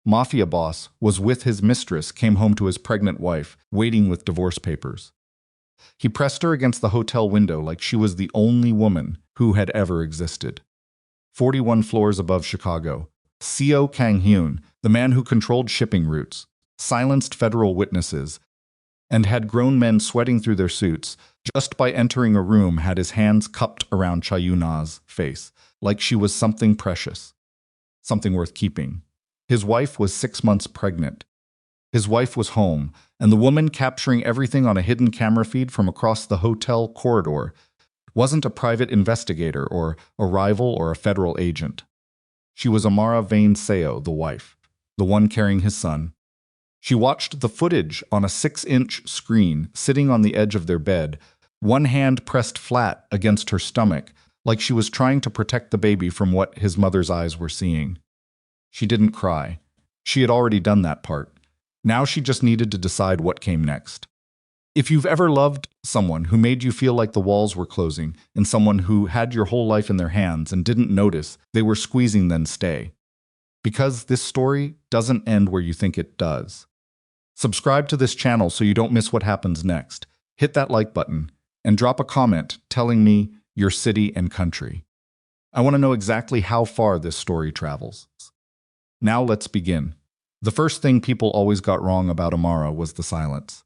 Mafia Boss, was with his mistress, came home to his pregnant wife, waiting with divorce papers. He pressed her against the hotel window like she was the only woman who had ever existed. 41 floors above Chicago, CO Kang-hyun, the man who controlled shipping routes, silenced federal witnesses, and had grown men sweating through their suits, just by entering a room had his hands cupped around Chayuna's face, like she was something precious, something worth keeping. His wife was 6 months pregnant. His wife was home, and the woman capturing everything on a hidden camera feed from across the hotel corridor wasn't a private investigator or a rival or a federal agent. She was Amara Seo, the wife, the one carrying his son. She watched the footage on a 6-inch screen sitting on the edge of their bed, one hand pressed flat against her stomach, like she was trying to protect the baby from what his mother's eyes were seeing. She didn't cry. She had already done that part. Now she just needed to decide what came next. If you've ever loved someone who made you feel like the walls were closing, and someone who had your whole life in their hands and didn't notice they were squeezing, then stay. Because this story doesn't end where you think it does. Subscribe to this channel so you don't miss what happens next. Hit that like button and drop a comment telling me your city and country. I want to know exactly how far this story travels. Now let's begin. The first thing people always got wrong about Amara was the silence.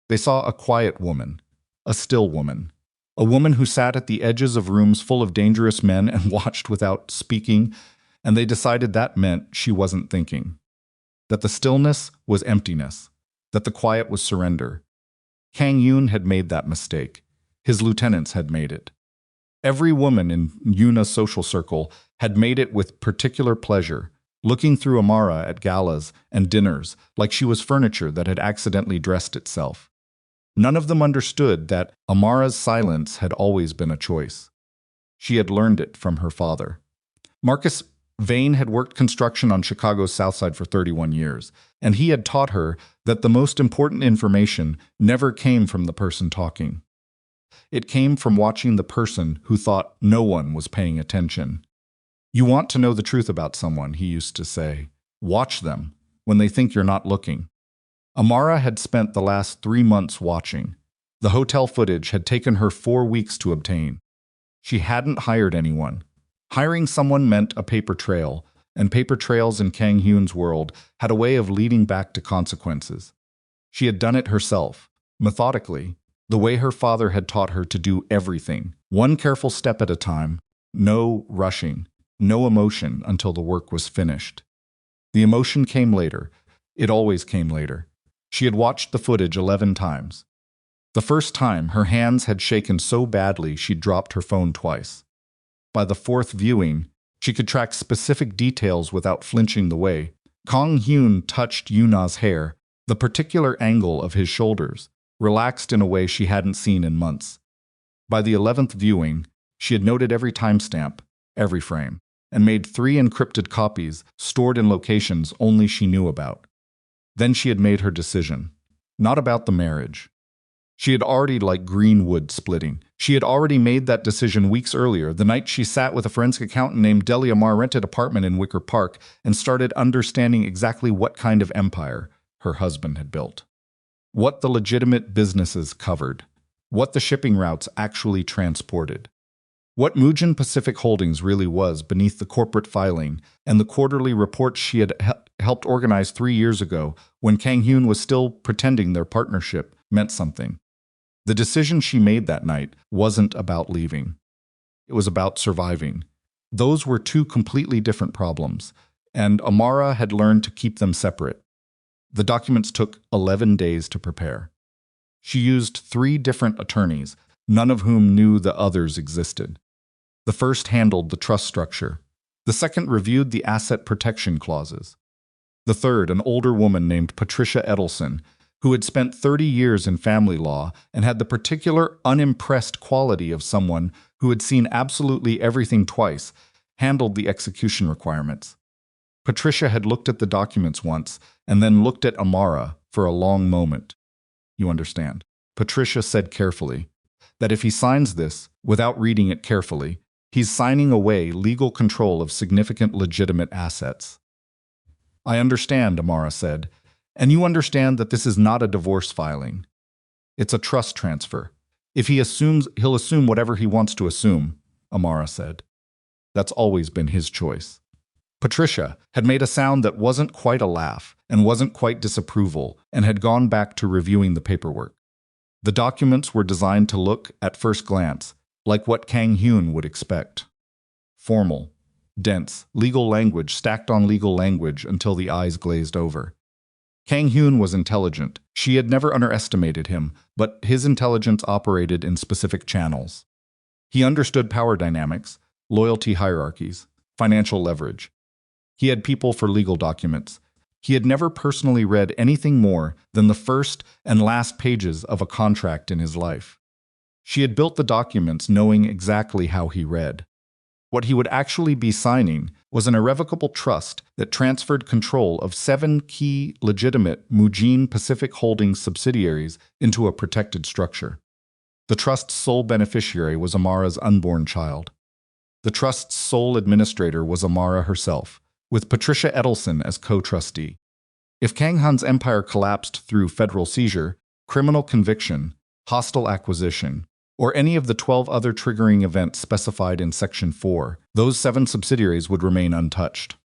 They saw a quiet woman, a still woman, a woman who sat at the edges of rooms full of dangerous men and watched without speaking, and they decided that meant she wasn't thinking. That the stillness was emptiness, that the quiet was surrender. Kang-hyun had made that mistake. His lieutenants had made it. Every woman in Yuna's social circle had made it with particular pleasure, looking through Amara at galas and dinners like she was furniture that had accidentally dressed itself. None of them understood that Amara's silence had always been a choice. She had learned it from her father. Marcus Vane had worked construction on Chicago's South Side for 31 years, and he had taught her that the most important information never came from the person talking. It came from watching the person who thought no one was paying attention. You want to know the truth about someone, he used to say. Watch them when they think you're not looking. Amara had spent the last 3 months watching. The hotel footage had taken her 4 weeks to obtain. She hadn't hired anyone. Hiring someone meant a paper trail, and paper trails in Kang-hyun's world had a way of leading back to consequences. She had done it herself, methodically, the way her father had taught her to do everything, one careful step at a time, no rushing, no emotion until the work was finished. The emotion came later. It always came later. She had watched the footage 11 times. The first time, her hands had shaken so badly she'd dropped her phone twice. By the 4th viewing, she could track specific details without flinching the way. Kang-hyun touched Yuna's hair, the particular angle of his shoulders, relaxed in a way she hadn't seen in months. By the 11th viewing, she had noted every timestamp, every frame, and made 3 encrypted copies stored in locations only she knew about. Then she had made her decision. Not about the marriage. She had already like green wood splitting. She had already made that decision weeks earlier, the night she sat with a forensic accountant named Amara rented apartment in Wicker Park and started understanding exactly what kind of empire her husband had built. What the legitimate businesses covered. What the shipping routes actually transported. What Mujin Pacific Holdings really was beneath the corporate filing and the quarterly reports she had helped organize 3 years ago when Kang-hyun was still pretending their partnership meant something. The decision she made that night wasn't about leaving. It was about surviving. Those were 2 completely different problems, and Amara had learned to keep them separate. The documents took 11 days to prepare. She used 3 different attorneys, none of whom knew the others existed. The first handled the trust structure. The second reviewed the asset protection clauses. The third, an older woman named Patricia Edelson, who had spent 30 years in family law and had the particular unimpressed quality of someone who had seen absolutely everything twice, handled the execution requirements. Patricia had looked at the documents once and then looked at Amara for a long moment. You understand. Patricia said carefully that if he signs this without reading it carefully, he's signing away legal control of significant legitimate assets. I understand, Amara said. And you understand that this is not a divorce filing. It's a trust transfer. If he assumes, he'll assume whatever he wants to assume, Amara said. That's always been his choice. Patricia had made a sound that wasn't quite a laugh and wasn't quite disapproval and had gone back to reviewing the paperwork. The documents were designed to look, at first glance, like what Kang-hyun would expect. Formal, dense, legal language stacked on legal language until the eyes glazed over. Kang-hyun was intelligent. She had never underestimated him, but his intelligence operated in specific channels. He understood power dynamics, loyalty hierarchies, financial leverage. He had people for legal documents. He had never personally read anything more than the first and last pages of a contract in his life. She had built the documents knowing exactly how he read. What he would actually be signing was an irrevocable trust that transferred control of 7 key, legitimate Mujin Pacific Holdings subsidiaries into a protected structure. The trust's sole beneficiary was Amara's unborn child. The trust's sole administrator was Amara herself, with Patricia Edelson as co-trustee. If Kang-hyun's empire collapsed through federal seizure, criminal conviction, hostile acquisition, or any of the 12 other triggering events specified in Section 4, those 7 subsidiaries would remain untouched.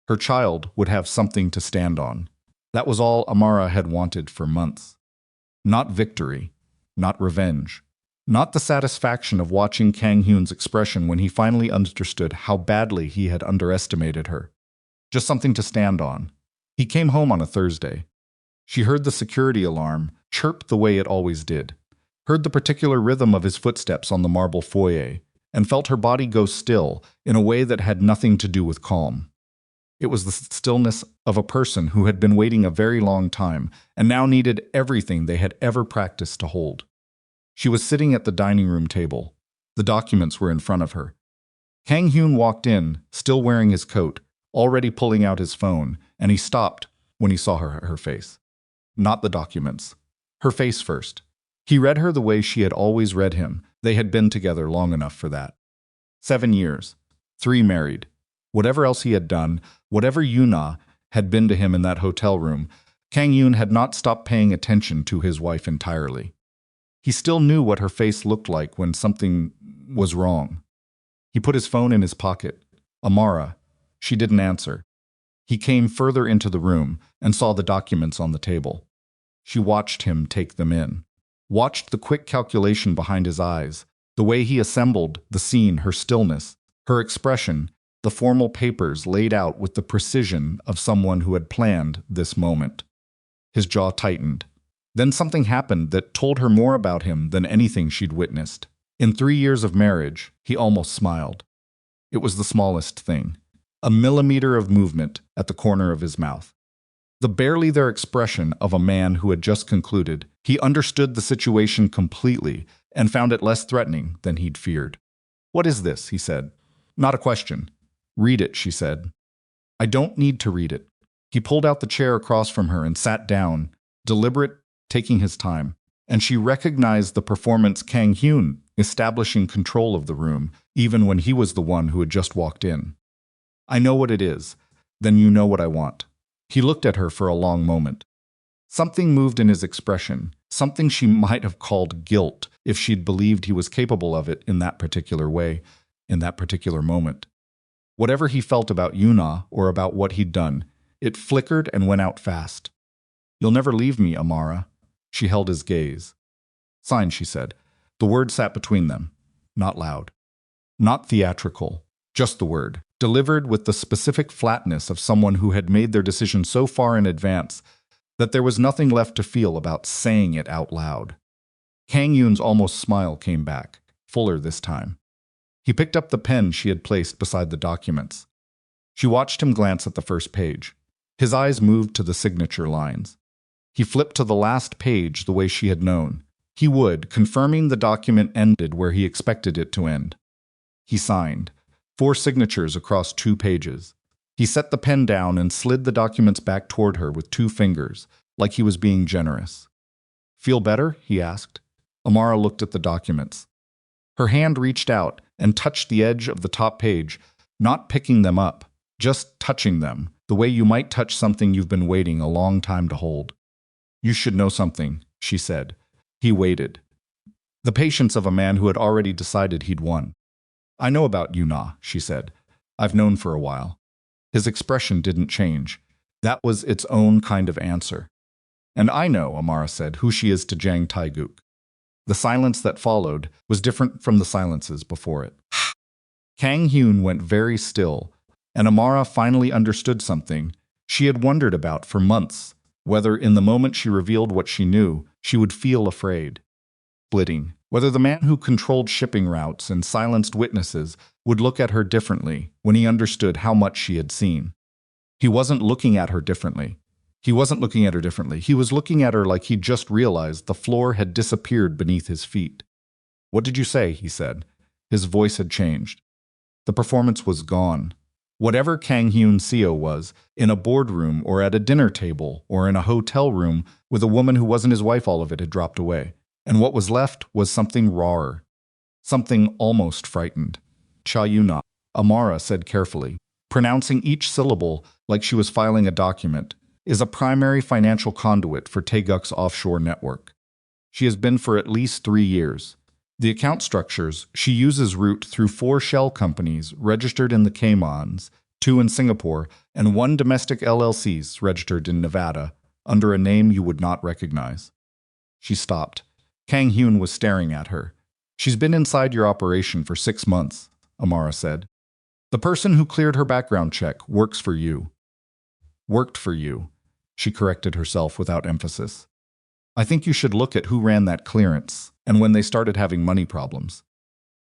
Her child would have something to stand on. That was all Amara had wanted for months. Not victory, not revenge, not the satisfaction of watching Kang-hyun's expression when he finally understood how badly he had underestimated her. Just something to stand on. He came home on a Thursday. She heard the security alarm chirp the way it always did, heard the particular rhythm of his footsteps on the marble foyer, and felt her body go still in a way that had nothing to do with calm. It was the stillness of a person who had been waiting a very long time and now needed everything they had ever practiced to hold. She was sitting at the dining room table. The documents were in front of her. Kang-hyun walked in, still wearing his coat, already pulling out his phone, and he stopped when he saw her face. Not the documents. Her face first. He read her the way she had always read him. They had been together long enough for that. 7 years. 3 married. Whatever else he had done, whatever Yuna had been to him in that hotel room, Kang-hyun had not stopped paying attention to his wife entirely. He still knew what her face looked like when something was wrong. He put his phone in his pocket. Amara. She didn't answer. He came further into the room and saw the documents on the table. She watched him take them in. Watched the quick calculation behind his eyes, the way he assembled the scene, her stillness, her expression, the formal papers laid out with the precision of someone who had planned this moment. His jaw tightened. Then something happened that told her more about him than anything she'd witnessed. In 3 years of marriage, he almost smiled. It was the smallest thing. A millimeter of movement at the corner of his mouth. The barely there expression of a man who had just concluded. He understood the situation completely and found it less threatening than he'd feared. "What is this?" he said. "Not a question." "Read it," she said. "I don't need to read it." He pulled out the chair across from her and sat down, deliberate, taking his time, and she recognized the performance Kang-hyun establishing control of the room, even when he was the one who had just walked in. "I know what it is. Then you know what I want." He looked at her for a long moment. Something moved in his expression, something she might have called guilt if she'd believed he was capable of it in that particular way, in that particular moment. Whatever he felt about Yuna or about what he'd done, it flickered and went out fast. "You'll never leave me, Amara." She held his gaze. "Sign," she said. The word sat between them. Not loud. Not theatrical. Just the word, delivered with the specific flatness of someone who had made their decision so far in advance that there was nothing left to feel about saying it out loud. Kang-hyun's almost smile came back, fuller this time. He picked up the pen she had placed beside the documents. She watched him glance at the first page. His eyes moved to the signature lines. He flipped to the last page the way she had known. He would, confirming the document ended where he expected it to end. He signed. 4 signatures across 2 pages. He set the pen down and slid the documents back toward her with 2 fingers, like he was being generous. "Feel better?" he asked. Amara looked at the documents. Her hand reached out and touched the edge of the top page, not picking them up, just touching them, The way you might touch something you've been waiting a long time to hold. You should know something, she said. He waited. The patience of a man who had already decided he'd won. I know about Yuna, she said. I've known for a while. His expression didn't change. That was its own kind of answer. And I know, Amara said, who she is to Jang Taeguk. The silence that followed was different from the silences before it. Kang-hyun went very still, and Amara finally understood something she had wondered about for months, whether in the moment she revealed what she knew, she would feel afraid. Splitting, whether the man who controlled shipping routes and silenced witnesses would look at her differently when he understood how much she had seen. He wasn't looking at her differently. He wasn't looking at her differently. He was looking at her like he'd just realized the floor had disappeared beneath his feet. What did you say? He said. His voice had changed. The performance was gone. Whatever Kang-hyun Seo was, in a boardroom or at a dinner table or in a hotel room with a woman who wasn't his wife, all of it had dropped away. And what was left was something rawer. Something almost frightened. Cha Yuna, Amara said carefully, pronouncing each syllable like she was filing a document, is a primary financial conduit for Taeguk's offshore network. She has been for at least 3 years. The account structures she uses route through 4 shell companies registered in the Caymans, 2 in Singapore, and 1 domestic LLCs registered in Nevada, under a name you would not recognize. She stopped. Kang-hyun was staring at her. She's been inside your operation for 6 months, Amara said. The person who cleared her background check works for you. Worked for you, she corrected herself without emphasis. I think you should look at who ran that clearance and when they started having money problems.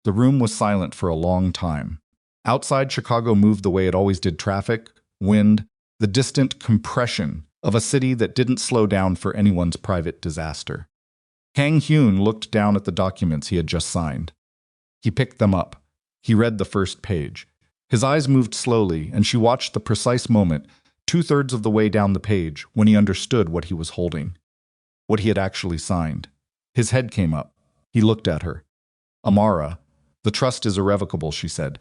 The room was silent for a long time. Outside, Chicago moved the way it always did: traffic, wind, the distant compression of a city that didn't slow down for anyone's private disaster. Kang-hyun looked down at the documents he had just signed. He picked them up. He read the first page. His eyes moved slowly, and she watched the precise moment, 2/3 of the way down the page, when he understood what he was holding. What he had actually signed. His head came up. He looked at her. Amara, the trust is irrevocable, she said.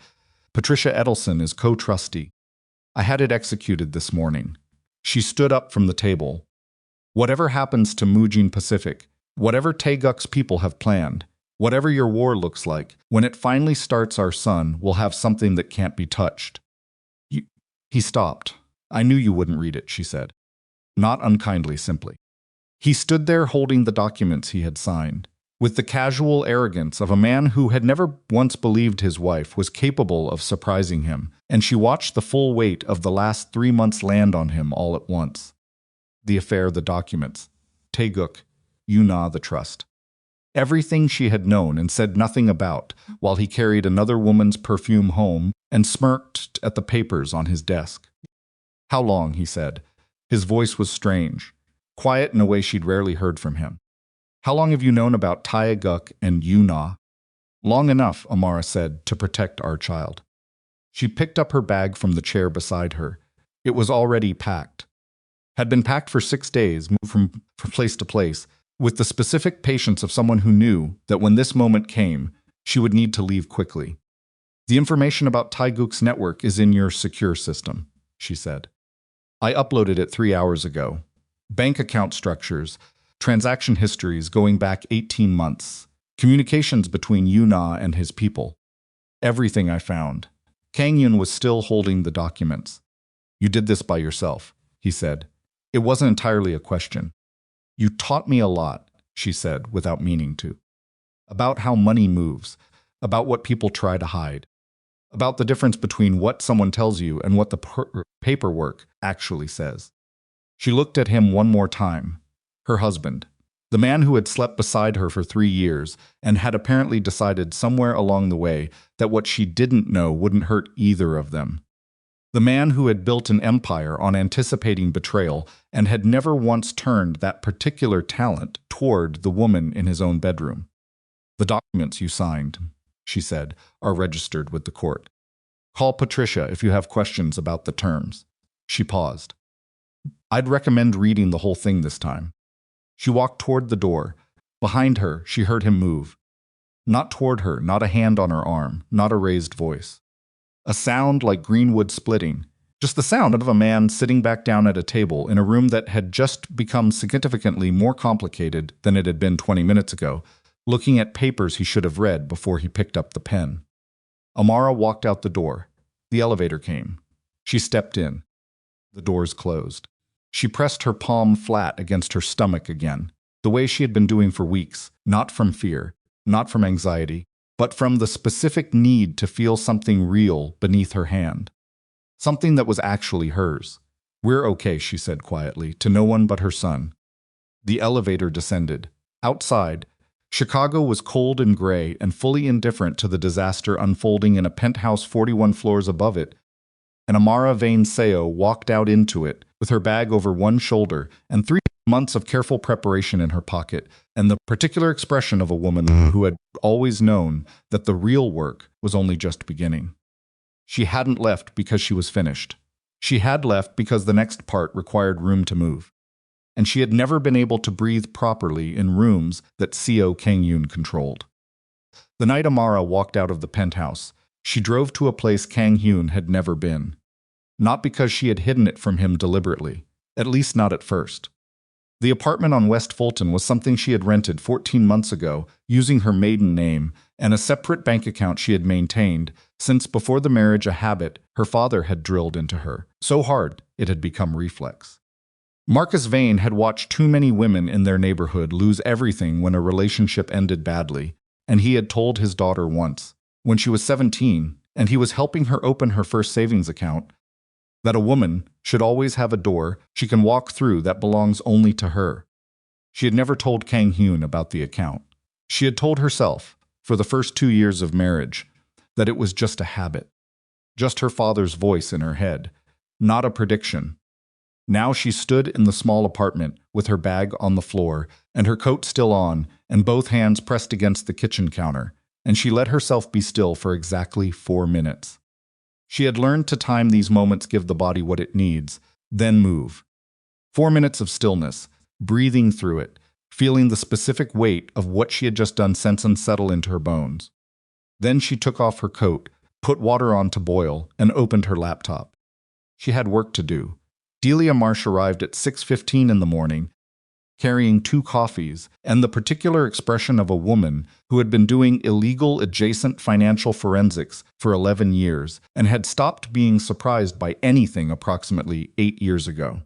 Patricia Edelson is co-trustee. I had it executed this morning. She stood up from the table. Whatever happens to Mujin Pacific, whatever Taeguk's people have planned, whatever your war looks like, when it finally starts, our son will have something that can't be touched. He stopped. I knew you wouldn't read it, she said. Not unkindly, simply. He stood there holding the documents he had signed, with the casual arrogance of a man who had never once believed his wife was capable of surprising him, and she watched the full weight of the last 3 months land on him all at once. The affair, the documents, Taeguk, Yuna, the trust. Everything she had known and said nothing about, while he carried another woman's perfume home and smirked at the papers on his desk. How long, he said. His voice was strange, quiet in a way she'd rarely heard from him. How long have you known about Taeguk and Yuna? Long enough, Amara said, to protect our child. She picked up her bag from the chair beside her. It was already packed. Had been packed for 6 days, moved from place to place, with the specific patience of someone who knew that when this moment came, she would need to leave quickly. The information about Taeguk's network is in your secure system, she said. I uploaded it 3 hours ago. Bank account structures, transaction histories going back 18 months, communications between Yuna and his people. Everything I found. Kang-hyun was still holding the documents. You did this by yourself, he said. It wasn't entirely a question. You taught me a lot, she said, without meaning to. About how money moves, about what people try to hide, about the difference between what someone tells you and what the paperwork actually says. She looked at him one more time. Her husband, the man who had slept beside her for 3 years and had apparently decided somewhere along the way that what she didn't know wouldn't hurt either of them. The man who had built an empire on anticipating betrayal and had never once turned that particular talent toward the woman in his own bedroom. The documents you signed, she said, are registered with the court. Call Patricia if you have questions about the terms. She paused. I'd recommend reading the whole thing this time. She walked toward the door. Behind her, she heard him move. Not toward her, not a hand on her arm, not a raised voice. A sound like green wood splitting, Just the sound of a man sitting back down at a table in a room that had just become significantly more complicated than it had been 20 minutes ago, looking at papers he should have read before he picked up the pen. Amara walked out the door. The elevator came. She stepped in. The doors closed. She pressed her palm flat against her stomach again, the way she had been doing for weeks, not from fear, not from anxiety, but from the specific need to feel something real beneath her hand. Something that was actually hers. "We're okay," she said quietly, to no one but her son. The elevator descended. Outside, Chicago was cold and gray and fully indifferent to the disaster unfolding in a penthouse 41 floors above it, and Amara Vane Seo walked out into it with her bag over one shoulder and 3 months of careful preparation in her pocket, and the particular expression of a woman who had always known that the real work was only just beginning. She hadn't left because she was finished. She had left because the next part required room to move. And she had never been able to breathe properly in rooms that CEO Kang-hyun controlled. The night Amara walked out of the penthouse, she drove to a place Kang-hyun had never been. Not because she had hidden it from him deliberately, at least not at first. The apartment on West Fulton was something she had rented 14 months ago using her maiden name and a separate bank account she had maintained since before the marriage, a habit her father had drilled into her, so hard it had become reflex. Marcus Vane had watched too many women in their neighborhood lose everything when a relationship ended badly, and he had told his daughter once, when she was 17 and he was helping her open her first savings account, that a woman should always have a door she can walk through that belongs only to her. She had never told Kang-hyun about the account. She had told herself, for the first 2 years of marriage, that it was just a habit, just her father's voice in her head, not a prediction. Now she stood in the small apartment with her bag on the floor and her coat still on and both hands pressed against the kitchen counter, and she let herself be still for exactly 4 minutes. She had learned to time these moments, give the body what it needs, then move. 4 minutes of stillness, breathing through it, feeling the specific weight of what she had just done sense and settle into her bones. Then she took off her coat, put water on to boil, and opened her laptop. She had work to do. Delia Marsh arrived at 6:15 in the morning, carrying 2 coffees, and the particular expression of a woman who had been doing illegal adjacent financial forensics for 11 years and had stopped being surprised by anything approximately 8 years ago.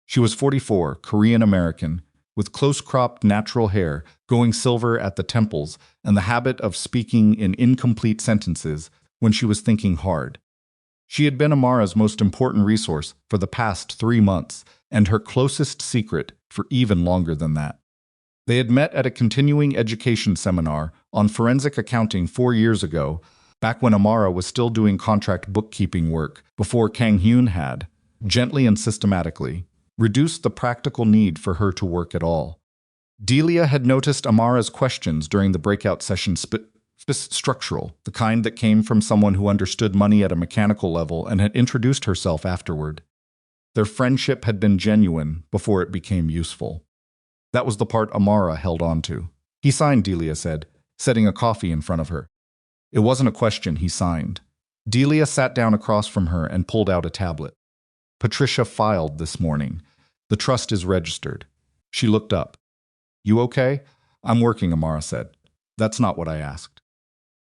She was 44, Korean-American, with close-cropped natural hair going silver at the temples and the habit of speaking in incomplete sentences when she was thinking hard. She had been Amara's most important resource for the past 3 months and her closest secret for even longer than that. They had met at a continuing education seminar on forensic accounting 4 years ago, back when Amara was still doing contract bookkeeping work before Kang-hyun had, gently and systematically, reduced the practical need for her to work at all. Delia had noticed Amara's questions during the breakout session structural, the kind that came from someone who understood money at a mechanical level and had introduced herself afterward. Their friendship had been genuine before it became useful. That was the part Amara held on to. "He signed," Delia said, setting a coffee in front of her. It wasn't a question, he signed. Delia sat down across from her and pulled out a tablet. "Patricia filed this morning. The trust is registered." She looked up. "You okay?" "I'm working," Amara said. "That's not what I asked."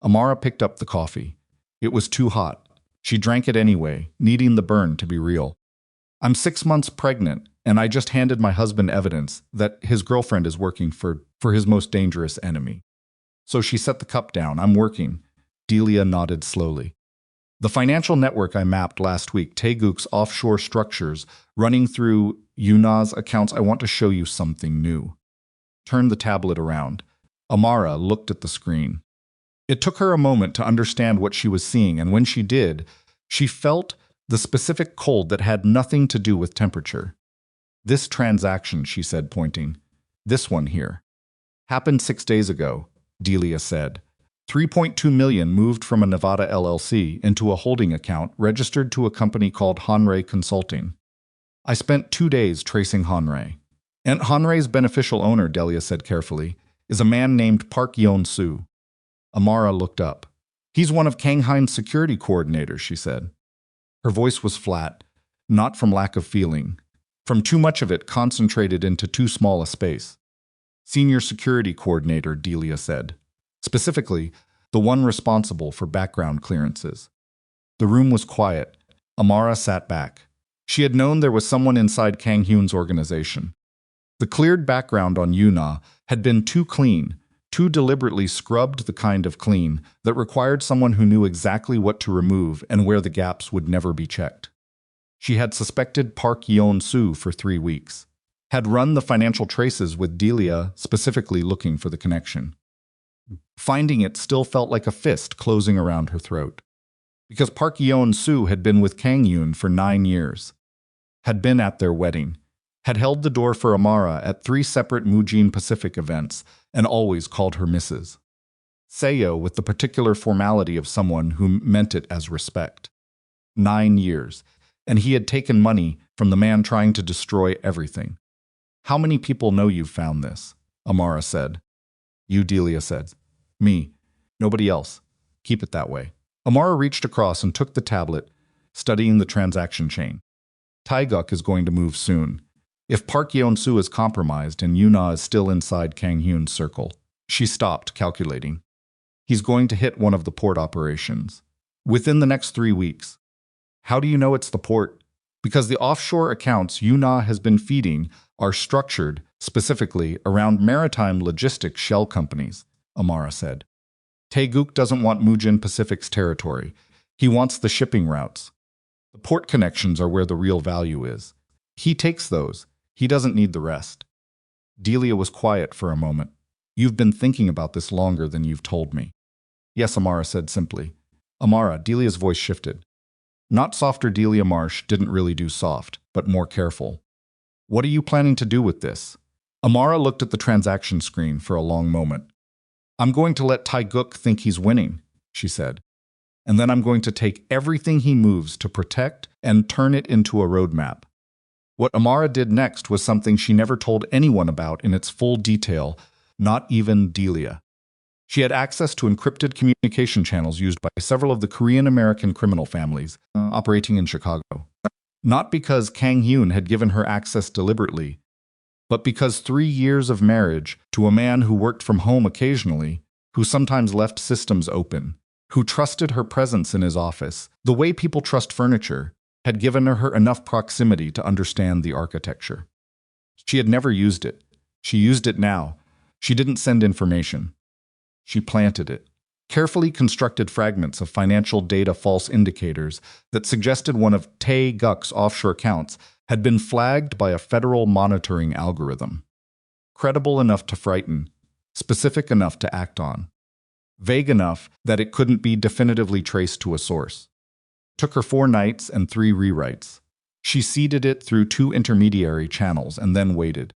Amara picked up the coffee. It was too hot. She drank it anyway, needing the burn to be real. "I'm 6 months pregnant, and I just handed my husband evidence that his girlfriend is working for his most dangerous enemy." So she set the cup down. "I'm working." Delia nodded slowly. "The financial network I mapped last week, Taeguk's offshore structures, running through Yuna's accounts, I want to show you something new." Turn the tablet around. Amara looked at the screen. It took her a moment to understand what she was seeing, and when she did, she felt the specific cold that had nothing to do with temperature. "This transaction," she said, pointing. "This one here. Happened 6 days ago," Delia said. 3.2 million moved from a Nevada LLC into a holding account registered to a company called Hanrei Consulting. I spent 2 days tracing Hanrei. And Hanrei's beneficial owner," Delia said carefully, "is a man named Park Yeon-soo." Amara looked up. "He's one of Kang-hyun's security coordinators," she said. Her voice was flat, not from lack of feeling, from too much of it concentrated into too small a space. Senior Security Coordinator, Delia said. Specifically, the one responsible for background clearances. The room was quiet. Amara sat back. She had known there was someone inside Kang-hyun's organization. The cleared background on Yuna had been too clean, too deliberately scrubbed, the kind of clean that required someone who knew exactly what to remove and where the gaps would never be checked. She had suspected Park Yeon-soo for 3 weeks, had run the financial traces with Delia, specifically looking for the connection. Finding it still felt like a fist closing around her throat. Because Park Yeon-soo had been with Kang-hyun for 9 years, had been at their wedding, had held the door for Amara at 3 separate Mujin Pacific events, and always called her Mrs. Seo with the particular formality of someone who meant it as respect. 9 years, and he had taken money from the man trying to destroy everything. How many people know you've found this? Amara said. You, Delia said. Me. Nobody else. Keep it that way. Amara reached across and took the tablet, studying the transaction chain. Taeguk is going to move soon. If Park Yeon-soo is compromised and Yuna is still inside Kang-hyun's circle, she stopped, calculating. He's going to hit one of the port operations. Within the next 3 weeks. How do you know it's the port? Because the offshore accounts Yuna has been feeding are structured specifically around maritime logistics shell companies, Amara said. Taeguk doesn't want Mujin Pacific's territory. He wants the shipping routes. The port connections are where the real value is. He takes those. He doesn't need the rest. Delia was quiet for a moment. You've been thinking about this longer than you've told me. Yes, Amara said simply. Amara, Delia's voice shifted. Not softer. Delia Marsh didn't really do soft, but more careful. What are you planning to do with this? Amara looked at the transaction screen for a long moment. I'm going to let Taeguk think he's winning, she said. And then I'm going to take everything he moves to protect and turn it into a roadmap. What Amara did next was something she never told anyone about in its full detail, not even Delia. She had access to encrypted communication channels used by several of the Korean-American criminal families operating in Chicago. Not because Kang-hyun had given her access deliberately, but because 3 years of marriage to a man who worked from home occasionally, who sometimes left systems open, who trusted her presence in his office, the way people trust furniture, had given her enough proximity to understand the architecture. She had never used it. She used it now. She didn't send information. She planted it. Carefully constructed fragments of financial data false indicators that suggested one of Taeguk's offshore accounts had been flagged by a federal monitoring algorithm. Credible enough to frighten, specific enough to act on, vague enough that it couldn't be definitively traced to a source. Took her 4 nights and 3 rewrites. She seeded it through 2 intermediary channels and then waited.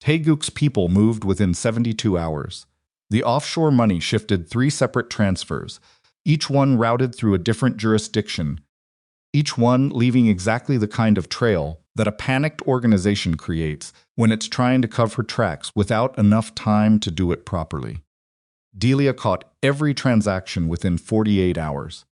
Taeguk's people moved within 72 hours. The offshore money shifted 3 separate transfers, each one routed through a different jurisdiction, each one leaving exactly the kind of trail that a panicked organization creates when it's trying to cover tracks without enough time to do it properly. Delia caught every transaction within 48 hours.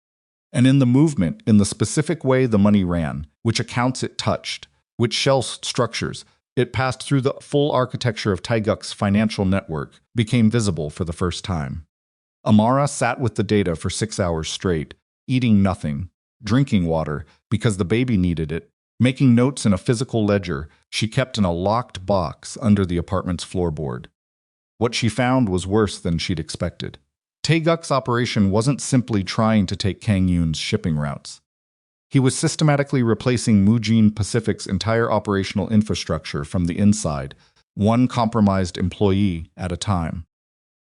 And in the movement, in the specific way the money ran, which accounts it touched, which shell structures it passed through, the full architecture of Taeguk's financial network became visible for the first time. Amara sat with the data for 6 hours straight, eating nothing, drinking water because the baby needed it, making notes in a physical ledger she kept in a locked box under the apartment's floorboard. What she found was worse than she'd expected. Taeguk's operation wasn't simply trying to take Kang-hyun's shipping routes. He was systematically replacing Mujin Pacific's entire operational infrastructure from the inside, one compromised employee at a time.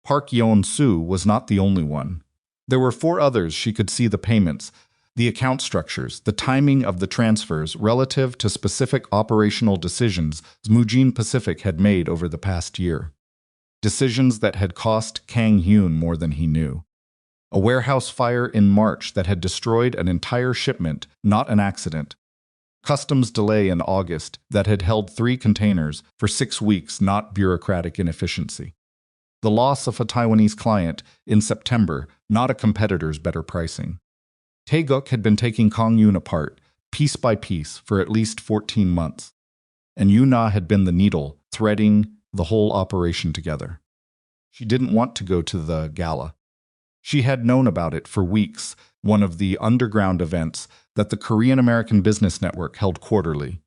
Park Yeon-soo was not the only one. There were 4 others. She could see the payments, the account structures, the timing of the transfers relative to specific operational decisions Mujin Pacific had made over the past year. Decisions that had cost Kang-hyun more than he knew. A warehouse fire in March that had destroyed an entire shipment, not an accident. Customs delay in August that had held 3 containers for 6 weeks, not bureaucratic inefficiency. The loss of a Taiwanese client in September, not a competitor's better pricing. Taeguk had been taking Kang-hyun apart, piece by piece, for at least 14 months, and Yuna had been the needle threading the whole operation together. She didn't want to go to the gala. She had known about it for weeks, one of the underground events that the Korean American Business Network held quarterly.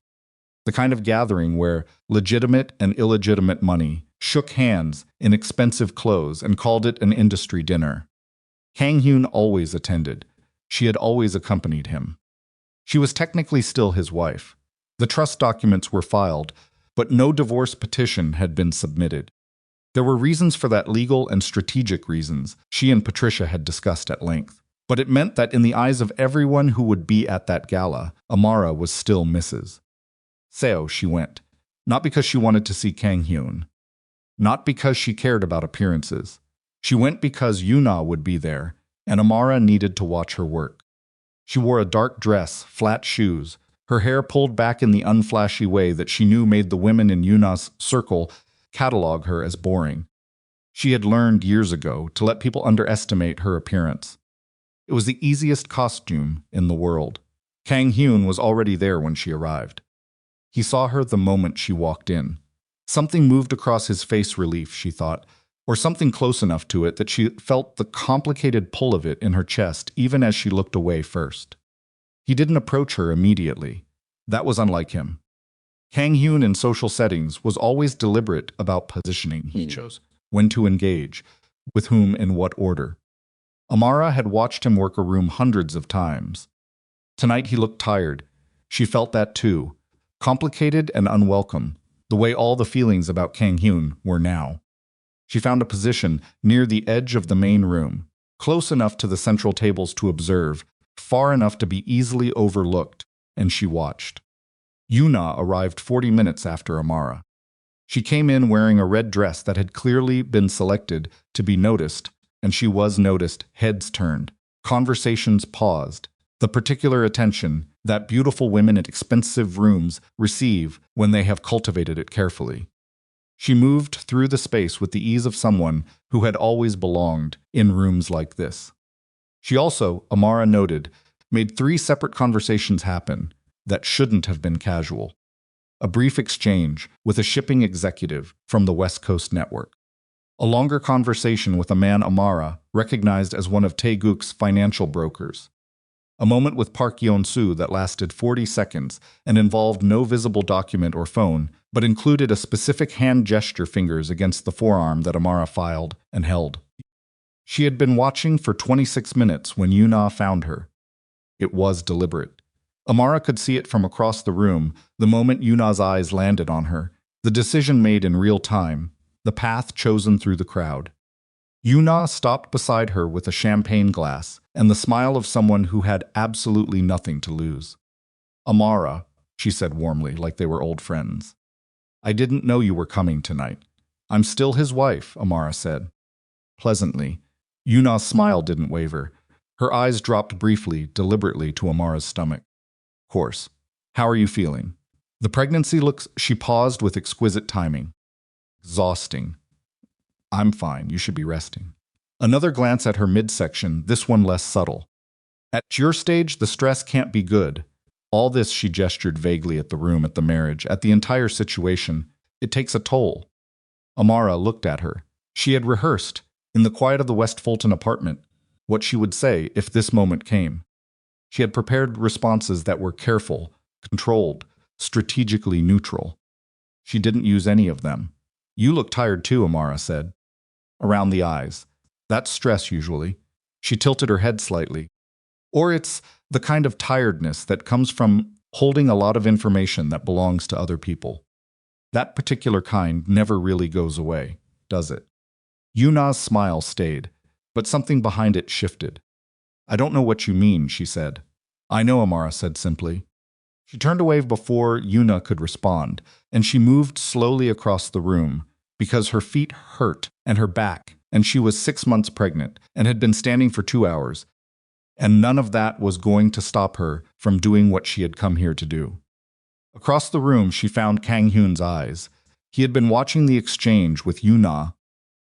The kind of gathering where legitimate and illegitimate money shook hands in expensive clothes and called it an industry dinner. Kang-hyun always attended. She had always accompanied him. She was technically still his wife. The trust documents were filed, but no divorce petition had been submitted. There were reasons for that, legal and strategic reasons she and Patricia had discussed at length. But it meant that in the eyes of everyone who would be at that gala, Amara was still Mrs. Seo. She went, not because she wanted to see Kang-hyun, not because she cared about appearances. She went because Yuna would be there, and Amara needed to watch her work. She wore a dark dress, flat shoes, her hair pulled back in the unflashy way that she knew made the women in Yuna's circle catalog her as boring. She had learned years ago to let people underestimate her appearance. It was the easiest costume in the world. Kang-hyun was already there when she arrived. He saw her the moment she walked in. Something moved across his face, relief, she thought, or something close enough to it that she felt the complicated pull of it in her chest even as she looked away first. He didn't approach her immediately. That was unlike him. Kang-hyun in social settings was always deliberate about positioning. He chose when to engage, with whom, in what order. Amara had watched him work a room hundreds of times. Tonight he looked tired. She felt that too, complicated and unwelcome, the way all the feelings about Kang-hyun were now. She found a position near the edge of the main room, close enough to the central tables to observe, far enough to be easily overlooked, and she watched. Yuna arrived 40 minutes after Amara. She came in wearing a red dress that had clearly been selected to be noticed, and she was noticed, heads turned, conversations paused, the particular attention that beautiful women in expensive rooms receive when they have cultivated it carefully. She moved through the space with the ease of someone who had always belonged in rooms like this. She also, Amara noted, made 3 separate conversations happen that shouldn't have been casual. A brief exchange with a shipping executive from the West Coast network. A longer conversation with a man Amara recognized as one of Taeguk's financial brokers. A moment with Park Yeon-soo that lasted 40 seconds and involved no visible document or phone, but included a specific hand gesture, fingers against the forearm that Amara filed and held. She had been watching for 26 minutes when Yuna found her. It was deliberate. Amara could see it from across the room the moment Yuna's eyes landed on her, the decision made in real time, the path chosen through the crowd. Yuna stopped beside her with a champagne glass and the smile of someone who had absolutely nothing to lose. "Amara," she said warmly, like they were old friends. "I didn't know you were coming tonight." "I'm still his wife," Amara said. Pleasantly. Yuna's smile didn't waver. Her eyes dropped briefly, deliberately, to Amara's stomach. "Of course. How are you feeling?" "The pregnancy looks—" She paused with exquisite timing. "Exhausting." "I'm fine. You should be resting." Another glance at her midsection, this one less subtle. "At your stage, the stress can't be good." All this, she gestured vaguely at the room, at the marriage, at the entire situation. "It takes a toll." Amara looked at her. She had rehearsed, in the quiet of the West Fulton apartment, what she would say if this moment came. She had prepared responses that were careful, controlled, strategically neutral. She didn't use any of them. "You look tired too," Amara said. "Around the eyes. That's stress usually." She tilted her head slightly. "Or it's the kind of tiredness that comes from holding a lot of information that belongs to other people. That particular kind never really goes away, does it?" Yuna's smile stayed, but something behind it shifted. "I don't know what you mean," she said. "I know," Amara said simply. She turned away before Yuna could respond, and she moved slowly across the room, because her feet hurt and her back, and she was 6 months pregnant and had been standing for 2 hours, and none of that was going to stop her from doing what she had come here to do. Across the room, she found Kang-hyun's eyes. He had been watching the exchange with Yuna.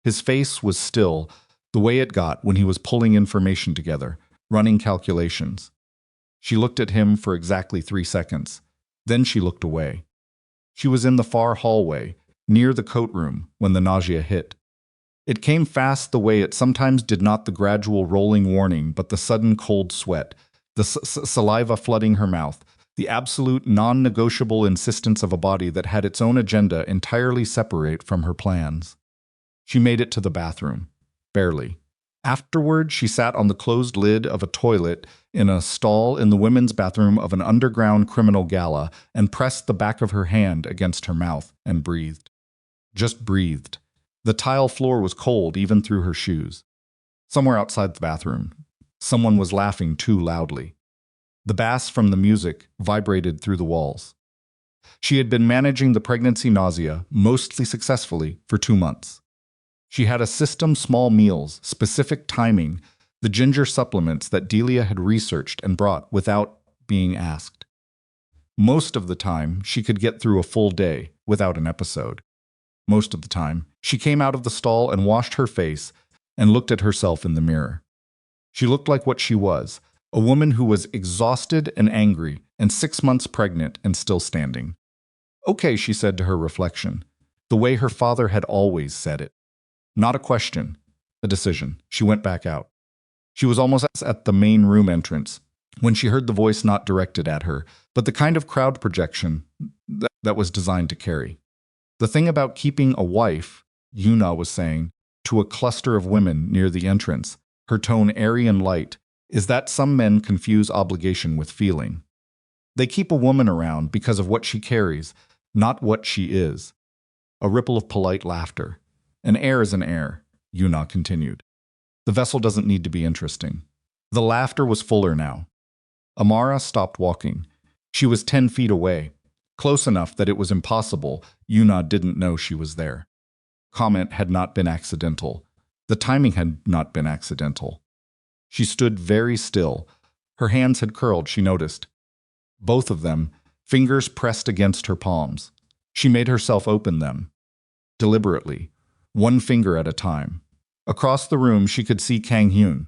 His face was still, the way it got when he was pulling information together, running calculations. She looked at him for exactly 3 seconds. Then she looked away. She was in the far hallway, near the coat room, when the nausea hit. It came fast the way it sometimes did, not the gradual rolling warning, but the sudden cold sweat, the saliva flooding her mouth, the absolute non-negotiable insistence of a body that had its own agenda entirely separate from her plans. She made it to the bathroom. Barely. Afterward, she sat on the closed lid of a toilet in a stall in the women's bathroom of an underground criminal gala and pressed the back of her hand against her mouth and breathed. Just breathed. The tile floor was cold even through her shoes. Somewhere outside the bathroom, someone was laughing too loudly. The bass from the music vibrated through the walls. She had been managing the pregnancy nausea, mostly successfully, for 2 months. She had a system: small meals, specific timing, the ginger supplements that Delia had researched and brought without being asked. Most of the time, she could get through a full day without an episode. Most of the time, she came out of the stall and washed her face and looked at herself in the mirror. She looked like what she was, a woman who was exhausted and angry and 6 months pregnant and still standing. Okay, she said to her reflection, the way her father had always said it. Not a question, a decision. She went back out. She was almost at the main room entrance when she heard the voice, not directed at her, but the kind of crowd projection that was designed to carry. The thing about keeping a wife, Yuna was saying, to a cluster of women near the entrance, her tone airy and light, is that some men confuse obligation with feeling. They keep a woman around because of what she carries, not what she is. A ripple of polite laughter. An air is an air, Yuna continued. The vessel doesn't need to be interesting. The laughter was fuller now. Amara stopped walking. She was 10 feet away, close enough that it was impossible Yuna didn't know she was there. Comment had not been accidental. The timing had not been accidental. She stood very still. Her hands had curled, she noticed. Both of them, fingers pressed against her palms. She made herself open them. Deliberately, one finger at a time. Across the room, she could see Kang-hyun.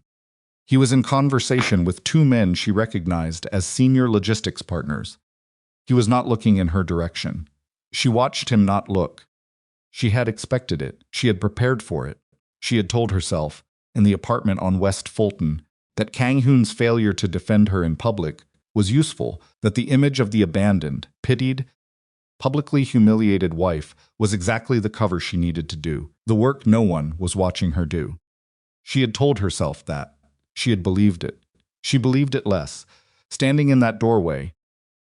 He was in conversation with 2 men she recognized as senior logistics partners. He was not looking in her direction. She watched him not look. She had expected it. She had prepared for it. She had told herself, in the apartment on West Fulton, that Kang-hyun's failure to defend her in public was useful, that the image of the abandoned, pitied, publicly humiliated wife was exactly the cover she needed to do, the work no one was watching her do. She had told herself that. She had believed it. She believed it less, standing in that doorway,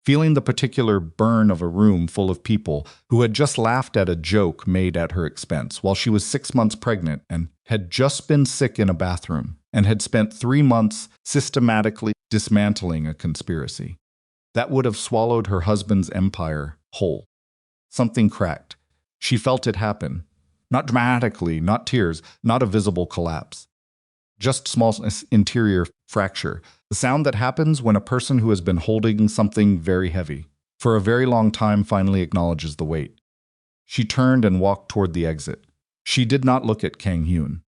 feeling the particular burn of a room full of people who had just laughed at a joke made at her expense while she was 6 months pregnant and had just been sick in a bathroom and had spent 3 months systematically dismantling a conspiracy. That would have swallowed her husband's empire whole. Something cracked. She felt it happen. Not dramatically, not tears, not a visible collapse. Just small interior fracture. The sound that happens when a person who has been holding something very heavy for a very long time finally acknowledges the weight. She turned and walked toward the exit. She did not look at Kang-hyun.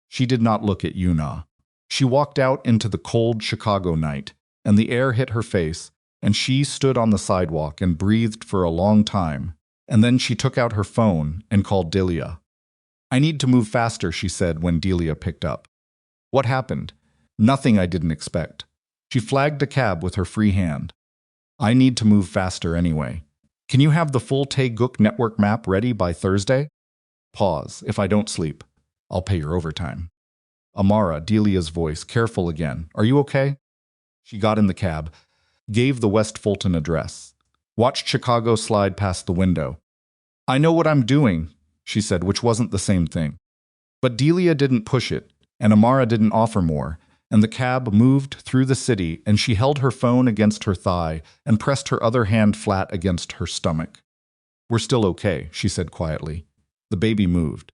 She did not look at Yuna. She walked out into the cold Chicago night, and the air hit her face, and she stood on the sidewalk and breathed for a long time, and then she took out her phone and called Delia. I need to move faster, she said when Delia picked up. What happened? Nothing I didn't expect. She flagged a cab with her free hand. I need to move faster anyway. Can you have the full Taeguk network map ready by Thursday? Pause. If I don't sleep, I'll pay your overtime. Amara, Delia's voice, careful again. Are you okay? She got in the cab, gave the West Fulton address, watched Chicago slide past the window. I know what I'm doing, she said, which wasn't the same thing. But Delia didn't push it, and Amara didn't offer more, and the cab moved through the city, and she held her phone against her thigh and pressed her other hand flat against her stomach. We're still okay, she said quietly. The baby moved,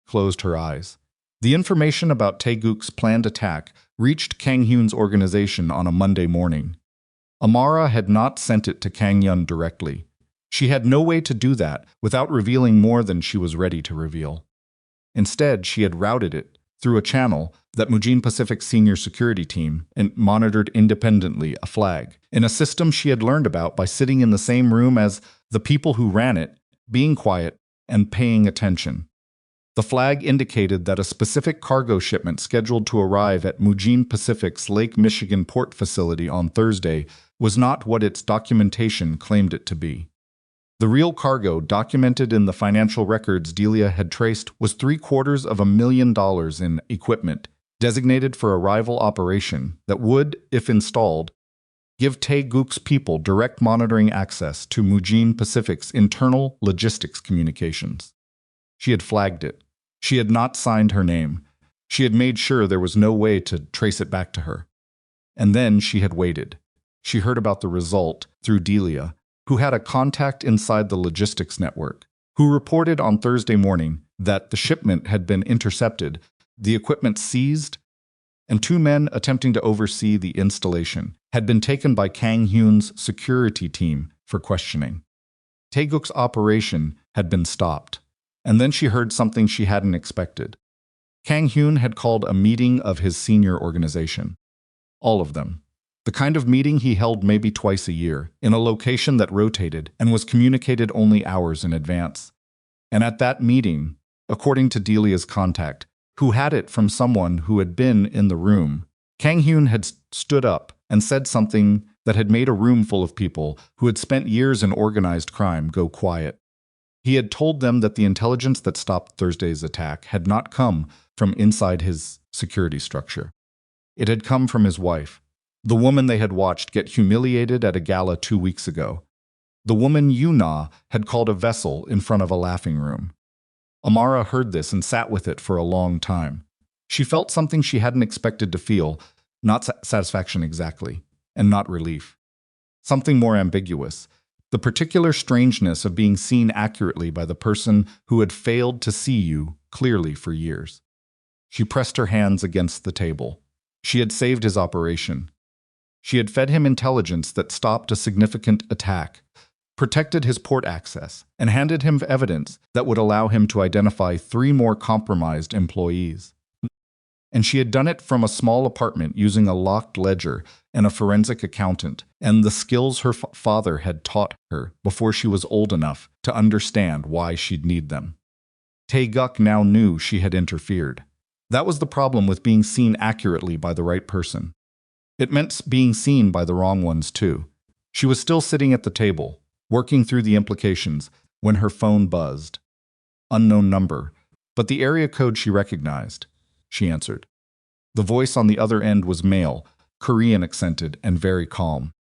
closed her eyes. The information about Taeguk's planned attack reached Kang-hyun's organization on a Monday morning. Amara had not sent it to Kang-hyun directly. She had no way to do that without revealing more than she was ready to reveal. Instead, she had routed it through a channel that Mujin Pacific's senior security team and monitored independently a flag, in a system she had learned about by sitting in the same room as the people who ran it, being quiet and paying attention. The flag indicated that a specific cargo shipment scheduled to arrive at Mujin Pacific's Lake Michigan port facility on Thursday was not what its documentation claimed it to be. The real cargo, documented in the financial records Delia had traced, was $750,000 in equipment, designated for arrival operation, that would, if installed, give Tae-guk's people direct monitoring access to Mujin Pacific's internal logistics communications. She had flagged it. She had not signed her name. She had made sure there was no way to trace it back to her. And then she had waited. She heard about the result through Delia, who had a contact inside the logistics network, who reported on Thursday morning that the shipment had been intercepted, the equipment seized, and 2 men attempting to oversee the installation had been taken by Kang-hyun's security team for questioning. Tae-guk's operation had been stopped, and then she heard something she hadn't expected. Kang-hyun had called a meeting of his senior organization. All of them. The kind of meeting he held maybe twice a year, in a location that rotated and was communicated only hours in advance. And at that meeting, according to Delia's contact, who had it from someone who had been in the room, Kang-hyun had stood up and said something that had made a room full of people who had spent years in organized crime go quiet. He had told them that the intelligence that stopped Thursday's attack had not come from inside his security structure. It had come from his wife, the woman they had watched get humiliated at a gala 2 weeks ago. The woman Yuna had called a vessel in front of a laughing room. Amara heard this and sat with it for a long time. She felt something she hadn't expected to feel, not satisfaction exactly, and not relief. Something more ambiguous, the particular strangeness of being seen accurately by the person who had failed to see you clearly for years. She pressed her hands against the table. She had saved his operation. She had fed him intelligence that stopped a significant attack, protected his port access, and handed him evidence that would allow him to identify 3 more compromised employees. And she had done it from a small apartment using a locked ledger and a forensic accountant, and the skills her father had taught her before she was old enough to understand why she'd need them. Tae-guk now knew she had interfered. That was the problem with being seen accurately by the right person. It meant being seen by the wrong ones too. She was still sitting at the table, working through the implications, when her phone buzzed. Unknown number, but the area code she recognized. She answered. The voice on the other end was male, Korean accented, and very calm.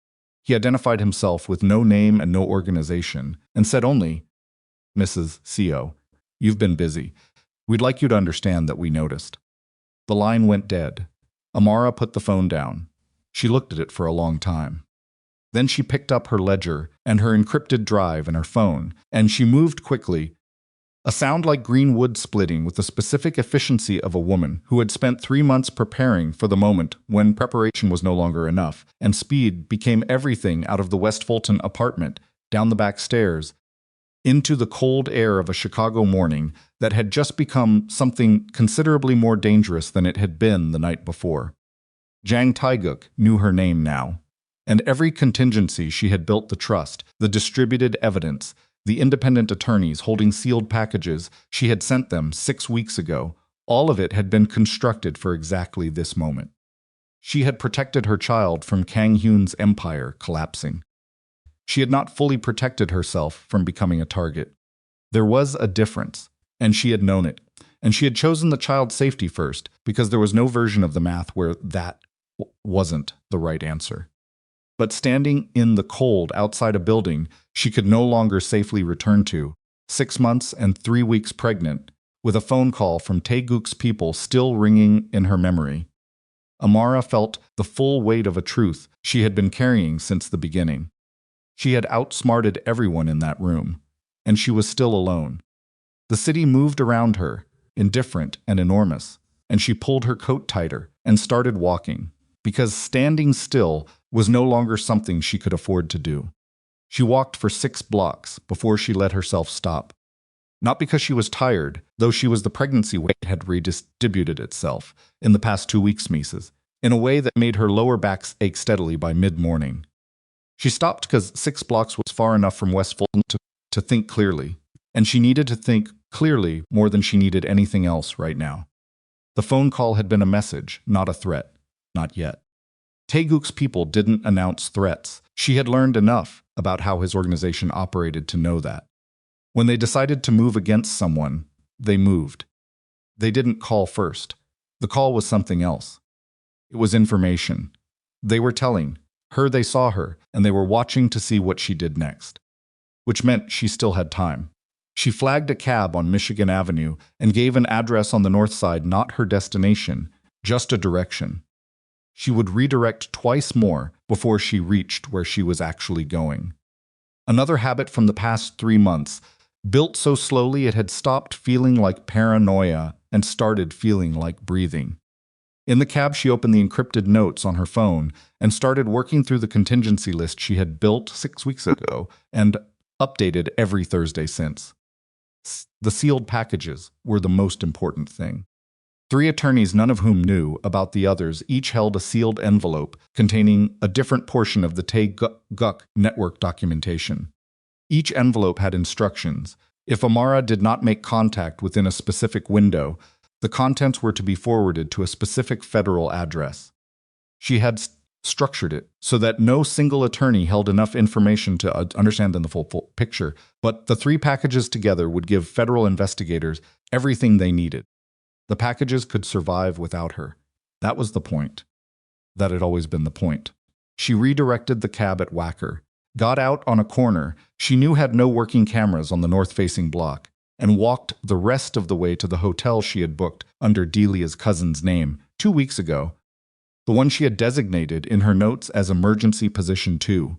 He identified himself with no name and no organization, and said only, "Mrs. CO, you've been busy. We'd like you to understand that we noticed." The line went dead. Amara put the phone down. She looked at it for a long time. Then she picked up her ledger and her encrypted drive and her phone, and she moved quickly. A sound like green wood splitting with the specific efficiency of a woman who had spent 3 months preparing for the moment when preparation was no longer enough, and speed became everything out of the West Fulton apartment, down the back stairs, into the cold air of a Chicago morning that had just become something considerably more dangerous than it had been the night before. Jang Tae-guk knew her name now, and every contingency she had built, the trust, the distributed evidence, the independent attorneys holding sealed packages she had sent them 6 weeks ago, all of it had been constructed for exactly this moment. She had protected her child from Kang-hyun's empire collapsing. She had not fully protected herself from becoming a target. There was a difference, and she had known it, and she had chosen the child's safety first because there was no version of the math where that wasn't the right answer. But standing in the cold outside a building she could no longer safely return to, 6 months and 3 weeks pregnant, with a phone call from Tae-guk's people still ringing in her memory, Amara felt the full weight of a truth she had been carrying since the beginning. She had outsmarted everyone in that room, and she was still alone. The city moved around her, indifferent and enormous, and she pulled her coat tighter and started walking, because standing still was no longer something she could afford to do. She walked for 6 blocks before she let herself stop. Not because she was tired, though she was. The pregnancy weight had redistributed itself in the past 2 weeks, Mrs., in a way that made her lower back ache steadily by mid-morning. She stopped because 6 blocks was far enough from West Fulton to think clearly, and she needed to think clearly more than she needed anything else right now. The phone call had been a message, not a threat. Not yet. Taeguk's people didn't announce threats. She had learned enough about how his organization operated to know that. When they decided to move against someone, they moved. They didn't call first. The call was something else. It was information. They were telling her they saw her, and they were watching to see what she did next. Which meant she still had time. She flagged a cab on Michigan Avenue and gave an address on the north side, not her destination, just a direction. She would redirect twice more before she reached where she was actually going. Another habit from the past 3 months, built so slowly it had stopped feeling like paranoia and started feeling like breathing. In the cab, she opened the encrypted notes on her phone and started working through the contingency list she had built 6 weeks ago and updated every Thursday since. The sealed packages were the most important thing. 3 attorneys, none of whom knew about the others, each held a sealed envelope containing a different portion of the Taeguk network documentation. Each envelope had instructions. If Amara did not make contact within a specific window, the contents were to be forwarded to a specific federal address. She had structured it so that no single attorney held enough information to understand the full picture, but the 3 packages together would give federal investigators everything they needed. The packages could survive without her. That was the point. That had always been the point. She redirected the cab at Wacker, got out on a corner she knew had no working cameras on the north-facing block, and walked the rest of the way to the hotel she had booked under Delia's cousin's name 2 weeks ago, the one she had designated in her notes as Emergency Position 2.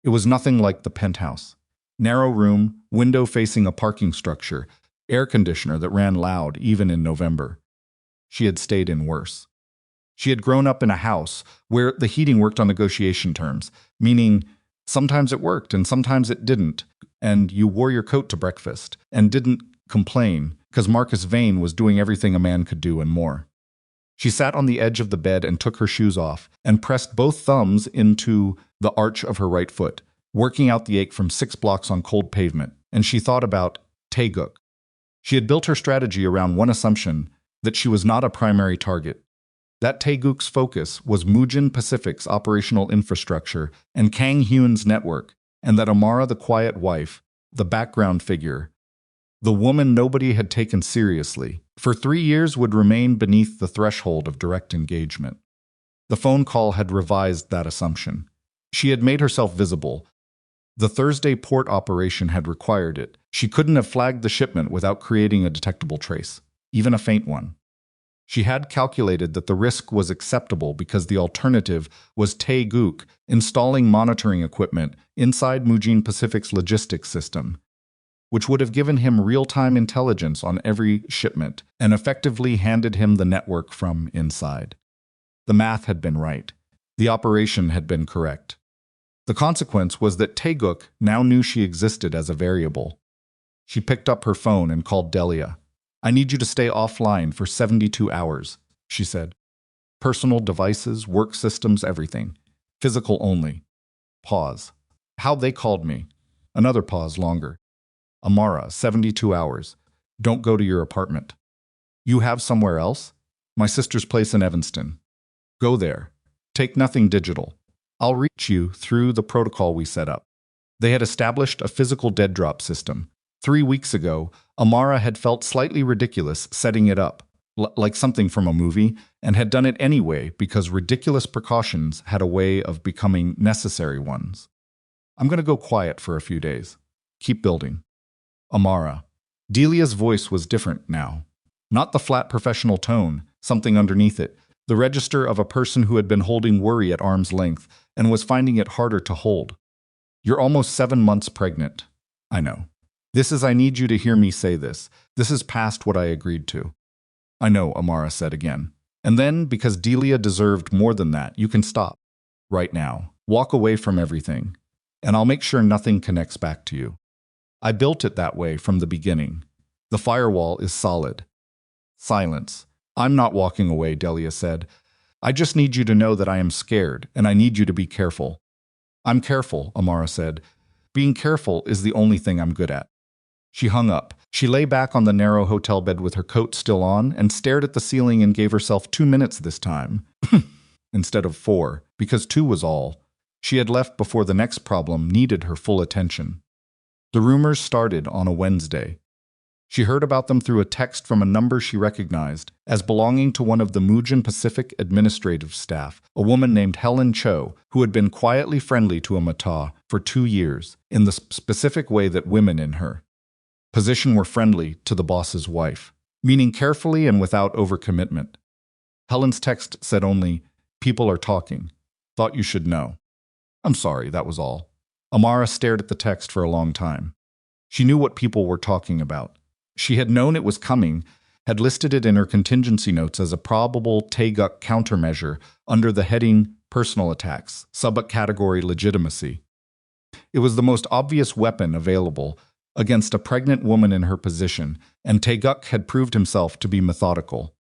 It was nothing like the penthouse. Narrow room, window facing a parking structure, air conditioner that ran loud even in November. She had stayed in worse. She had grown up in a house where the heating worked on negotiation terms, meaning sometimes it worked and sometimes it didn't, and you wore your coat to breakfast and didn't complain because Marcus Vane was doing everything a man could do and more. She sat on the edge of the bed and took her shoes off and pressed both thumbs into the arch of her right foot, working out the ache from 6 blocks on cold pavement, and she thought about Taeguk. She had built her strategy around one assumption, that she was not a primary target. That Taeguk's focus was Mujin Pacific's operational infrastructure and Kang-hyun's network, and that Amara, the quiet wife, the background figure, the woman nobody had taken seriously, for 3 years would remain beneath the threshold of direct engagement. The phone call had revised that assumption. She had made herself visible. The Thursday port operation had required it. She couldn't have flagged the shipment without creating a detectable trace, even a faint one. She had calculated that the risk was acceptable because the alternative was Taeguk installing monitoring equipment inside Mujin Pacific's logistics system, which would have given him real-time intelligence on every shipment and effectively handed him the network from inside. The math had been right. The operation had been correct. The consequence was that Taeguk now knew she existed as a variable. She picked up her phone and called Delia. "I need you to stay offline for 72 hours, she said. "Personal devices, work systems, everything. Physical only." Pause. "How they called me." Another pause longer. "Amara, 72 hours. Don't go to your apartment." "You have somewhere else?" "My sister's place in Evanston." "Go there. Take nothing digital. I'll reach you through the protocol we set up." They had established a physical dead drop system. 3 weeks ago, Amara had felt slightly ridiculous setting it up, like something from a movie, and had done it anyway because ridiculous precautions had a way of becoming necessary ones. "I'm going to go quiet for a few days. Keep building." Amara. Delia's voice was different now. Not the flat professional tone, something underneath it. The register of a person who had been holding worry at arm's length and was finding it harder to hold. "You're almost 7 months pregnant." "I know. I need you to hear me say this. This is past what I agreed to." "I know," Amara said again. "And then, because Delia deserved more than that, you can stop. Right now. Walk away from everything. And I'll make sure nothing connects back to you." I built it that way from the beginning. The firewall is solid. Silence. I'm not walking away, Delia said. I just need you to know that I am scared, and I need you to be careful. I'm careful, Amara said. Being careful is the only thing I'm good at. She hung up. She lay back on the narrow hotel bed with her coat still on and stared at the ceiling and gave herself 2 minutes this time, instead of 4, because 2 was all. She had left before the next problem needed her full attention. The rumors started on a Wednesday. She heard about them through a text from a number she recognized as belonging to one of the Mujin Pacific administrative staff, a woman named Helen Cho, who had been quietly friendly to Amata for 2 years, in the specific way that women in her position were friendly to the boss's wife, meaning carefully and without overcommitment. Helen's text said only, "People are talking. Thought you should know." I'm sorry, that was all. Amara stared at the text for a long time. She knew what people were talking about. She had known it was coming, had listed it in her contingency notes as a probable Taeguk countermeasure under the heading Personal Attacks, subcategory Legitimacy. It was the most obvious weapon available against a pregnant woman in her position, and Taeguk had proved himself to be methodical.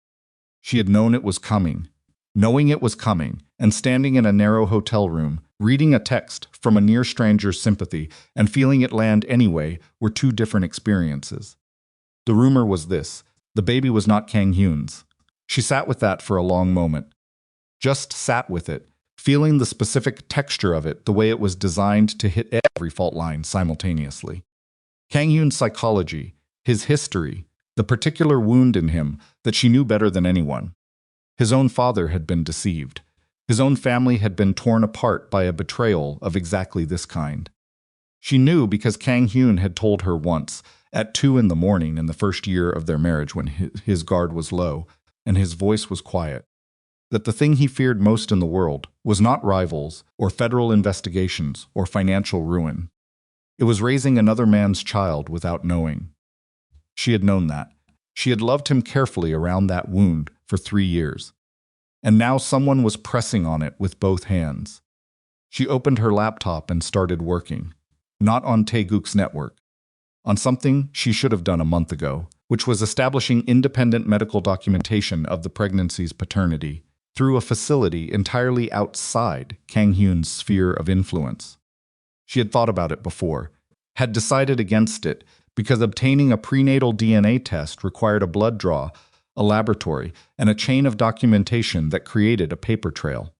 She had known it was coming. Knowing it was coming, and standing in a narrow hotel room, reading a text from a near stranger's sympathy and feeling it land anyway were 2 different experiences. The rumor was this: the baby was not Kang-hyun's. She sat with that for a long moment. Just sat with it, feeling the specific texture of it the way it was designed to hit every fault line simultaneously. Kang-hyun's psychology, his history, the particular wound in him that she knew better than anyone. His own father had been deceived. His own family had been torn apart by a betrayal of exactly this kind. She knew because Kang-hyun had told her once, at 2 in the morning in the first year of their marriage when his guard was low and his voice was quiet, that the thing he feared most in the world was not rivals or federal investigations or financial ruin. It was raising another man's child without knowing. She had known that. She had loved him carefully around that wound for 3 years. And now someone was pressing on it with both hands. She opened her laptop and started working. Not on Taeguk's network. On something she should have done a month ago, which was establishing independent medical documentation of the pregnancy's paternity through a facility entirely outside Kang-hyun's sphere of influence. She had thought about it before, had decided against it because obtaining a prenatal DNA test required a blood draw, a laboratory, and a chain of documentation that created a paper trail.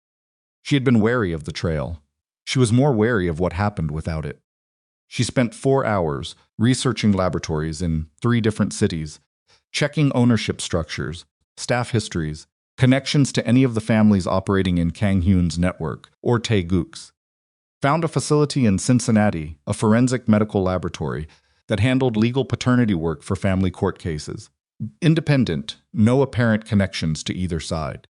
She had been wary of the trail. She was more wary of what happened without it. She spent 4 hours researching laboratories in 3 different cities, checking ownership structures, staff histories, connections to any of the families operating in Kang-hyun's network, or Taeguk's. Found a facility in Cincinnati, a forensic medical laboratory, that handled legal paternity work for family court cases. Independent, no apparent connections to either side.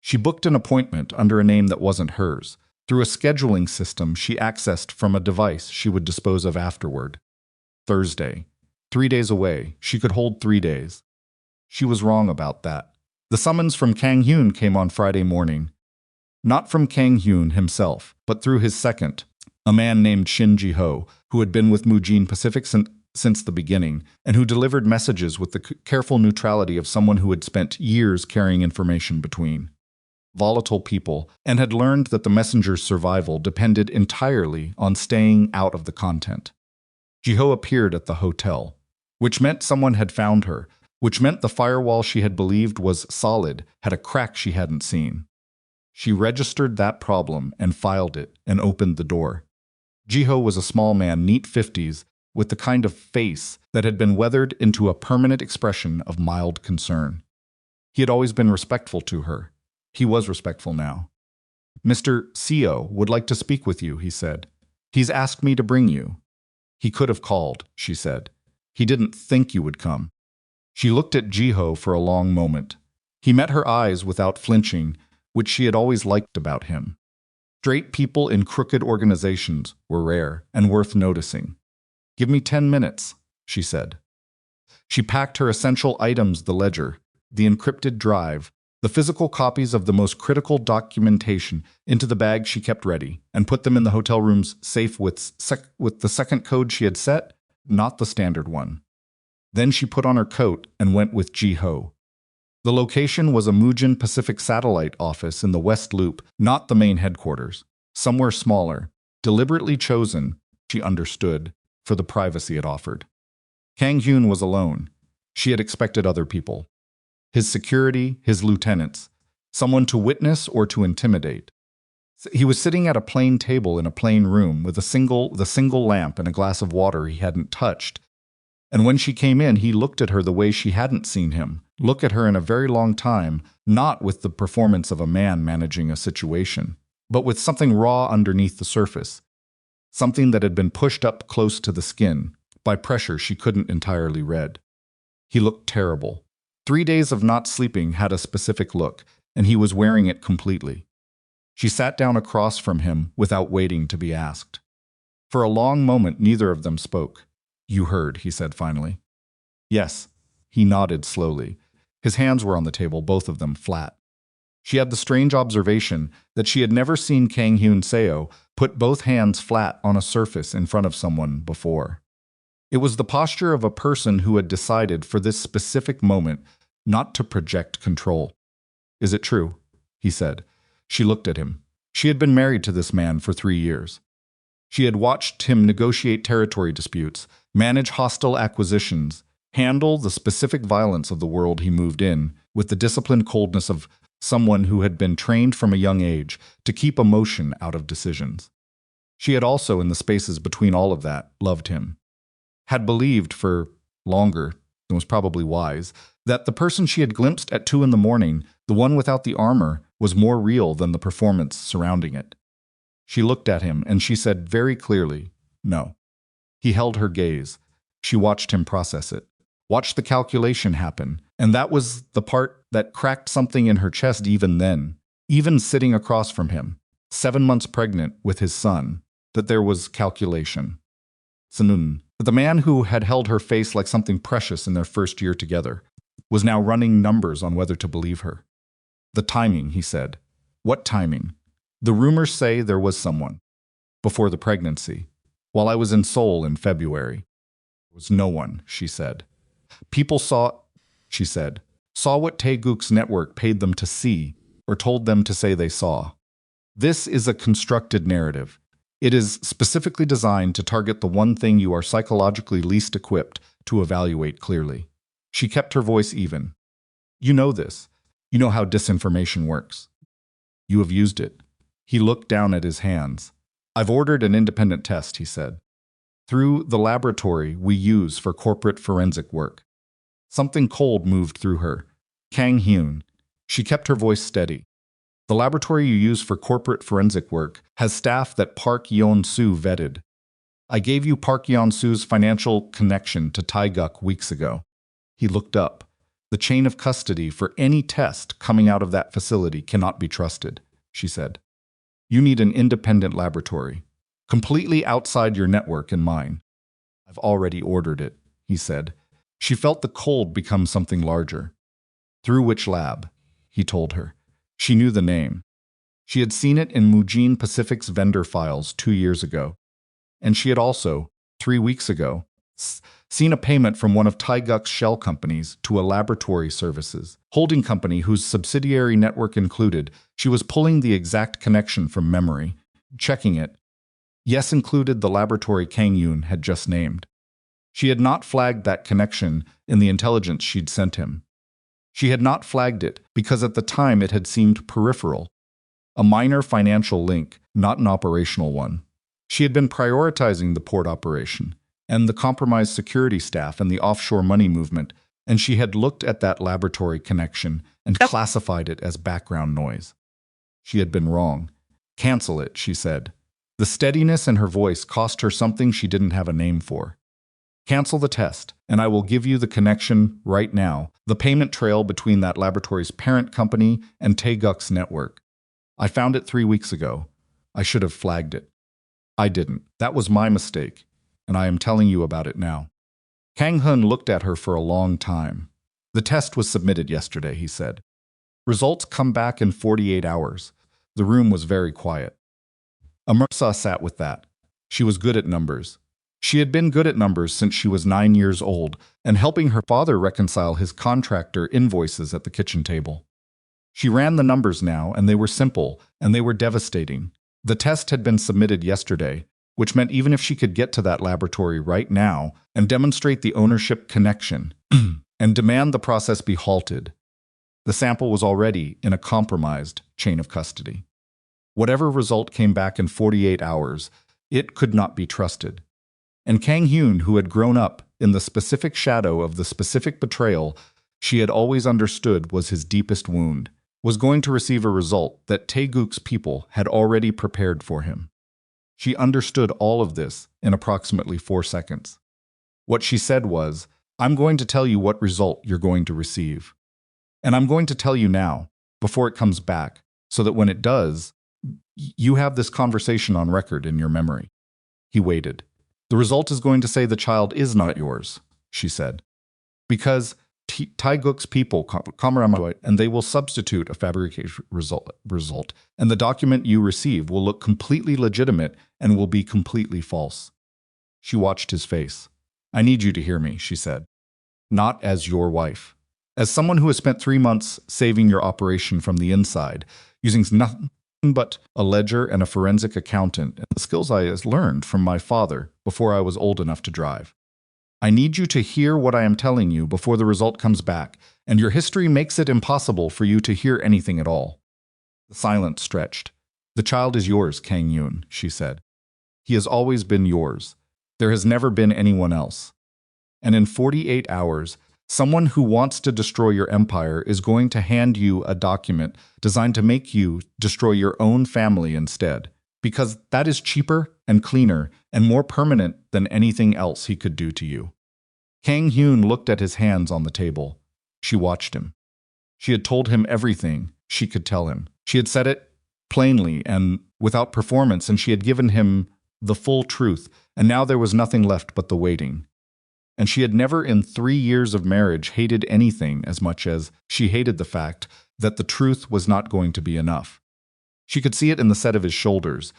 She booked an appointment under a name that wasn't hers, through a scheduling system she accessed from a device she would dispose of afterward. Thursday. 3 days away. She could hold 3 days. She was wrong about that. The summons from Kang-hyun came on Friday morning. Not from Kang-hyun himself, but through his second, a man named Shin Ji-ho, who had been with Mujin Pacific since the beginning, and who delivered messages with the careful neutrality of someone who had spent years carrying information between volatile people, and had learned that the messenger's survival depended entirely on staying out of the content. Ji-ho appeared at the hotel, which meant someone had found her, which meant the firewall she had believed was solid had a crack she hadn't seen. She registered that problem and filed it and opened the door. Ji-ho was a small man, neat 50s, with the kind of face that had been weathered into a permanent expression of mild concern. He had always been respectful to her. He was respectful now. "Mr. Seo would like to speak with you," he said. "He's asked me to bring you." "He could have called," she said. "He didn't think you would come." She looked at Ji-ho for a long moment. He met her eyes without flinching, which she had always liked about him. Straight people in crooked organizations were rare and worth noticing. "Give me 10 minutes, she said. She packed her essential items, the ledger, the encrypted drive, the physical copies of the most critical documentation, into the bag she kept ready, and put them in the hotel room's safe with the second code she had set, not the standard one. Then she put on her coat and went with Ji-ho. The location was a Mujin Pacific satellite office in the West Loop, not the main headquarters. Somewhere smaller, deliberately chosen, she understood, for the privacy it offered. Kang-hyun was alone. She had expected other people. His security, his lieutenants, someone to witness or to intimidate. He was sitting at a plain table in a plain room with the single lamp and a glass of water he hadn't touched. And when she came in, he looked at her the way she hadn't seen him, look at her in a very long time, not with the performance of a man managing a situation, but with something raw underneath the surface, something that had been pushed up close to the skin, by pressure she couldn't entirely read. He looked terrible. 3 days of not sleeping had a specific look, and he was wearing it completely. She sat down across from him without waiting to be asked. For a long moment, neither of them spoke. "You heard," he said finally. "Yes." He nodded slowly. His hands were on the table, both of them flat. She had the strange observation that she had never seen Kang-hyun Seo put both hands flat on a surface in front of someone before. It was the posture of a person who had decided for this specific moment not to project control. "Is it true?" he said. She looked at him. She had been married to this man for 3 years. She had watched him negotiate territory disputes, manage hostile acquisitions, handle the specific violence of the world he moved in with the disciplined coldness of someone who had been trained from a young age to keep emotion out of decisions. She had also, in the spaces between all of that, loved him. Had believed for longer, and was probably wise, that the person she had glimpsed at 2 a.m, the one without the armor, was more real than the performance surrounding it. She looked at him, and she said very clearly, "No." He held her gaze. She watched him process it, watched the calculation happen, and that was the part that cracked something in her chest even then, even sitting across from him, 7 months pregnant with his son, that there was calculation. Sanun, that the man who had held her face like something precious in their first year together, was now running numbers on whether to believe her. "The timing," he said. "What timing? The rumors say there was someone. Before the pregnancy. While I was in Seoul in February. There was no one," she said. "People saw," she said, "saw what Taeguk's network paid them to see, or told them to say they saw. This is a constructed narrative. It is specifically designed to target the one thing you are psychologically least equipped to evaluate clearly." She kept her voice even. "You know this. You know how disinformation works. You have used it." He looked down at his hands. "I've ordered an independent test," he said. "Through the laboratory we use for corporate forensic work." Something cold moved through her. "Kang-hyun." She kept her voice steady. "The laboratory you use for corporate forensic work has staff that Park Yeon-soo vetted. I gave you Park Yeon-soo's financial connection to Taeguk weeks ago." He looked up. "The chain of custody for any test coming out of that facility cannot be trusted," she said. "You need an independent laboratory, completely outside your network and mine." "I've already ordered it," he said. She felt the cold become something larger. "Through which lab?" he told her. She knew the name. She had seen it in Mujin Pacific's vendor files 2 years ago. And she had also, 3 weeks ago, seen a payment from one of Taeguk's shell companies to a laboratory services holding company whose subsidiary network included. She was pulling the exact connection from memory, checking it. Yes, included the laboratory Kang-hyun had just named. She had not flagged that connection in the intelligence she'd sent him. She had not flagged it because at the time it had seemed peripheral, a minor financial link, not an operational one. She had been prioritizing the port operation and the compromised security staff and the offshore money movement, and she had looked at that laboratory connection and classified it as background noise. She had been wrong. "Cancel it," she said. The steadiness in her voice cost her something she didn't have a name for. "Cancel the test, and I will give you the connection right now, the payment trail between that laboratory's parent company and Taeguk's network. I found it 3 weeks ago. I should have flagged it. I didn't. That was my mistake, and I am telling you about it now." Kang-hyun looked at her for a long time. "The test was submitted yesterday," he said. "Results come back in 48 hours. The room was very quiet. Amara sat with that. She was good at numbers. She had been good at numbers since she was 9 years old and helping her father reconcile his contractor invoices at the kitchen table. She ran the numbers now, and they were simple, and they were devastating. The test had been submitted yesterday, which meant even if she could get to that laboratory right now and demonstrate the ownership connection and demand the process be halted, the sample was already in a compromised chain of custody. Whatever result came back in 48 hours, it could not be trusted. And Kang-hyun, who had grown up in the specific shadow of the specific betrayal she had always understood was his deepest wound, was going to receive a result that Taeguk's people had already prepared for him. She understood all of this in approximately 4 seconds. What she said was, "I'm going to tell you what result you're going to receive. And I'm going to tell you now, before it comes back, so that when it does, you have this conversation on record in your memory." He waited. "The result is going to say the child is not yours," she said. "Because Taeguk's people come and they will substitute a fabricated result, and the document you receive will look completely legitimate and will be completely false." She watched his face. "I need you to hear me," she said. "Not as your wife. As someone who has spent 3 months saving your operation from the inside, using nothing but a ledger and a forensic accountant and the skills I learned from my father before I was old enough to drive. I need you to hear what I am telling you before the result comes back, and your history makes it impossible for you to hear anything at all." The silence stretched. "The child is yours, Kang-hyun," she said. "He has always been yours. There has never been anyone else. And in 48 hours, someone who wants to destroy your empire is going to hand you a document designed to make you destroy your own family instead, because that is cheaper and cleaner and more permanent than anything else he could do to you." Kang-hyun looked at his hands on the table. She watched him. She had told him everything she could tell him. She had said it plainly and without performance, and she had given him the full truth, and now there was nothing left but the waiting. And she had never in 3 years of marriage hated anything as much as she hated the fact that the truth was not going to be enough. She could see it in the set of his shoulders,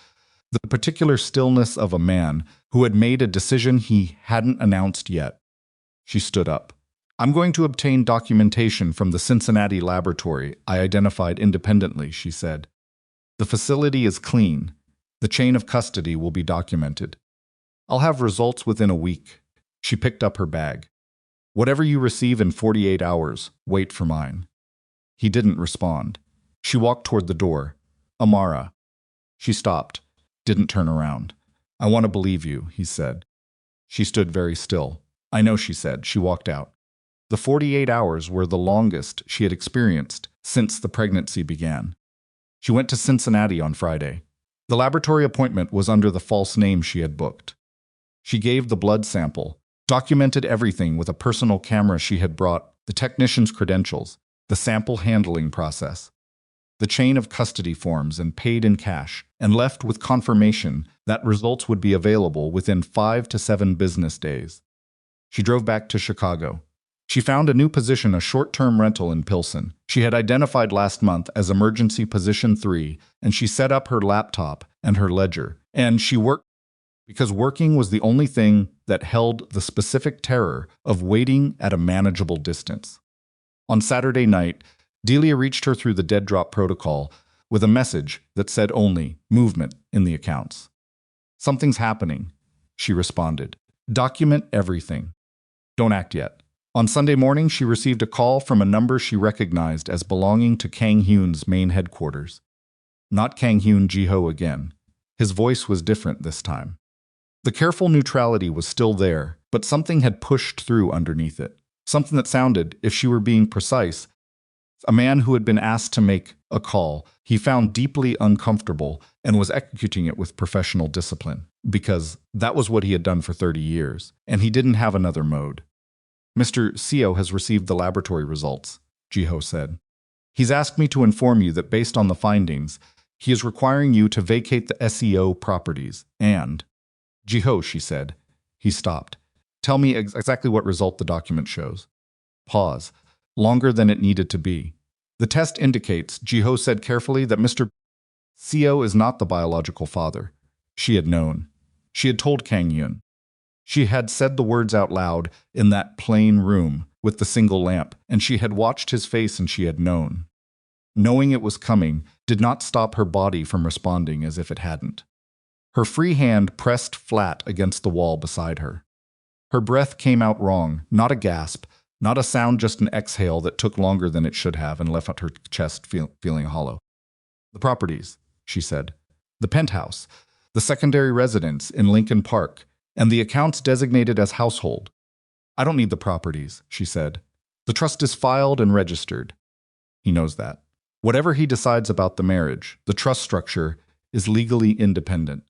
the particular stillness of a man who had made a decision he hadn't announced yet. She stood up. "I'm going to obtain documentation from the Cincinnati laboratory I identified independently," she said. "The facility is clean. The chain of custody will be documented. I'll have results within a week." She picked up her bag. "Whatever you receive in 48 hours, wait for mine." He didn't respond. She walked toward the door. "Amara." She stopped, didn't turn around. "I want to believe you," he said. She stood very still. "I know," she said. She walked out. The 48 hours were the longest she had experienced since the pregnancy began. She went to Cincinnati on Friday. The laboratory appointment was under the false name she had booked. She gave the blood sample, documented everything with a personal camera she had brought, the technician's credentials, the sample handling process, the chain of custody forms, and paid in cash, and left with confirmation that results would be available within 5 to 7 business days. She drove back to Chicago. She found a new position, a short-term rental in Pilsen. She had identified last month as emergency position 3, and she set up her laptop and her ledger. And she worked because working was the only thing that held the specific terror of waiting at a manageable distance. On Saturday night, Delia reached her through the dead drop protocol with a message that said only movement in the accounts. "Something's happening," she responded. "Document everything. Don't act yet." On Sunday morning, she received a call from a number she recognized as belonging to Kang-hyun's main headquarters. Not Kang-hyun Jiho again. His voice was different this time. The careful neutrality was still there, but something had pushed through underneath it. Something that sounded, if she were being precise, a man who had been asked to make a call he found deeply uncomfortable and was executing it with professional discipline, because that was what he had done for 30 years, and he didn't have another mode. "Mr. Seo has received the laboratory results," Jiho said. "He's asked me to inform you that based on the findings, he is requiring you to vacate the SEO properties and—" "Jiho," she said. He stopped. "Tell me exactly what result the document shows." Pause. Longer than it needed to be. "The test indicates," Jiho said carefully, "that Mr. Seo is not the biological father." She had known. She had told Kang-hyun. She had said the words out loud in that plain room with the single lamp, and she had watched his face and she had known. Knowing it was coming did not stop her body from responding as if it hadn't. Her free hand pressed flat against the wall beside her. Her breath came out wrong, not a gasp, not a sound, just an exhale that took longer than it should have and left her chest feeling hollow. "The properties," she said. "The penthouse, the secondary residence in Lincoln Park, and the accounts designated as household." "I don't need the properties," she said. "The trust is filed and registered." He knows that. Whatever he decides about the marriage, the trust structure is legally independent.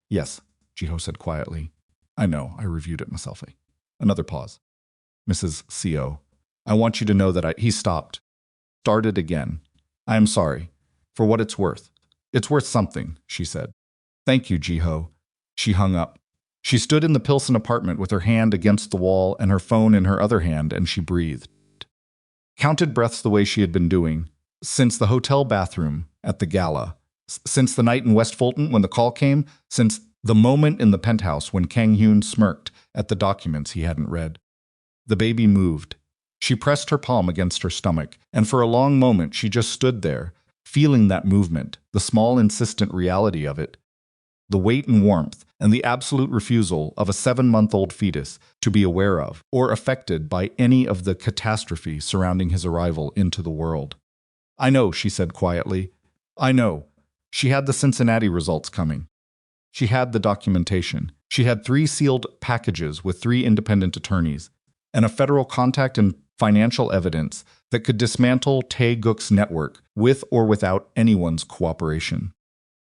"Yes," Jiho said quietly. "I know, I reviewed it myself." Another pause. "Mrs. C.O., I want you to know that He stopped. Started again. "I am sorry. For what it's worth." "It's worth something," she said. "Thank you, Jiho." She hung up. She stood in the Pilsen apartment with her hand against the wall and her phone in her other hand, and she breathed. Counted breaths the way she had been doing, since the hotel bathroom at the gala, since the night in West Fulton when the call came, since the moment in the penthouse when Kang-hyun smirked at the documents he hadn't read. The baby moved. She pressed her palm against her stomach, and for a long moment she just stood there, feeling that movement, the small insistent reality of it, the weight and warmth, and the absolute refusal of a 7-month-old fetus to be aware of or affected by any of the catastrophe surrounding his arrival into the world. "I know," she said quietly. "I know." She had the Cincinnati results coming. She had the documentation. She had 3 sealed packages with 3 independent attorneys, and a federal contact and financial evidence that could dismantle Tae-guk's network with or without anyone's cooperation.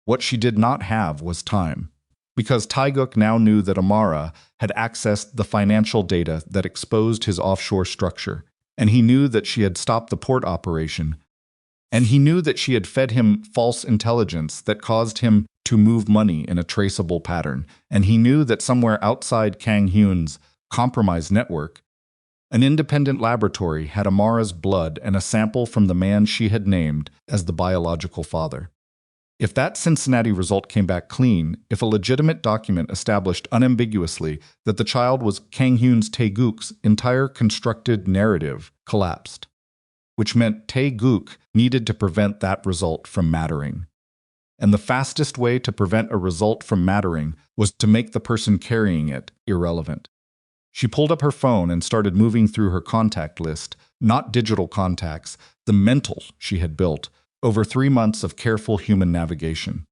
What she did not have was time, because Tae-guk now knew that Amara had accessed the financial data that exposed his offshore structure, and he knew that she had stopped the port operation, and he knew that she had fed him false intelligence that caused him to move money in a traceable pattern, and he knew that somewhere outside Kang-hyun's compromised network, an independent laboratory had Amara's blood and a sample from the man she had named as the biological father. If that Cincinnati result came back clean, if a legitimate document established unambiguously that the child was Kang-hyun's, Tae-guk's entire constructed narrative collapsed, which meant Tae-guk needed to prevent that result from mattering. And the fastest way to prevent a result from mattering was to make the person carrying it irrelevant. She pulled up her phone and started moving through her contact list, not digital contacts, the mental she had built over 3 months of careful human navigation.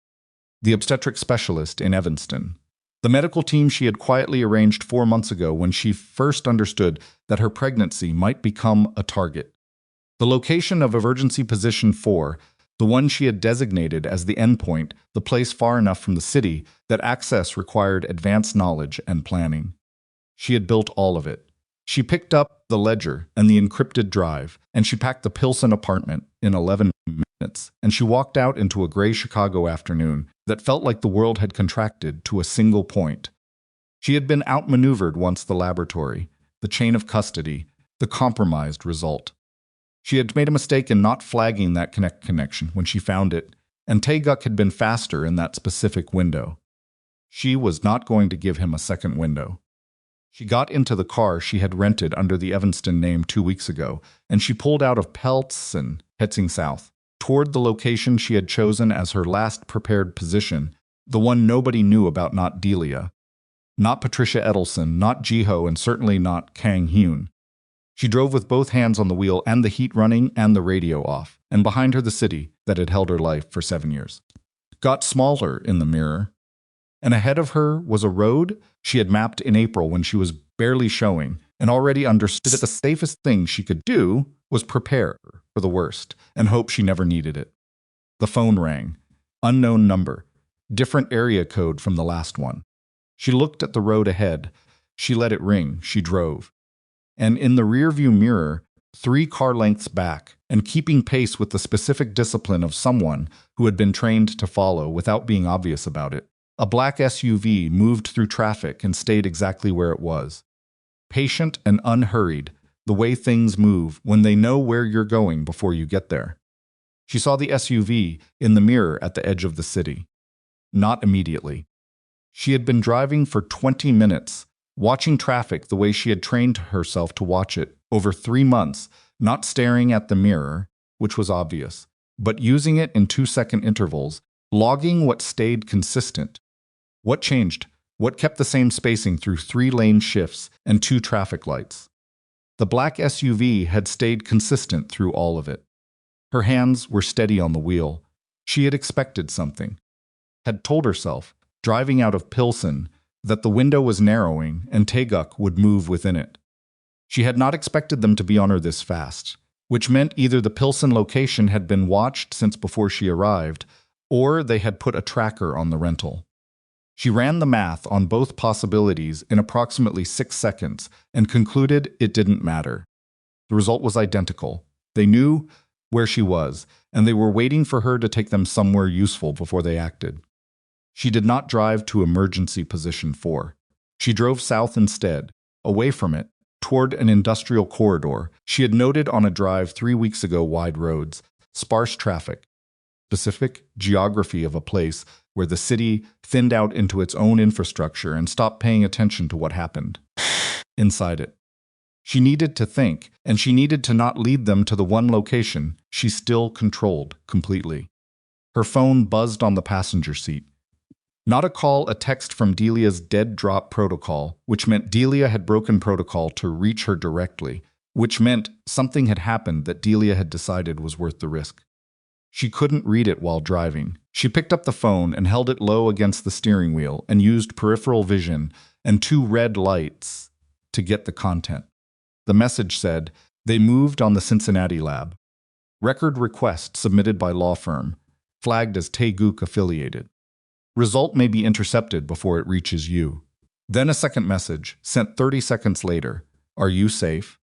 The obstetric specialist in Evanston. The medical team she had quietly arranged 4 months ago when she first understood that her pregnancy might become a target. The location of emergency position 4, the one she had designated as the endpoint, the place far enough from the city that access required advanced knowledge and planning. She had built all of it. She picked up the ledger and the encrypted drive, and she packed the Pilsen apartment in 11 minutes, and she walked out into a gray Chicago afternoon that felt like the world had contracted to a single point. She had been outmaneuvered once the laboratory, the chain of custody, the compromised result. She had made a mistake in not flagging that connection when she found it, and Tae-guk had been faster in that specific window. She was not going to give him a second window. She got into the car she had rented under the Evanston name 2 weeks ago, and she pulled out of Peltz heading south, toward the location she had chosen as her last prepared position, the one nobody knew about, not Delia, not Patricia Edelson, not Jiho, and certainly not Kang-hyun. She drove with both hands on the wheel and the heat running and the radio off, and behind her the city that had held her life for 7 years. Got smaller in the mirror, and ahead of her was a road she had mapped in April when she was barely showing, and already understood that the safest thing she could do was prepare for the worst and hope she never needed it. The phone rang. Unknown number. Different area code from the last one. She looked at the road ahead. She let it ring. She drove. And in the rearview mirror, 3 car lengths back, and keeping pace with the specific discipline of someone who had been trained to follow without being obvious about it, a black SUV moved through traffic and stayed exactly where it was. Patient and unhurried, the way things move when they know where you're going before you get there. She saw the SUV in the mirror at the edge of the city. Not immediately. She had been driving for 20 minutes, watching traffic the way she had trained herself to watch it over 3 months, not staring at the mirror, which was obvious, but using it in 2-second intervals, logging what stayed consistent. What changed? What kept the same spacing through 3-lane shifts and 2 traffic lights? The black SUV had stayed consistent through all of it. Her hands were steady on the wheel. She had expected something. Had told herself, driving out of Pilsen, that the window was narrowing and Taeguk would move within it. She had not expected them to be on her this fast, which meant either the Pilsen location had been watched since before she arrived, or they had put a tracker on the rental. She ran the math on both possibilities in approximately 6 seconds and concluded it didn't matter. The result was identical. They knew where she was, and they were waiting for her to take them somewhere useful before they acted. She did not drive to emergency position 4. She drove south instead, away from it, toward an industrial corridor. She had noted on a drive 3 weeks ago wide roads, sparse traffic, specific geography of a place where the city thinned out into its own infrastructure and stopped paying attention to what happened inside it. She needed to think, and she needed to not lead them to the one location she still controlled completely. Her phone buzzed on the passenger seat. Not a call, a text from Delia's dead drop protocol, which meant Delia had broken protocol to reach her directly, which meant something had happened that Delia had decided was worth the risk. She couldn't read it while driving. She picked up the phone and held it low against the steering wheel and used peripheral vision and 2 red lights to get the content. The message said, "They moved on the Cincinnati lab. Record request submitted by law firm, flagged as Taeguk affiliated. Result may be intercepted before it reaches you." Then a second message, sent 30 seconds later, "Are you safe?"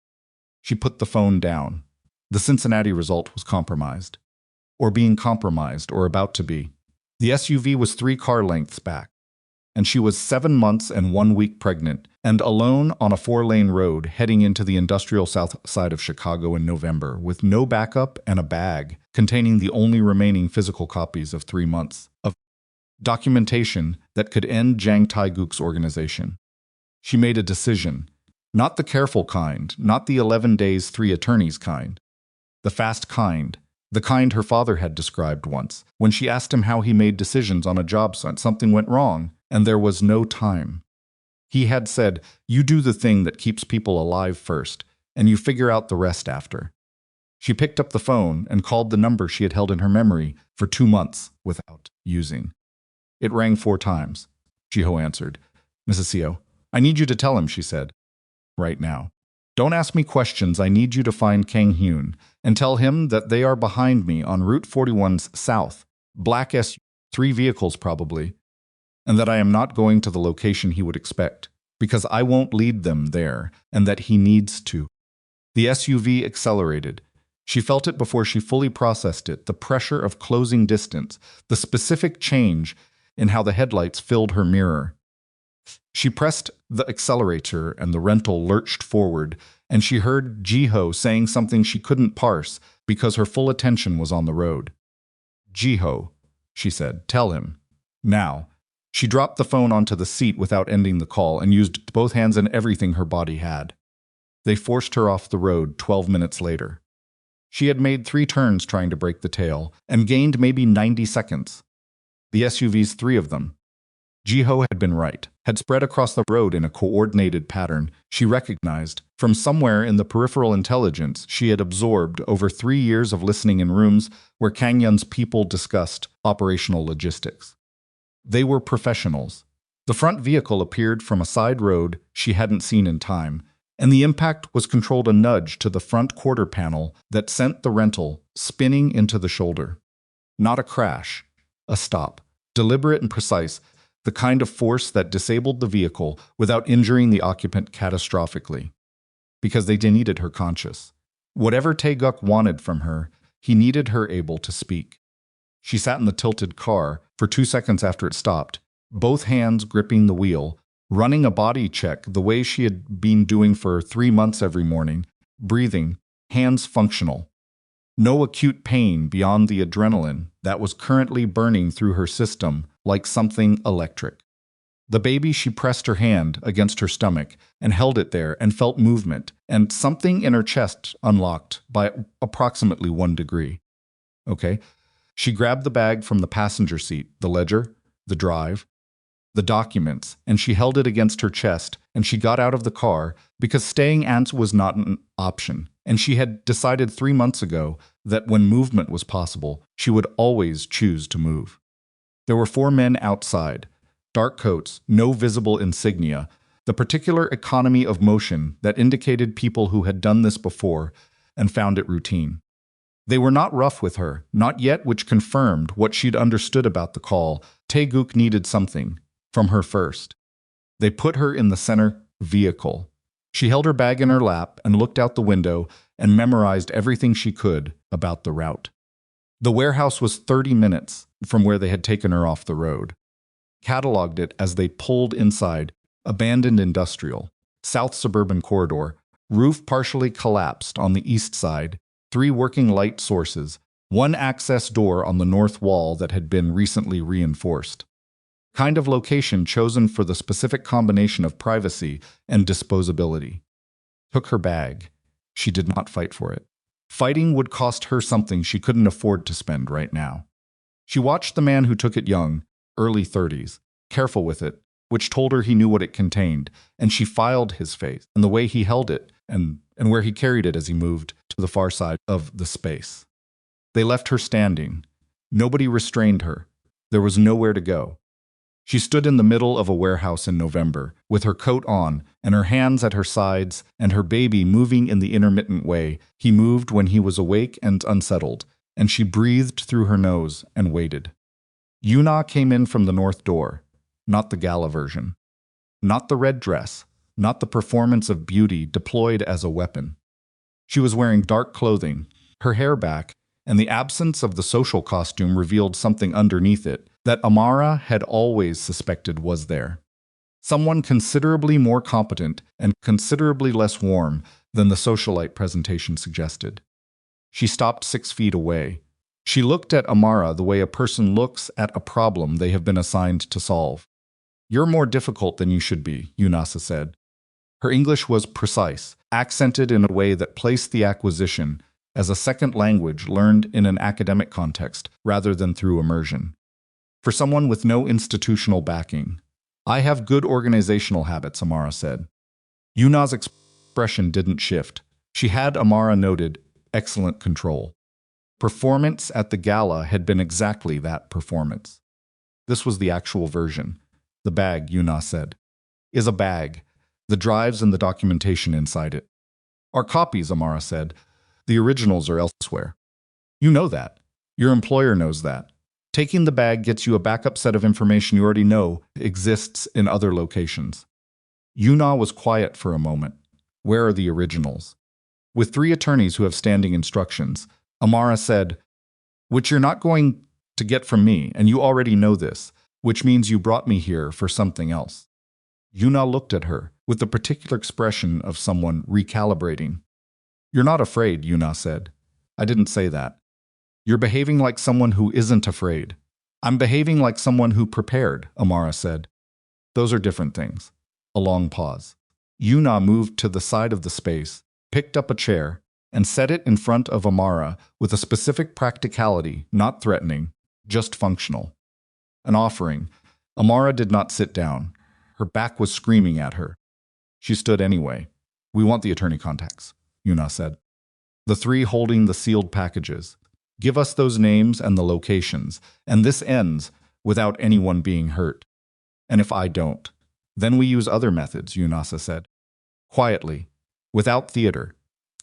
She put the phone down. The Cincinnati result was compromised. Or being compromised, or about to be. The SUV was 3 car lengths back, and she was 7 months and 1 week pregnant, and alone on a 4-lane road heading into the industrial south side of Chicago in November, with no backup and a bag containing the only remaining physical copies of 3 months of documentation that could end Jang Taeguk's organization. She made a decision, not the careful kind, not the 11 days 3 attorneys kind, the fast kind, the kind her father had described once, when she asked him how he made decisions on a job site. Something went wrong, and there was no time. He had said, "You do the thing that keeps people alive first, and you figure out the rest after." She picked up the phone and called the number she had held in her memory for 2 months without using. It rang 4 times. Jiho answered. "Mrs. Seo, I need you to tell him," she said. "Right now. Don't ask me questions. I need you to find Kang-hyun and tell him that they are behind me on Route 41's south, black SUV, 3 vehicles probably, and that I am not going to the location he would expect, because I won't lead them there, and that he needs to." The SUV accelerated. She felt it before she fully processed it, the pressure of closing distance, the specific change in how the headlights filled her mirror. She pressed the accelerator and the rental lurched forward, and she heard Jiho saying something she couldn't parse because her full attention was on the road. "Jiho," she said, "tell him. Now." She dropped the phone onto the seat without ending the call and used both hands and everything her body had. They forced her off the road 12 minutes later. She had made 3 turns trying to break the tail and gained maybe 90 seconds. The SUVs, 3 of them. Jiho had been right, had spread across the road in a coordinated pattern she recognized from somewhere in the peripheral intelligence she had absorbed over 3 years of listening in rooms where Kang-hyun's people discussed operational logistics. They were professionals. The front vehicle appeared from a side road she hadn't seen in time, and the impact was controlled a nudge to the front quarter panel that sent the rental spinning into the shoulder. Not a crash, a stop, deliberate and precise, the kind of force that disabled the vehicle without injuring the occupant catastrophically. Because they needed her conscious. Whatever Taeguk wanted from her, he needed her able to speak. She sat in the tilted car for 2 seconds after it stopped, both hands gripping the wheel, running a body check the way she had been doing for 3 months every morning, breathing, hands functional. No acute pain beyond the adrenaline that was currently burning through her system like something electric. The baby, she pressed her hand against her stomach and held it there and felt movement, and something in her chest unlocked by approximately 1 degree. Okay. She grabbed the bag from the passenger seat, the ledger, the drive, the documents, and she held it against her chest, and she got out of the car because staying ants was not an option, and she had decided 3 months ago that when movement was possible, she would always choose to move. There were 4 men outside, dark coats, no visible insignia, the particular economy of motion that indicated people who had done this before and found it routine. They were not rough with her, not yet, which confirmed what she'd understood about the call. Taeguk needed something from her first. They put her in the center vehicle. She held her bag in her lap and looked out the window and memorized everything she could about the route. The warehouse was 30 minutes from where they had taken her off the road. Cataloged it as they pulled inside, abandoned industrial, south suburban corridor, roof partially collapsed on the east side, 3 working light sources, 1 access door on the north wall that had been recently reinforced. Kind of location chosen for the specific combination of privacy and disposability. Took her bag. She did not fight for it. Fighting would cost her something she couldn't afford to spend right now. She watched the man who took it young, early 30s, careful with it, which told her he knew what it contained, and she filed his face and the way he held it and where he carried it as he moved to the far side of the space. They left her standing. Nobody restrained her. There was nowhere to go. She stood in the middle of a warehouse in November, with her coat on and her hands at her sides and her baby moving in the intermittent way he moved when he was awake and unsettled, and she breathed through her nose and waited. Yuna came in from the north door, not the gala version, not the red dress, not the performance of beauty deployed as a weapon. She was wearing dark clothing, her hair back, and the absence of the social costume revealed something underneath it that Amara had always suspected was there. Someone considerably more competent and considerably less warm than the socialite presentation suggested. She stopped 6 feet away. She looked at Amara the way a person looks at a problem they have been assigned to solve. "You're more difficult than you should be," Yunasa said. Her English was precise, accented in a way that placed the acquisition as a second language learned in an academic context rather than through immersion. For someone with no institutional backing, "I have good organizational habits," Amara said. Yuna's expression didn't shift. She had, Amara noted, excellent control. Performance at the gala had been exactly that performance. This was the actual version. "The bag," Yuna said, "is a bag. The drives and the documentation inside it are copies," Amara said. "The originals are elsewhere. You know that. Your employer knows that. Taking the bag gets you a backup set of information you already know exists in other locations." Yuna was quiet for a moment. "Where are the originals?" With 3 attorneys who have standing instructions, Amara said, "Which you're not going to get from me, and you already know this, which means you brought me here for something else." Yuna looked at her with the particular expression of someone recalibrating. "You're not afraid," Yuna said. "I didn't say that. You're behaving like someone who isn't afraid." "I'm behaving like someone who prepared," Amara said. "Those are different things." A long pause. Yuna moved to the side of the space, picked up a chair, and set it in front of Amara with a specific practicality, not threatening, just functional. An offering. Amara did not sit down. Her back was screaming at her. She stood anyway. "We want the attorney contacts," Yuna said. "The 3 holding the sealed packages. Give us those names and the locations, and this ends without anyone being hurt. And if I don't, then we use other methods," Yunasa said. Quietly, without theater.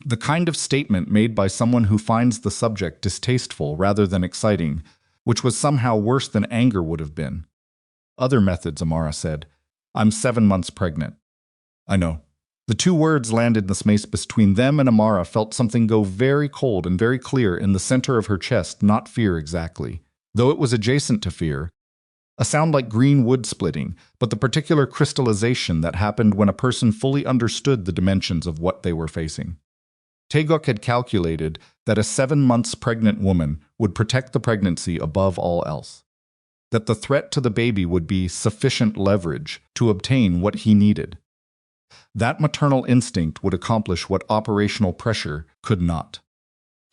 The kind of statement made by someone who finds the subject distasteful rather than exciting, which was somehow worse than anger would have been. "Other methods," Amara said. "I'm 7 months pregnant." "I know." The 2 words landed in the space between them, and Amara felt something go very cold and very clear in the center of her chest, not fear exactly, though it was adjacent to fear. A sound like green wood splitting, but the particular crystallization that happened when a person fully understood the dimensions of what they were facing. Taeguk had calculated that a 7 months pregnant woman would protect the pregnancy above all else. that the threat to the baby would be sufficient leverage to obtain what he needed. That maternal instinct would accomplish what operational pressure could not.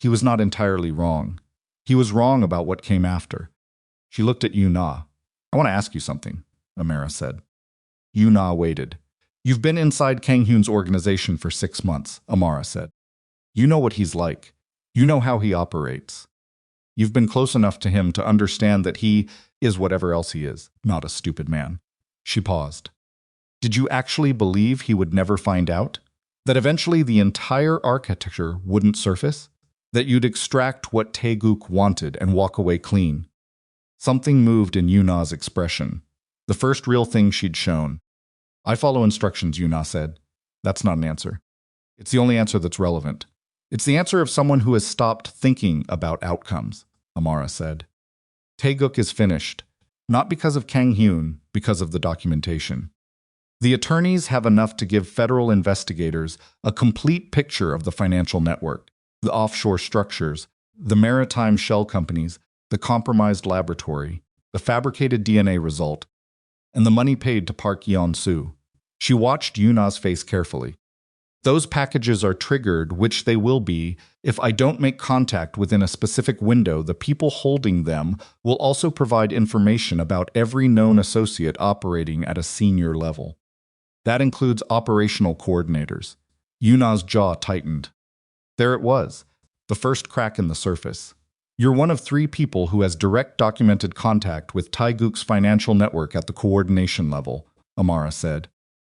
He was not entirely wrong. He was wrong about what came after. She looked at Yuna. "I want to ask you something," Amara said. Yuna waited. "You've been inside Kang-hyun's organization for 6 months, Amara said. You know what he's like. You know how he operates. You've been close enough to him to understand that he is whatever else he is, not a stupid man." She paused. "Did you actually believe he would never find out? That eventually the entire architecture wouldn't surface? That you'd extract what Taeguk wanted and walk away clean?" Something moved in Yuna's expression. The first real thing she'd shown. "I follow instructions," Yuna said. "That's not an answer. It's the only answer that's relevant. It's the answer of someone who has stopped thinking about outcomes," Amara said. "Taeguk is finished. Not because of Kang-hyun, because of the documentation. The attorneys have enough to give federal investigators a complete picture of the financial network, the offshore structures, the maritime shell companies, the compromised laboratory, the fabricated DNA result, and the money paid to Park Yeon-soo." She watched Yuna's face carefully. "Those packages are triggered, which they will be, if I don't make contact within a specific window. The people holding them will also provide information about every known associate operating at a senior level. That includes operational coordinators." Yuna's jaw tightened. There it was, the first crack in the surface. "You're one of 3 people who has direct documented contact with Taeguk's financial network at the coordination level," Amara said.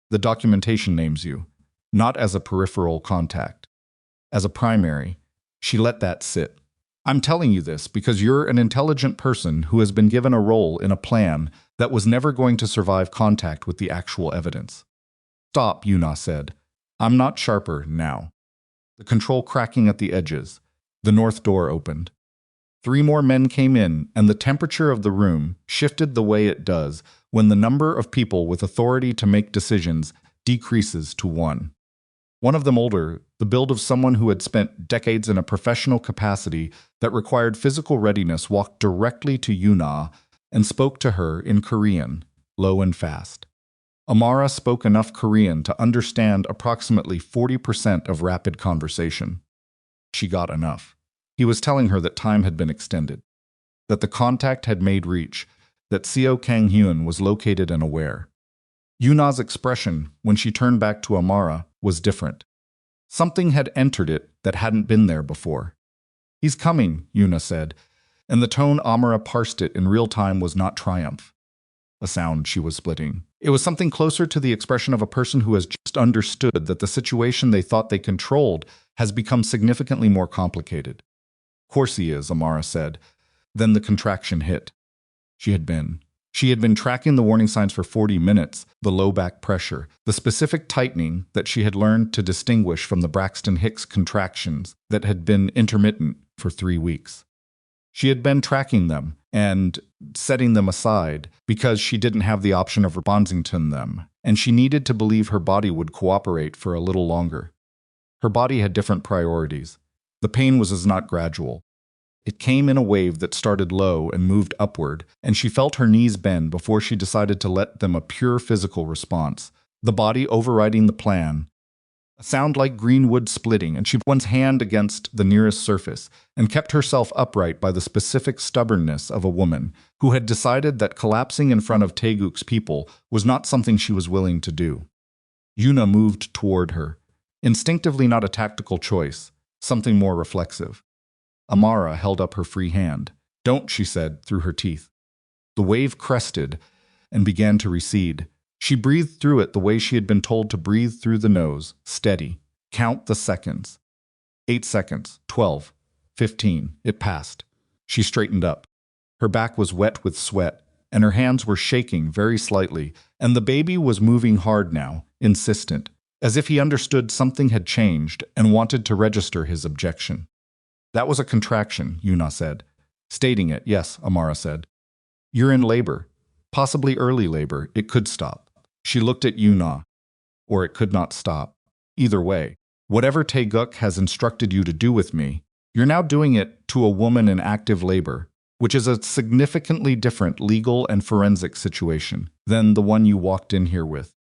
"The documentation names you, not as a peripheral contact, as a primary." She let that sit. "I'm telling you this because you're an intelligent person who has been given a role in a plan that was never going to survive contact with the actual evidence." "Stop," Yuna said. "I'm not sharper now." The control cracking at the edges. The north door opened. 3 more men came in, and the temperature of the room shifted the way it does when the number of people with authority to make decisions decreases to 1. One of them older, the build of someone who had spent decades in a professional capacity that required physical readiness, walked directly to Yuna and spoke to her in Korean, low and fast. Amara spoke enough Korean to understand approximately 40% of rapid conversation. She got enough. He was telling her that time had been extended, that the contact had made reach, that Seo Kang-hyun was located and aware. Yuna's expression, when she turned back to Amara, was different. Something had entered it that hadn't been there before. "He's coming," Yuna said, and the tone Amara parsed it in real time was not triumph. A sound she was splitting. It was something closer to the expression of a person who has just understood that the situation they thought they controlled has become significantly more complicated. "Of course he is," Amara said. Then the contraction hit. She had been tracking the warning signs for 40 minutes, the low back pressure, the specific tightening that she had learned to distinguish from the Braxton Hicks contractions that had been intermittent for 3 weeks. She had been tracking them and setting them aside because she didn't have the option of responding to them, and she needed to believe her body would cooperate for a little longer. Her body had different priorities. The pain was not gradual. It came in a wave that started low and moved upward, and she felt her knees bend before she decided to let them a pure physical response, the body overriding the plan. A sound like green wood splitting, and she put one's hand against the nearest surface and kept herself upright by the specific stubbornness of a woman who had decided that collapsing in front of Taeguk's people was not something she was willing to do. Yuna moved toward her, instinctively not a tactical choice, something more reflexive. Amara held up her free hand. "Don't," she said through her teeth. The wave crested and began to recede. She breathed through it the way she had been told to breathe through the nose, steady. Count the seconds. 8 seconds, 12, 15. It passed. She straightened up. Her back was wet with sweat, and her hands were shaking very slightly, and the baby was moving hard now, insistent, as if he understood something had changed and wanted to register his objection. "That was a contraction," Yuna said. "Stating it, yes," Amara said. "You're in labor. Possibly early labor. It could stop." She looked at Yuna. "Or it could not stop. Either way, whatever Taeguk has instructed you to do with me, you're now doing it to a woman in active labor, which is a significantly different legal and forensic situation than the one you walked in here with.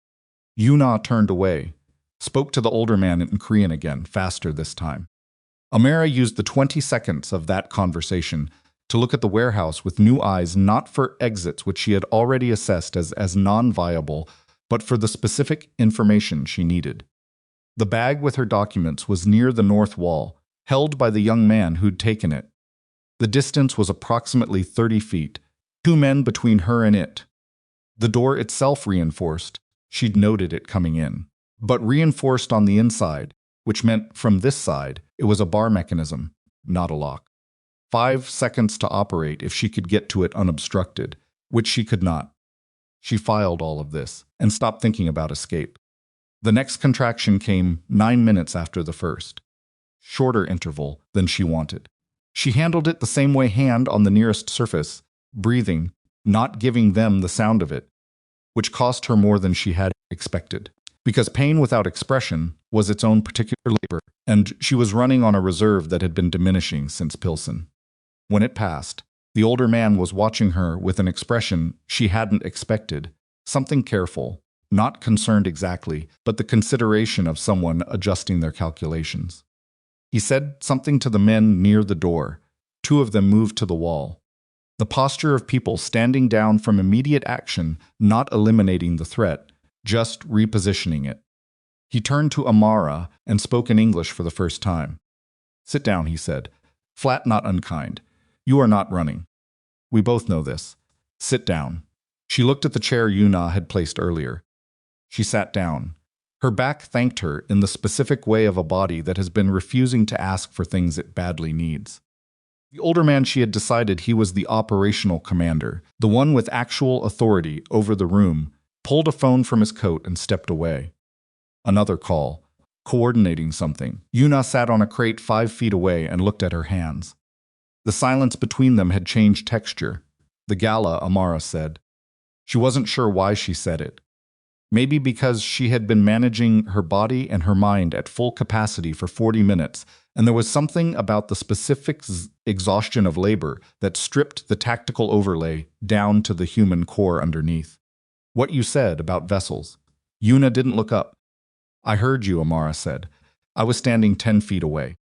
Yuna turned away, spoke to the older man in Korean again, faster this time. Amara used the 20 seconds of that conversation to look at the warehouse with new eyes, not for exits which she had already assessed as non-viable, but for the specific information she needed. The bag with her documents was near the north wall, held by the young man who'd taken it. The distance was approximately 30 feet, 2 men between her and it. The door itself reinforced, she'd noted it coming in, but reinforced on the inside, which meant from this side it was a bar mechanism, not a lock. 5 seconds to operate if she could get to it unobstructed, which she could not. She filed all of this and stopped thinking about escape. The next contraction came 9 minutes after the first. Shorter interval than she wanted. She handled it the same way, hand on the nearest surface, breathing, not giving them the sound of it, which cost her more than she had expected. Because pain without expression was its own particular labor, and she was running on a reserve that had been diminishing since Pilsen. When it passed, the older man was watching her with an expression she hadn't expected, something careful, not concerned exactly, but the consideration of someone adjusting their calculations. He said something to the men near the door. 2 of them moved to the wall. The posture of people standing down from immediate action, not eliminating the threat, just repositioning it. He turned to Amara and spoke in English for the first time. "Sit down," he said. Flat, not unkind. "You are not running. We both know this. Sit down." She looked at the chair Yuna had placed earlier. She sat down. Her back thanked her in the specific way of a body that has been refusing to ask for things it badly needs. The older man, she had decided he was the operational commander, the one with actual authority over the room, pulled a phone from his coat and stepped away. Another call. Coordinating something. Yuna sat on a crate 5 feet away and looked at her hands. The silence between them had changed texture. "The gala," Amara said. She wasn't sure why she said it. Maybe because she had been managing her body and her mind at full capacity for 40 minutes, and there was something about the specific exhaustion of labor that stripped the tactical overlay down to the human core underneath. "What you said about vessels." Yuna didn't look up. "I heard you," Amara said. "I was standing 10 feet away."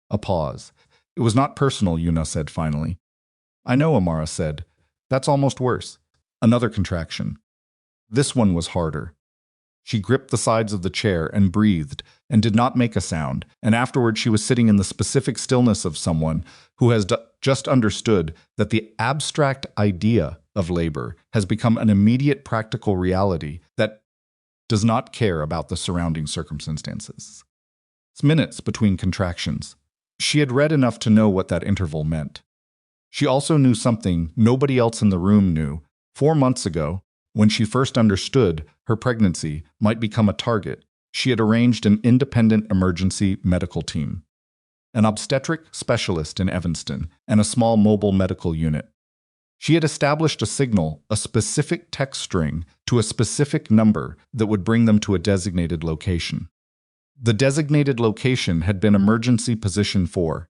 A pause. "It was not personal," Yuna said finally. "I know," Amara said. "That's almost worse." Another contraction. This one was harder. She gripped the sides of the chair and breathed and did not make a sound, and afterward she was sitting in the specific stillness of someone who has just understood that the abstract idea of labor has become an immediate practical reality that does not care about the surrounding circumstances. It's minutes between contractions. She had read enough to know what that interval meant. She also knew something nobody else in the room knew. 4 months ago, when she first understood her pregnancy might become a target, she had arranged an independent emergency medical team, an obstetric specialist in Evanston, and a small mobile medical unit. She had established a signal, a specific text string, to a specific number that would bring them to a designated location. The designated location had been Emergency Position 4.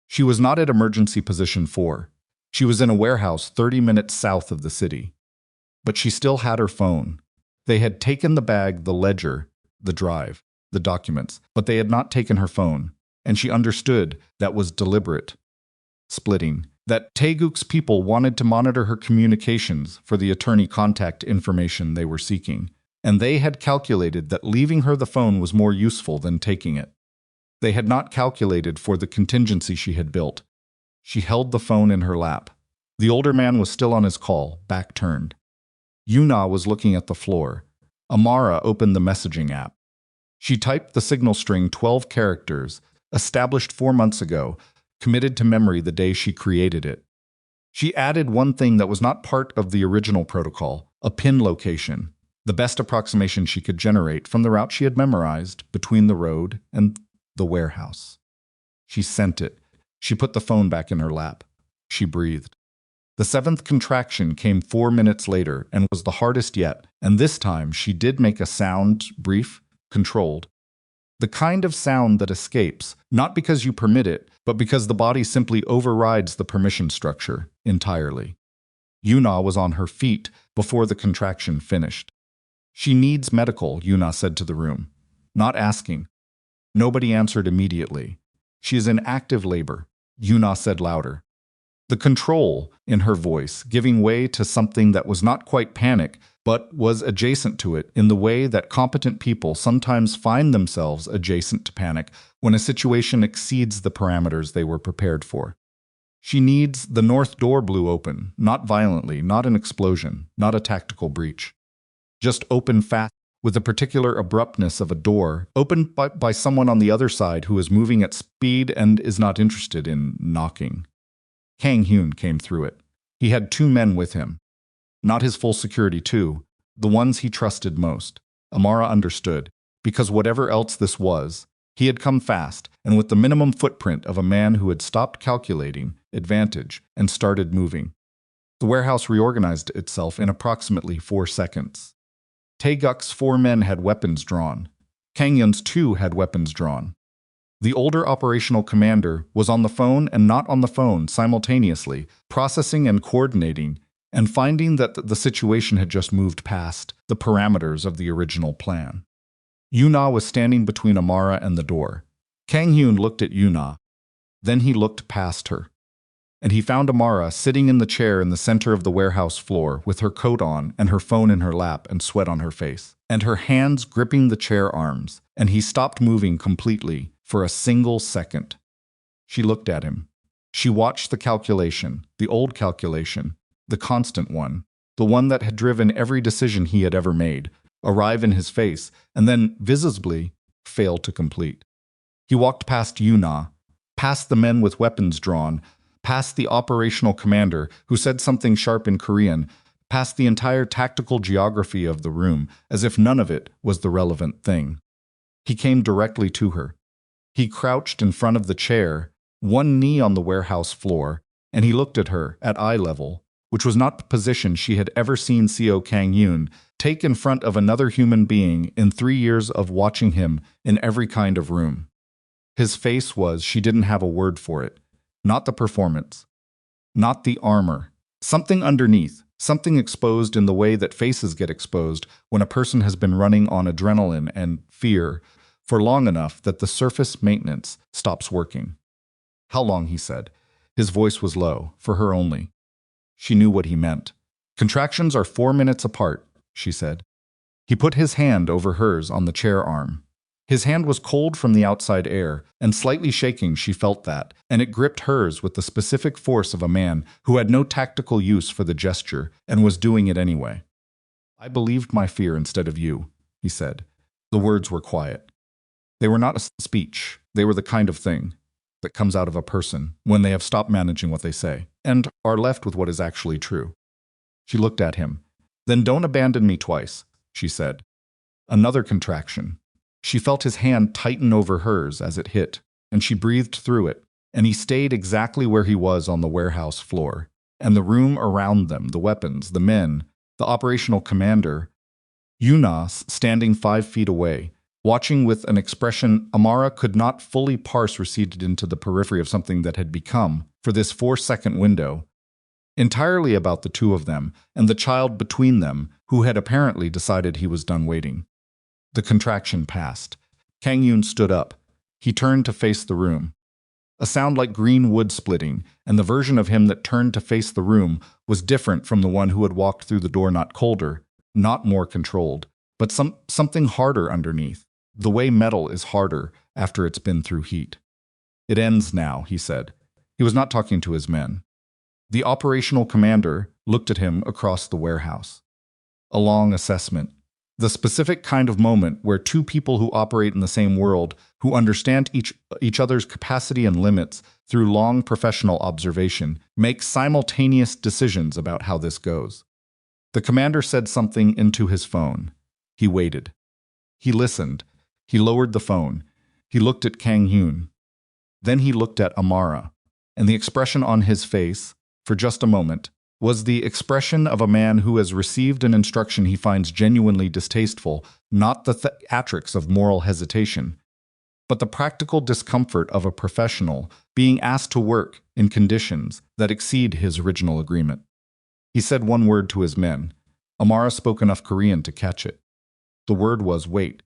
She was not at Emergency Position 4. She was in a warehouse 30 minutes south of the city. But she still had her phone. They had taken the bag, the ledger, the drive, the documents, but they had not taken her phone, and she understood that was deliberate. Splitting. That Taeguk's people wanted to monitor her communications for the attorney contact information they were seeking, and they had calculated that leaving her the phone was more useful than taking it. They had not calculated for the contingency she had built. She held the phone in her lap. The older man was still on his call, back turned. Yuna was looking at the floor. Amara opened the messaging app. She typed the signal string 12 characters, established 4 months ago, committed to memory the day she created it. She added one thing that was not part of the original protocol, a pin location, the best approximation she could generate from the route she had memorized between the road and the warehouse. She sent it. She put the phone back in her lap. She breathed. The 7th contraction came 4 minutes later and was the hardest yet, and this time she did make a sound, brief, controlled. The kind of sound that escapes, not because you permit it, but because the body simply overrides the permission structure entirely. Yuna was on her feet before the contraction finished. She needs medical, Yuna said to the room. Not asking. Nobody answered immediately. She is in active labor, Yuna said louder. The control in her voice giving way to something that was not quite panic, but was adjacent to it in the way that competent people sometimes find themselves adjacent to panic when a situation exceeds the parameters they were prepared for. She needs the north door blew open, not violently, not an explosion, not a tactical breach. Just open fast, with the particular abruptness of a door, opened by someone on the other side who is moving at speed and is not interested in knocking. Kang-hyun came through it. He had 2 men with him. Not his full security too, the ones he trusted most. Amara understood, because whatever else this was, he had come fast and with the minimum footprint of a man who had stopped calculating advantage and started moving. The warehouse reorganized itself in approximately 4 seconds. Taeguk's 4 men had weapons drawn. Kang-hyun's 2 had weapons drawn. The older operational commander was on the phone and not on the phone simultaneously, processing and coordinating, and finding that the situation had just moved past the parameters of the original plan. Yuna was standing between Amara and the door. Kang-hyun looked at Yuna. Then he looked past her. And he found Amara sitting in the chair in the center of the warehouse floor with her coat on and her phone in her lap and sweat on her face, and her hands gripping the chair arms, and he stopped moving completely for a single second. She looked at him. She watched the calculation, the old calculation, the constant one, the one that had driven every decision he had ever made, arrive in his face, and then, visibly, fail to complete. He walked past Yuna, past the men with weapons drawn, past the operational commander, who said something sharp in Korean, past the entire tactical geography of the room, as if none of it was the relevant thing. He came directly to her. He crouched in front of the chair, one knee on the warehouse floor, and he looked at her at eye level, which was not the position she had ever seen CO Kang-hyun take in front of another human being in 3 years of watching him in every kind of room. His face was, she didn't have a word for it. Not the performance. Not the armor. Something underneath, something exposed in the way that faces get exposed when a person has been running on adrenaline and fear for long enough that the surface maintenance stops working. How long, he said. His voice was low, for her only. She knew what he meant. Contractions are 4 minutes apart, she said. He put his hand over hers on the chair arm. His hand was cold from the outside air, and slightly shaking she felt that, and it gripped hers with the specific force of a man who had no tactical use for the gesture and was doing it anyway. I believed my fear instead of you, he said. The words were quiet. They were not a speech. They were the kind of thing that comes out of a person when they have stopped managing what they say and are left with what is actually true. She looked at him. Then don't abandon me twice, she said. Another contraction. She felt his hand tighten over hers as it hit, and she breathed through it, and he stayed exactly where he was on the warehouse floor, and the room around them, the weapons, the men, the operational commander, Yuna standing 5 feet away, watching with an expression Amara could not fully parse receded into the periphery of something that had become, for this 4-second window, entirely about the 2 of them and the child between them who had apparently decided he was done waiting. The contraction passed. Kang-hyun stood up. He turned to face the room. A sound like green wood splitting, and the version of him that turned to face the room was different from the one who had walked through the door, not colder, not more controlled, but something harder underneath, the way metal is harder after it's been through heat. It ends now, he said. He was not talking to his men. The operational commander looked at him across the warehouse. A long assessment. The specific kind of moment where 2 people who operate in the same world, who understand each other's capacity and limits through long professional observation, make simultaneous decisions about how this goes. The commander said something into his phone. He waited. He listened. He lowered the phone. He looked at Kang-hyun. Then he looked at Amara, and the expression on his face, for just a moment, was the expression of a man who has received an instruction he finds genuinely distasteful, not the theatrics of moral hesitation, but the practical discomfort of a professional being asked to work in conditions that exceed his original agreement. He said one word to his men. Amara spoke enough Korean to catch it. The word was wait.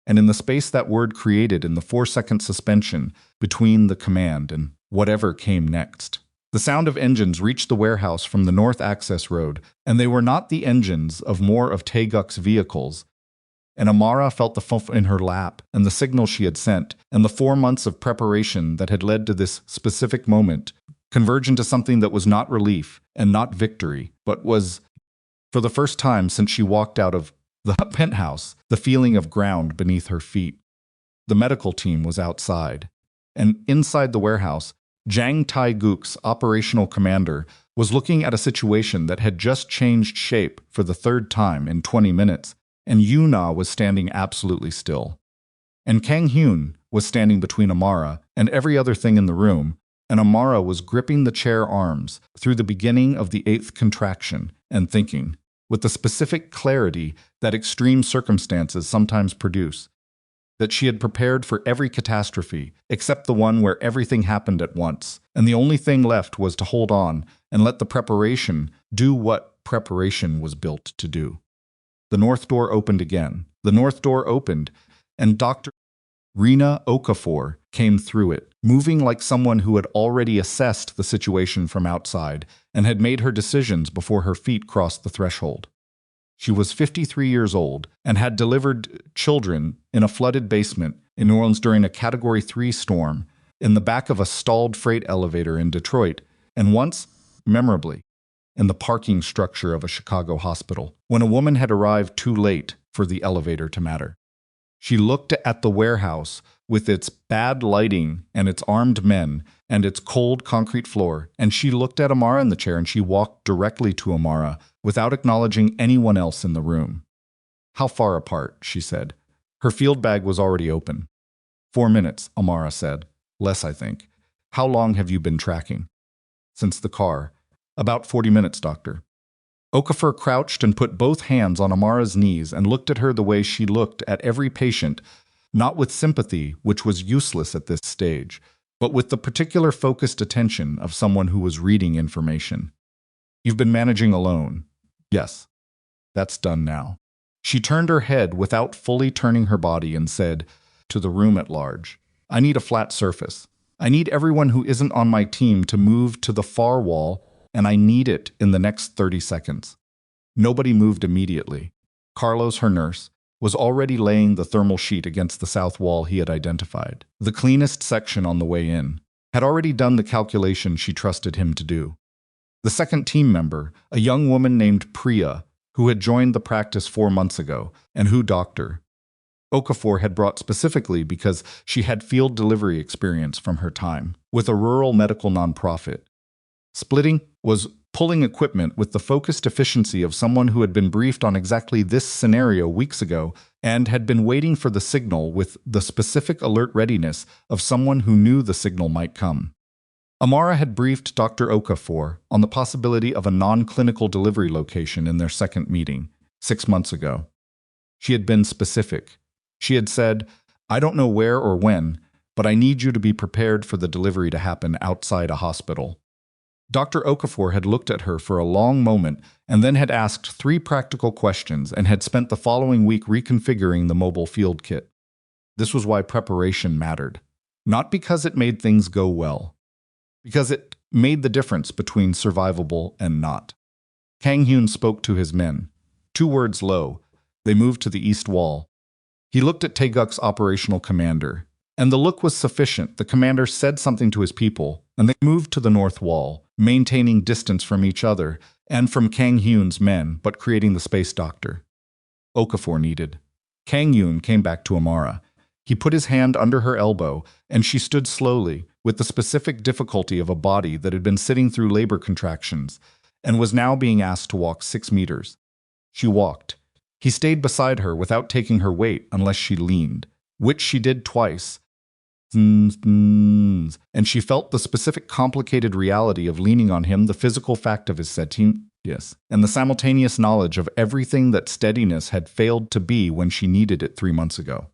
And in the space that word created in the 4-second suspension between the command and whatever came next, the sound of engines reached the warehouse from the north access road, and they were not the engines of more of Taeguk's vehicles. And Amara felt the fump in her lap and the signal she had sent, and the 4 months of preparation that had led to this specific moment converge into something that was not relief and not victory, but was, for the first time since she walked out of the penthouse, the feeling of ground beneath her feet. The medical team was outside, and inside the warehouse, Jang Tae-guk's operational commander was looking at a situation that had just changed shape for the 3rd time in 20 minutes, and Yuna was standing absolutely still. And Kang-hyun was standing between Amara and every other thing in the room, and Amara was gripping the chair arms through the beginning of the 8th contraction and thinking, with the specific clarity that extreme circumstances sometimes produce, that she had prepared for every catastrophe except the one where everything happened at once, and the only thing left was to hold on and let the preparation do what preparation was built to do. The north door opened again. The north door opened, and Dr. Rina Okafor came through it, moving like someone who had already assessed the situation from outside and had made her decisions before her feet crossed the threshold. She was 53 years old and had delivered children in a flooded basement in New Orleans during a Category 3 storm, in the back of a stalled freight elevator in Detroit, and once, memorably, in the parking structure of a Chicago hospital, when a woman had arrived too late for the elevator to matter. She looked at the warehouse with its bad lighting and its armed men and its cold concrete floor, and she looked at Amara in the chair, and she walked directly to Amara without acknowledging anyone else in the room. "How far apart?" she said. Her field bag was already open. 4 minutes, Amara said. "Less, I think. How long have you been tracking?" "Since the car." "About 40 minutes, doctor." Okafor crouched and put both hands on Amara's knees and looked at her the way she looked at every patient, not with sympathy, which was useless at this stage, but with the particular focused attention of someone who was reading information. "You've been managing alone." "Yes." "That's done now." She turned her head without fully turning her body and said, to the room at large, "I need a flat surface. I need everyone who isn't on my team to move to the far wall, and I need it in the next 30 seconds. Nobody moved immediately. Carlos, her nurse, was already laying the thermal sheet against the south wall he had identified, the cleanest section on the way in, had already done the calculation she trusted him to do. The second team member, a young woman named Priya, who had joined the practice 4 months ago, and who Dr. Okafor had brought specifically because she had field delivery experience from her time with a rural medical nonprofit. Splitting was pulling equipment with the focused efficiency of someone who had been briefed on exactly this scenario weeks ago and had been waiting for the signal with the specific alert readiness of someone who knew the signal might come. Amara had briefed Dr. Okafor on the possibility of a non-clinical delivery location in their second meeting, 6 months ago. She had been specific. She had said, "I don't know where or when, but I need you to be prepared for the delivery to happen outside a hospital." Dr. Okafor had looked at her for a long moment and then had asked 3 practical questions and had spent the following week reconfiguring the mobile field kit. This was why preparation mattered. Not because it made things go well. Because it made the difference between survivable and not. Kang-hyun spoke to his men. 2 words low. They moved to the east wall. He looked at Taeguk's operational commander, and the look was sufficient. The commander said something to his people, and they moved to the north wall, maintaining distance from each other and from Kang-hyun's men, but creating the space doctor Okafor needed. Kang-hyun came back to Amara. He put his hand under her elbow, and she stood slowly, with the specific difficulty of a body that had been sitting through labor contractions and was now being asked to walk 6 meters. She walked. He stayed beside her without taking her weight unless she leaned, which she did twice. And she felt the specific complicated reality of leaning on him, the physical fact of his steadiness, and the simultaneous knowledge of everything that steadiness had failed to be when she needed it 3 months ago.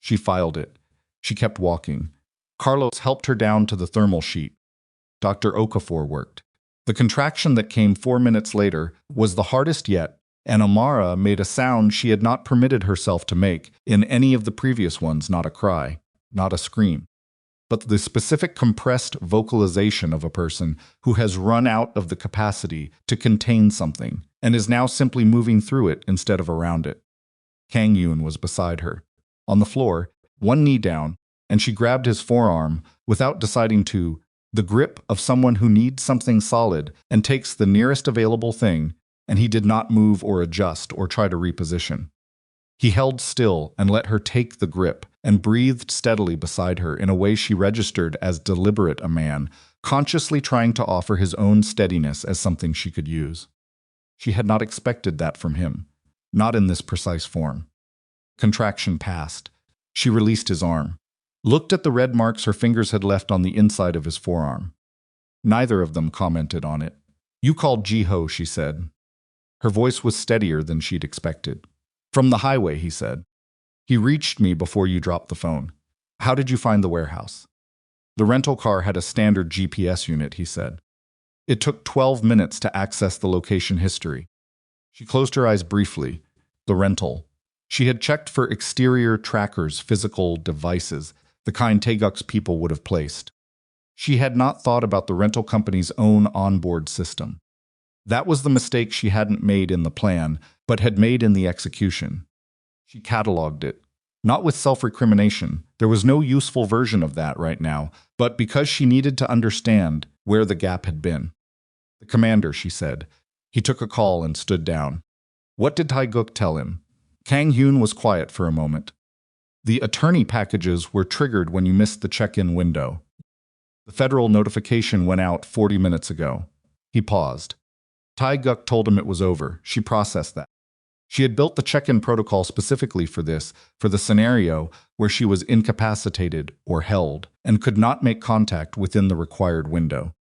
She filed it. She kept walking. Carlos helped her down to the thermal sheet. Dr. Okafor worked. The contraction that came 4 minutes later was the hardest yet, and Amara made a sound she had not permitted herself to make in any of the previous ones, not a cry, not a scream, but the specific compressed vocalization of a person who has run out of the capacity to contain something and is now simply moving through it instead of around it. Kang-hyun was beside her, on the floor, one knee down, and she grabbed his forearm without deciding to, the grip of someone who needs something solid and takes the nearest available thing, and he did not move or adjust or try to reposition. He held still and let her take the grip and breathed steadily beside her in a way she registered as deliberate a man, consciously trying to offer his own steadiness as something she could use. She had not expected that from him, not in this precise form. Contraction passed. She released his arm, looked at the red marks her fingers had left on the inside of his forearm. Neither of them commented on it. "You called Ji-ho," she said. Her voice was steadier than she'd expected. "From the highway," he said. "He reached me before you dropped the phone. How did you find the warehouse?" "The rental car had a standard GPS unit," he said. "It took 12 minutes to access the location history." She closed her eyes briefly. The rental. She had checked for exterior trackers, physical devices, the kind Taeguk's people would have placed. She had not thought about the rental company's own onboard system. That was the mistake she hadn't made in the plan, but had made in the execution. She catalogued it. Not with self-recrimination. There was no useful version of that right now, but because she needed to understand where the gap had been. "The commander," she said. He took a call and stood down. "What did Taeguk tell him?" Kang-hyun was quiet for a moment. "The attorney packages were triggered when you missed the check-in window. The federal notification went out 40 minutes ago." He paused. Taeguk told him it was over. She processed that. She had built the check-in protocol specifically for this, for the scenario where she was incapacitated or held and could not make contact within the required window.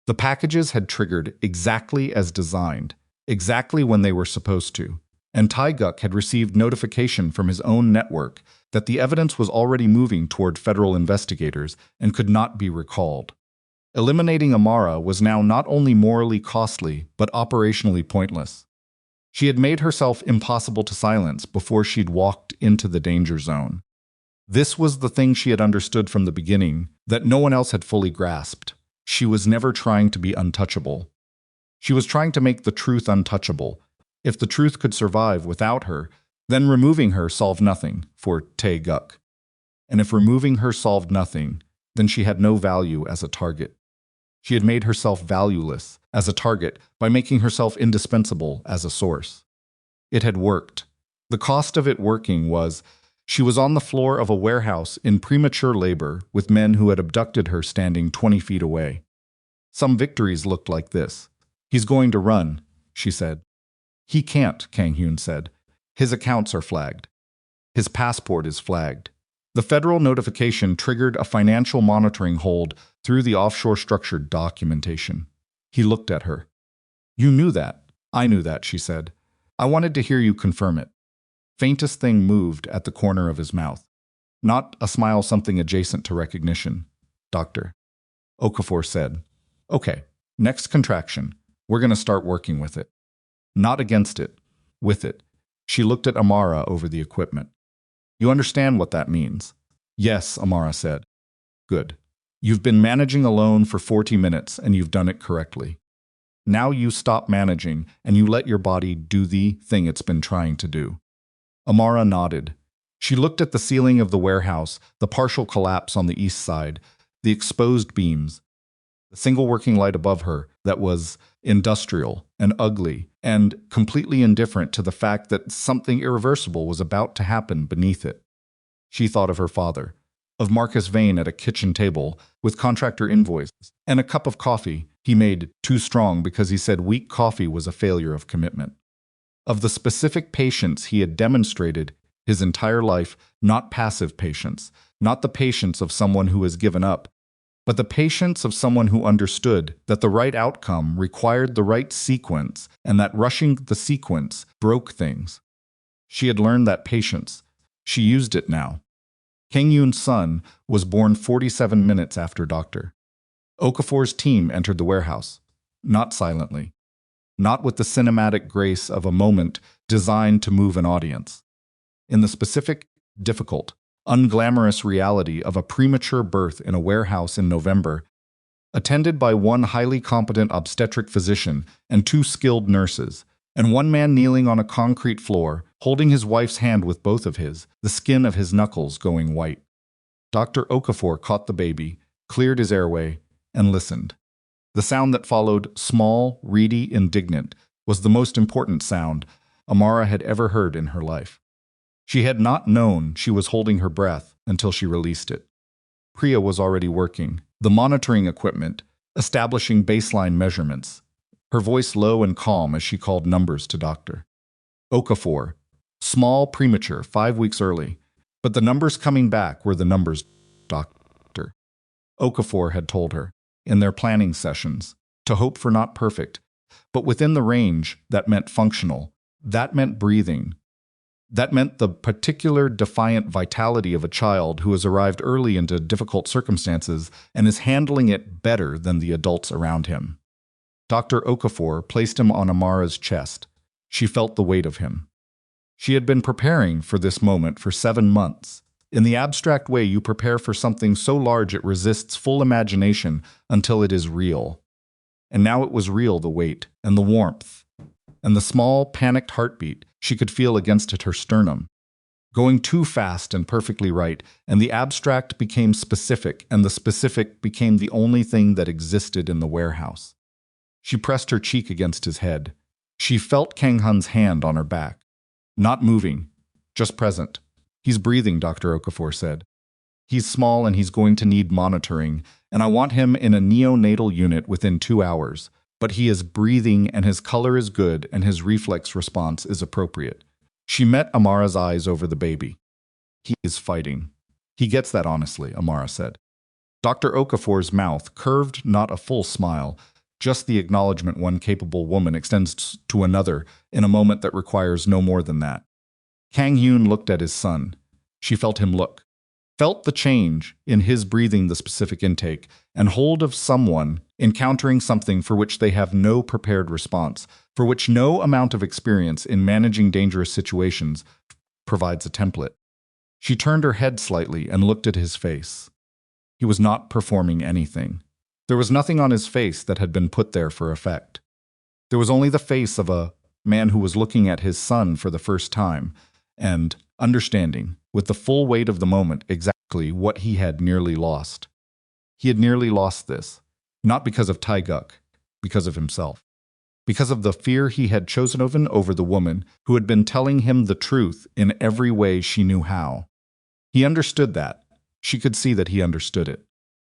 The packages had triggered exactly as designed, exactly when they were supposed to, and Taeguk had received notification from his own network that the evidence was already moving toward federal investigators and could not be recalled. Eliminating Amara was now not only morally costly, but operationally pointless. She had made herself impossible to silence before she'd walked into the danger zone. This was the thing she had understood from the beginning that no one else had fully grasped. She was never trying to be untouchable. She was trying to make the truth untouchable. If the truth could survive without her, then removing her solved nothing for Taeguk. And if removing her solved nothing, then she had no value as a target. She had made herself valueless as a target by making herself indispensable as a source. It had worked. The cost of it working was she was on the floor of a warehouse in premature labor with men who had abducted her standing 20 feet away. Some victories looked like this. "He's going to run," she said. "He can't," Kang-hyun said. "His accounts are flagged. His passport is flagged." The federal notification triggered a financial monitoring hold through the offshore structured documentation. He looked at her. "You knew that." "I knew that," she said. "I wanted to hear you confirm it." Faintest thing moved at the corner of his mouth. Not a smile, something adjacent to recognition. "Doctor," Okafor said. "Okay, next contraction. We're going to start working with it." Not against it. With it. She looked at Amara over the equipment. "You understand what that means?" "Yes," Amara said. "Good. You've been managing alone for 40 minutes and you've done it correctly. Now you stop managing and you let your body do the thing it's been trying to do." Amara nodded. She looked at the ceiling of the warehouse, the partial collapse on the east side, the exposed beams, the single working light above her that was industrial and ugly and completely indifferent to the fact that something irreversible was about to happen beneath it. She thought of her father, of Marcus Vane at a kitchen table with contractor invoices and a cup of coffee he made too strong because he said weak coffee was a failure of commitment. Of the specific patience he had demonstrated his entire life, not passive patience, not the patience of someone who has given up, but the patience of someone who understood that the right outcome required the right sequence and that rushing the sequence broke things. She had learned that patience. She used it now. Kang-hyun's son was born 47 minutes after Dr. Okafor's team entered the warehouse, not silently, not with the cinematic grace of a moment designed to move an audience. In the specific, difficult, unglamorous reality of a premature birth in a warehouse in November, attended by one highly competent obstetric physician and two skilled nurses, and one man kneeling on a concrete floor, holding his wife's hand with both of his, the skin of his knuckles going white. Dr. Okafor caught the baby, cleared his airway, and listened. The sound that followed, small, reedy, indignant, was the most important sound Amara had ever heard in her life. She had not known she was holding her breath until she released it. Priya was already working, the monitoring equipment, establishing baseline measurements, her voice low and calm as she called numbers to Dr. Okafor. Small, premature, 5 weeks early, but the numbers coming back were the numbers Dr. Okafor had told her, in their planning sessions, to hope for not perfect, but within the range that meant functional, that meant breathing. That meant the particular defiant vitality of a child who has arrived early into difficult circumstances and is handling it better than the adults around him. Dr. Okafor placed him on Amara's chest. She felt the weight of him. She had been preparing for this moment for 7 months. In the abstract way you prepare for something so large it resists full imagination until it is real. And now it was real, the weight and the warmth, and the small, panicked heartbeat she could feel against her sternum. Going too fast and perfectly right, and the abstract became specific, and the specific became the only thing that existed in the warehouse. She pressed her cheek against his head. She felt Kang-hyun's hand on her back. Not moving, just present. He's breathing, Dr. Okafor said. He's small and he's going to need monitoring, and I want him in a neonatal unit within 2 hours. But he is breathing and his color is good and his reflex response is appropriate. She met Amara's eyes over the baby. He is fighting. He gets that honestly, Amara said. Dr. Okafor's mouth curved not a full smile, just the acknowledgement one capable woman extends to another in a moment that requires no more than that. Kang-hyun looked at his son. She felt him look. Felt the change in his breathing the specific intake, and hold of someone encountering something for which they have no prepared response, for which no amount of experience in managing dangerous situations provides a template. She turned her head slightly and looked at his face. He was not performing anything. There was nothing on his face that had been put there for effect. There was only the face of a man who was looking at his son for the first time, and understanding, with the full weight of the moment, exactly what he had nearly lost. He had nearly lost this, not because of Taeguk, because of himself. Because of the fear he had chosen over the woman who had been telling him the truth in every way she knew how. He understood that. She could see that he understood it.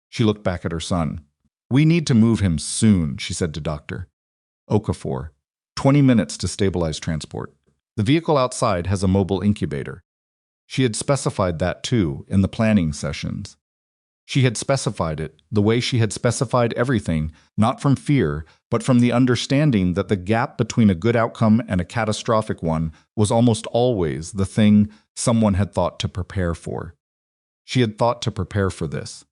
She looked back at her son. We need to move him soon, she said to Dr. Okafor. 20 minutes to stabilize transport. The vehicle outside has a mobile incubator. She had specified that too in the planning sessions. She had specified it the way she had specified everything, not from fear, but from the understanding that the gap between a good outcome and a catastrophic one was almost always the thing someone had thought to prepare for. She had thought to prepare for this.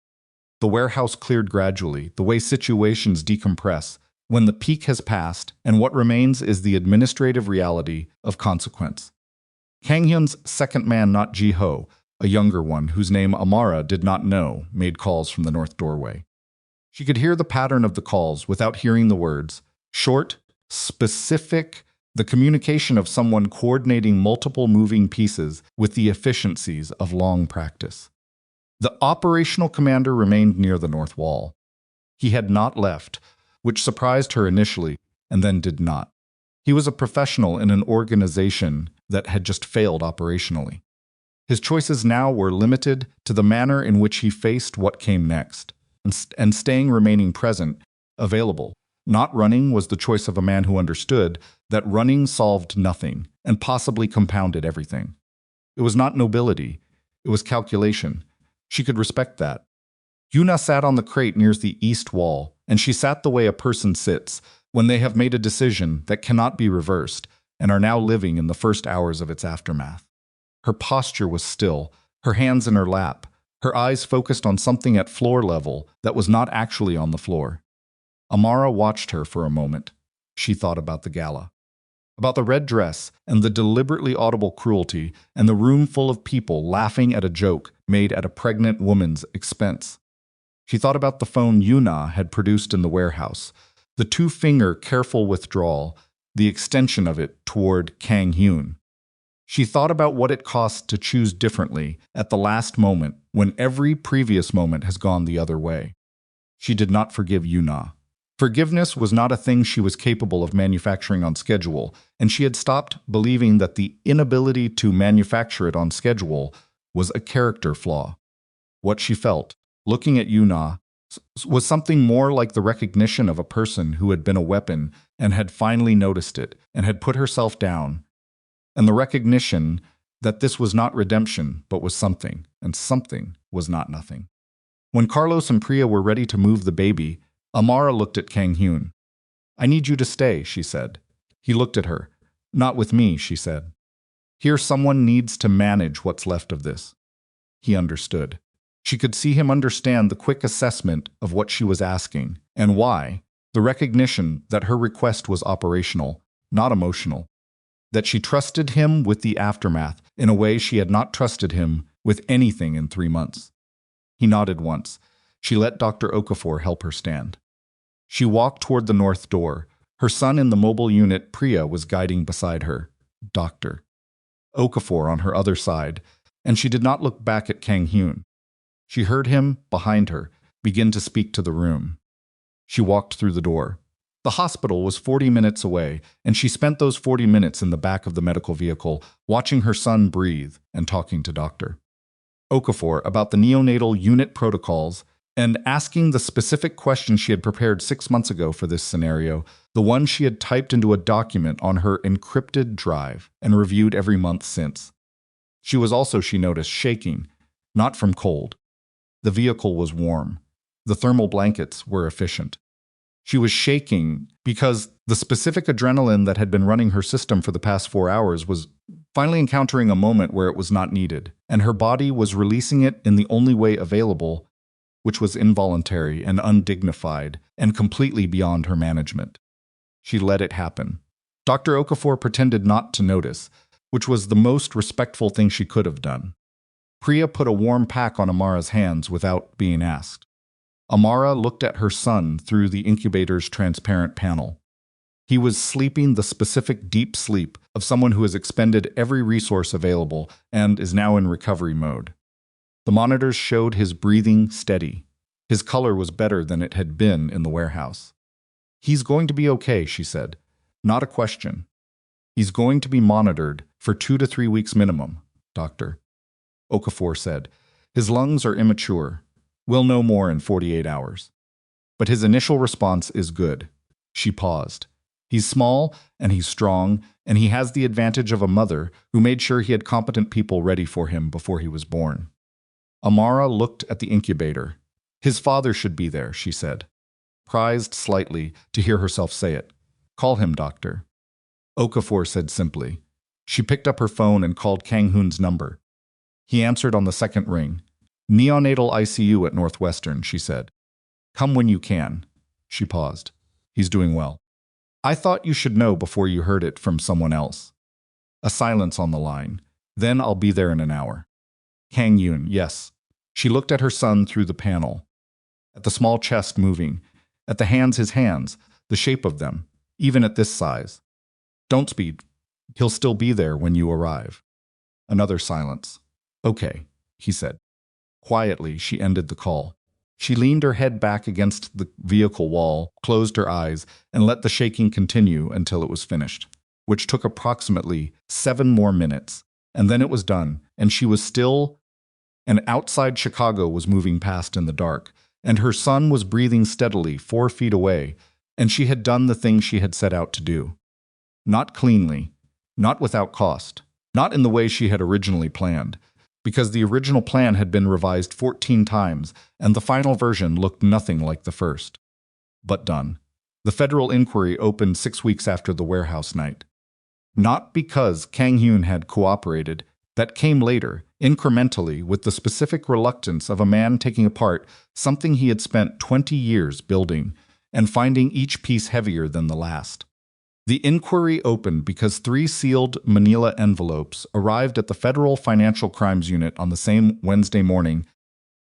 The warehouse cleared gradually, the way situations decompress, when the peak has passed, and what remains is the administrative reality of consequence. Kang-hyun's second man, not Ji-ho, a younger one whose name Amara did not know, made calls from the north doorway. She could hear the pattern of the calls without hearing the words. Short, specific, the communication of someone coordinating multiple moving pieces with the efficiencies of long practice. The operational commander remained near the north wall. He had not left, which surprised her initially, and then did not. He was a professional in an organization that had just failed operationally. His choices now were limited to the manner in which he faced what came next, and remaining present, available. Not running was the choice of a man who understood that running solved nothing and possibly compounded everything. It was not nobility, it was calculation. She could respect that. Yuna sat on the crate near the east wall, and she sat the way a person sits when they have made a decision that cannot be reversed and are now living in the first hours of its aftermath. Her posture was still, her hands in her lap, her eyes focused on something at floor level that was not actually on the floor. Amara watched her for a moment. She thought about the gala, about the red dress and the deliberately audible cruelty and the room full of people laughing at a joke made at a pregnant woman's expense. She thought about the phone Yuna had produced in the warehouse, the two-finger careful withdrawal, the extension of it toward Kang-hyun. She thought about what it costs to choose differently at the last moment when every previous moment has gone the other way. She did not forgive Yuna. Forgiveness was not a thing she was capable of manufacturing on schedule, and she had stopped believing that the inability to manufacture it on schedule was a character flaw. What she felt, looking at Yuna, was something more like the recognition of a person who had been a weapon and had finally noticed it and had put herself down, and the recognition that this was not redemption but was something, and something was not nothing. When Carlos and Priya were ready to move the baby, Amara looked at Kang-hyun. "I need you to stay," she said. He looked at her. "Not with me," she said. "Here someone needs to manage what's left of this." He understood. She could see him understand the quick assessment of what she was asking, and why, the recognition that her request was operational, not emotional, that she trusted him with the aftermath in a way she had not trusted him with anything in 3 months. He nodded once. She let Dr. Okafor help her stand. She walked toward the north door. Her son in the mobile unit, Priya, was guiding beside her. Dr. Okafor on her other side, and she did not look back at Kang-hyun. She heard him, behind her, begin to speak to the room. She walked through the door. The hospital was 40 minutes away, and she spent those 40 minutes in the back of the medical vehicle, watching her son breathe and talking to Dr. Okafor about the neonatal unit protocols and asking the specific question she had prepared 6 months ago for this scenario, the one she had typed into a document on her encrypted drive and reviewed every month since. She was also, she noticed, shaking, not from cold. The vehicle was warm. The thermal blankets were efficient. She was shaking because the specific adrenaline that had been running her system for the past 4 hours was finally encountering a moment where it was not needed, and her body was releasing it in the only way available, which was involuntary and undignified and completely beyond her management. She let it happen. Dr. Okafor pretended not to notice, which was the most respectful thing she could have done. Priya put a warm pack on Amara's hands without being asked. Amara looked at her son through the incubator's transparent panel. He was sleeping the specific deep sleep of someone who has expended every resource available and is now in recovery mode. The monitors showed his breathing steady. His color was better than it had been in the warehouse. "He's going to be okay," she said. "Not a question. He's going to be monitored for 2 to 3 weeks minimum, Dr. Okafor said. "His lungs are immature. We'll know more in 48 hours. But his initial response is good." She paused. "He's small, and he's strong, and he has the advantage of a mother who made sure he had competent people ready for him before he was born." Amara looked at the incubator. "His father should be there," she said, prized slightly to hear herself say it. "Call him, doctor." Okafor said simply. She picked up her phone and called Kang-hyun's number. He answered on the second ring. "Neonatal ICU at Northwestern," she said. "Come when you can." She paused. "He's doing well." "I thought you should know before you heard it from someone else." A silence on the line. "Then I'll be there in an hour." Kang-hyun, "Yes." She looked at her son through the panel. At the small chest moving. At the hands, his hands, the shape of them, even at this size. "Don't speed. He'll still be there when you arrive." Another silence. "Okay," he said. Quietly, she ended the call. She leaned her head back against the vehicle wall, closed her eyes, and let the shaking continue until it was finished, which took approximately 7 more minutes. And then it was done, and she was still, and outside Chicago was moving past in the dark, and her son was breathing steadily 4 feet away, and she had done the thing she had set out to do. Not cleanly, not without cost, not in the way she had originally planned, because the original plan had been revised 14 times, and the final version looked nothing like the first. But done. The federal inquiry opened 6 weeks after the warehouse night. Not because Kang-hyun had cooperated, that came later, incrementally with the specific reluctance of a man taking apart something he had spent 20 years building and finding each piece heavier than the last. The inquiry opened because 3 sealed manila envelopes arrived at the Federal Financial Crimes Unit on the same Wednesday morning.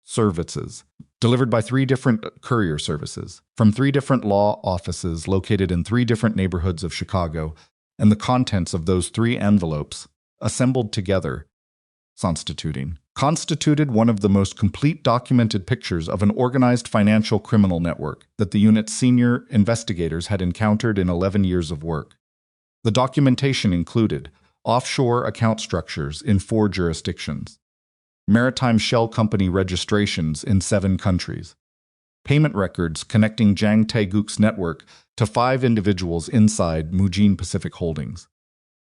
Services delivered by 3 different courier services from 3 different law offices located in 3 different neighborhoods of Chicago, and the contents of those 3 envelopes, assembled together, constituted one of the most complete documented pictures of an organized financial criminal network that the unit's senior investigators had encountered in 11 years of work. The documentation included offshore account structures in 4 jurisdictions, maritime shell company registrations in 7 countries, payment records connecting Jang Tae-guk's network to 5 individuals inside Mujin Pacific Holdings,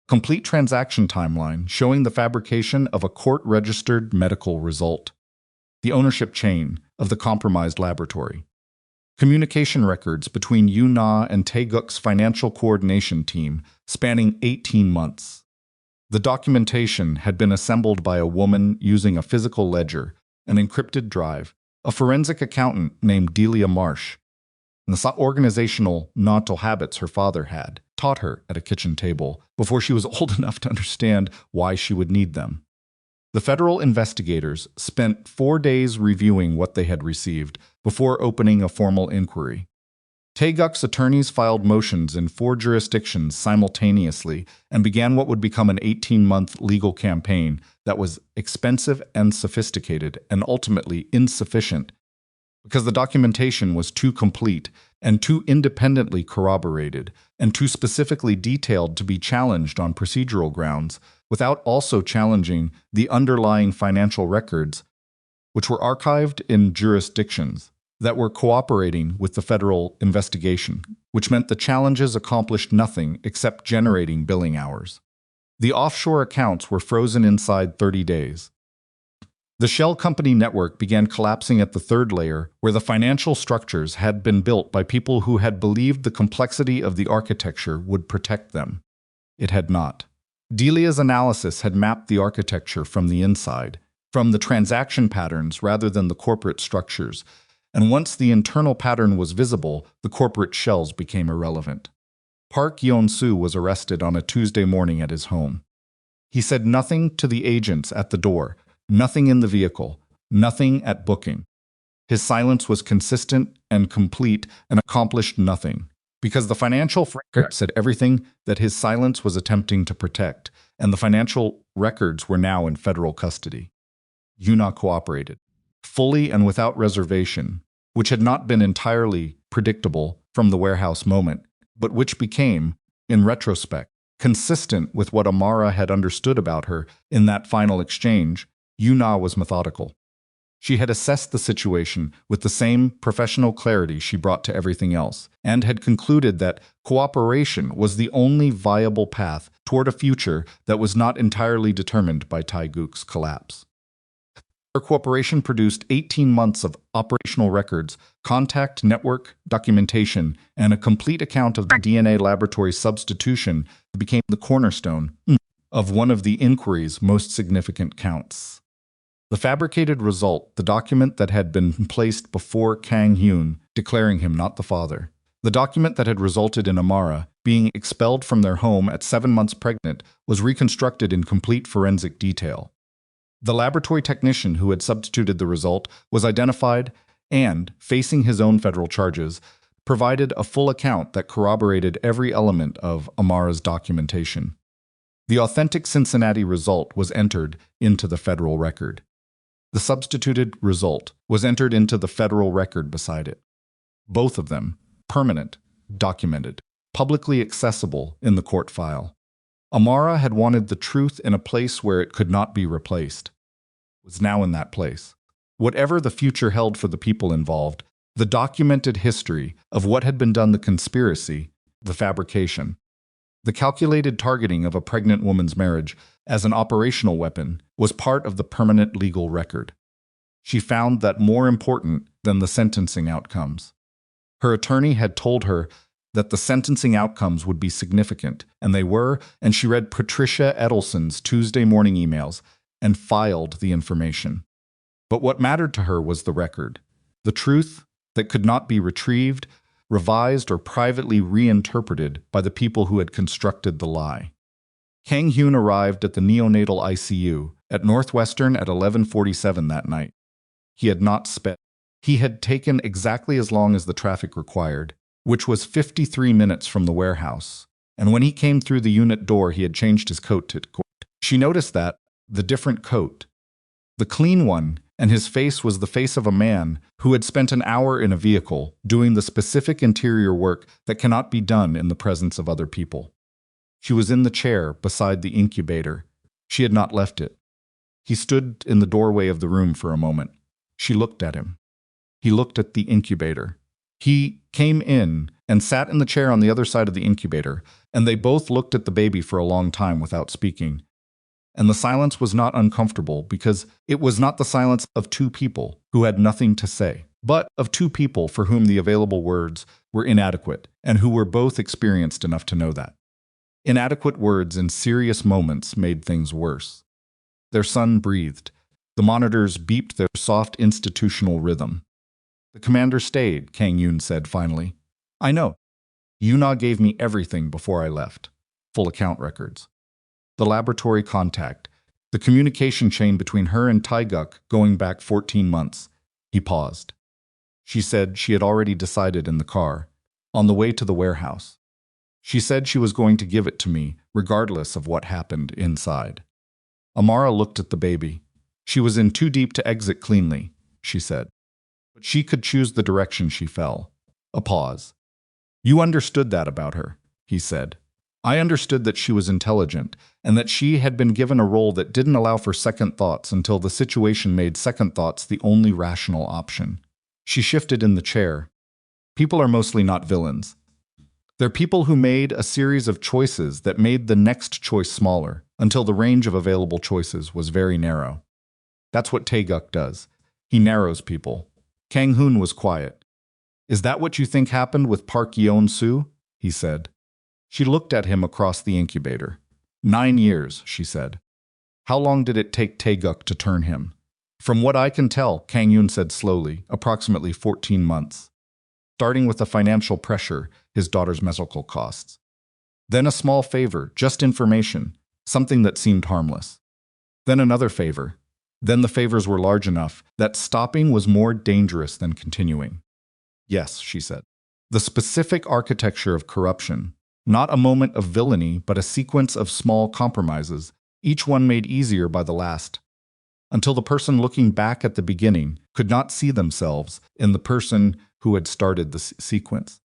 complete transaction timeline showing the fabrication of a court-registered medical result, the ownership chain of the compromised laboratory, communication records between Yuna and Tae-guk's financial coordination team spanning 18 months. The documentation had been assembled by a woman using a physical ledger, an encrypted drive, a forensic accountant named Delia Marsh, and the organizational mental habits her father had taught her at a kitchen table before she was old enough to understand why she would need them. The federal investigators spent 4 days reviewing what they had received before opening a formal inquiry. Tae-guk's attorneys filed motions in 4 jurisdictions simultaneously and began what would become an 18-month legal campaign that was expensive and sophisticated and ultimately insufficient because the documentation was too complete and too independently corroborated and too specifically detailed to be challenged on procedural grounds without also challenging the underlying financial records, which were archived in jurisdictions that were cooperating with the federal investigation, which meant the challenges accomplished nothing except generating billing hours. The offshore accounts were frozen inside 30 days. The shell company network began collapsing at the 3rd layer, where the financial structures had been built by people who had believed the complexity of the architecture would protect them. It had not. Delia's analysis had mapped the architecture from the inside, from the transaction patterns rather than the corporate structures, and once the internal pattern was visible, the corporate shells became irrelevant. Park Yeon-soo was arrested on a Tuesday morning at his home. He said nothing to the agents at the door, nothing in the vehicle, nothing at booking. His silence was consistent and complete and accomplished nothing, because the financial record said everything that his silence was attempting to protect, and the financial records were now in federal custody. Yuna cooperated, fully and without reservation, which had not been entirely predictable from the warehouse moment, but which became, in retrospect, consistent with what Amara had understood about her in that final exchange. Yuna was methodical. She had assessed the situation with the same professional clarity she brought to everything else, and had concluded that cooperation was the only viable path toward a future that was not entirely determined by Tae-guk's collapse. Her cooperation produced 18 months of operational records, contact network documentation, and a complete account of the DNA laboratory substitution that became the cornerstone of one of the inquiry's most significant counts. The fabricated result, the document that had been placed before Kang-hyun, declaring him not the father. The document that had resulted in Amara being expelled from their home at 7 months pregnant was reconstructed in complete forensic detail. The laboratory technician who had substituted the result was identified and, facing his own federal charges, provided a full account that corroborated every element of Amara's documentation. The authentic Cincinnati result was entered into the federal record. The substituted result was entered into the federal record beside it. Both of them, permanent, documented, publicly accessible in the court file. Amara had wanted the truth in a place where it could not be replaced. It was now in that place. Whatever the future held for the people involved, the documented history of what had been done, the conspiracy, the fabrication, the calculated targeting of a pregnant woman's marriage as an operational weapon was part of the permanent legal record. She found that more important than the sentencing outcomes. Her attorney had told her that the sentencing outcomes would be significant, and they were, and she read Patricia Edelson's Tuesday morning emails, and filed the information. But what mattered to her was the record, the truth that could not be retrieved, revised, or privately reinterpreted by the people who had constructed the lie. Kang-hyun arrived at the neonatal ICU at Northwestern at 11:47 that night. He had not sped. He had taken exactly as long as the traffic required, which was 53 minutes from the warehouse. And when he came through the unit door, he had changed his coat to court. She noticed that, the different coat, the clean one, and his face was the face of a man who had spent an hour in a vehicle doing the specific interior work that cannot be done in the presence of other people. She was in the chair beside the incubator. She had not left it. He stood in the doorway of the room for a moment. She looked at him. He looked at the incubator. He came in and sat in the chair on the other side of the incubator, and they both looked at the baby for a long time without speaking. And the silence was not uncomfortable because it was not the silence of two people who had nothing to say, but of two people for whom the available words were inadequate and who were both experienced enough to know that. Inadequate words in serious moments made things worse. Their son breathed. The monitors beeped their soft institutional rhythm. The commander stayed, Kang-hyun said finally. I know. Yuna gave me everything before I left. Full account records. The laboratory contact. The communication chain between her and Taeguk going back 14 months. He paused. She said she had already decided in the car, on the way to the warehouse. She said she was going to give it to me, regardless of what happened inside. Amara looked at the baby. She was in too deep to exit cleanly, she said. But she could choose the direction she fell. A pause. You understood that about her, he said. I understood that she was intelligent, and that she had been given a role that didn't allow for second thoughts until the situation made second thoughts the only rational option. She shifted in the chair. People are mostly not villains. They're people who made a series of choices that made the next choice smaller, until the range of available choices was very narrow. That's what Taeguk does. He narrows people. Kang-hyun was quiet. Is that what you think happened with Park Yeon-soo? He said. She looked at him across the incubator. 9 years, she said. How long did it take Taeguk to turn him? From what I can tell, Kang-hyun said slowly, approximately 14 months. Starting with the financial pressure, his daughter's medical costs. Then a small favor, just information, something that seemed harmless. Then another favor. Then the favors were large enough that stopping was more dangerous than continuing. Yes, she said. The specific architecture of corruption, not a moment of villainy, but a sequence of small compromises, each one made easier by the last, until the person looking back at the beginning could not see themselves in the person who had started the sequence.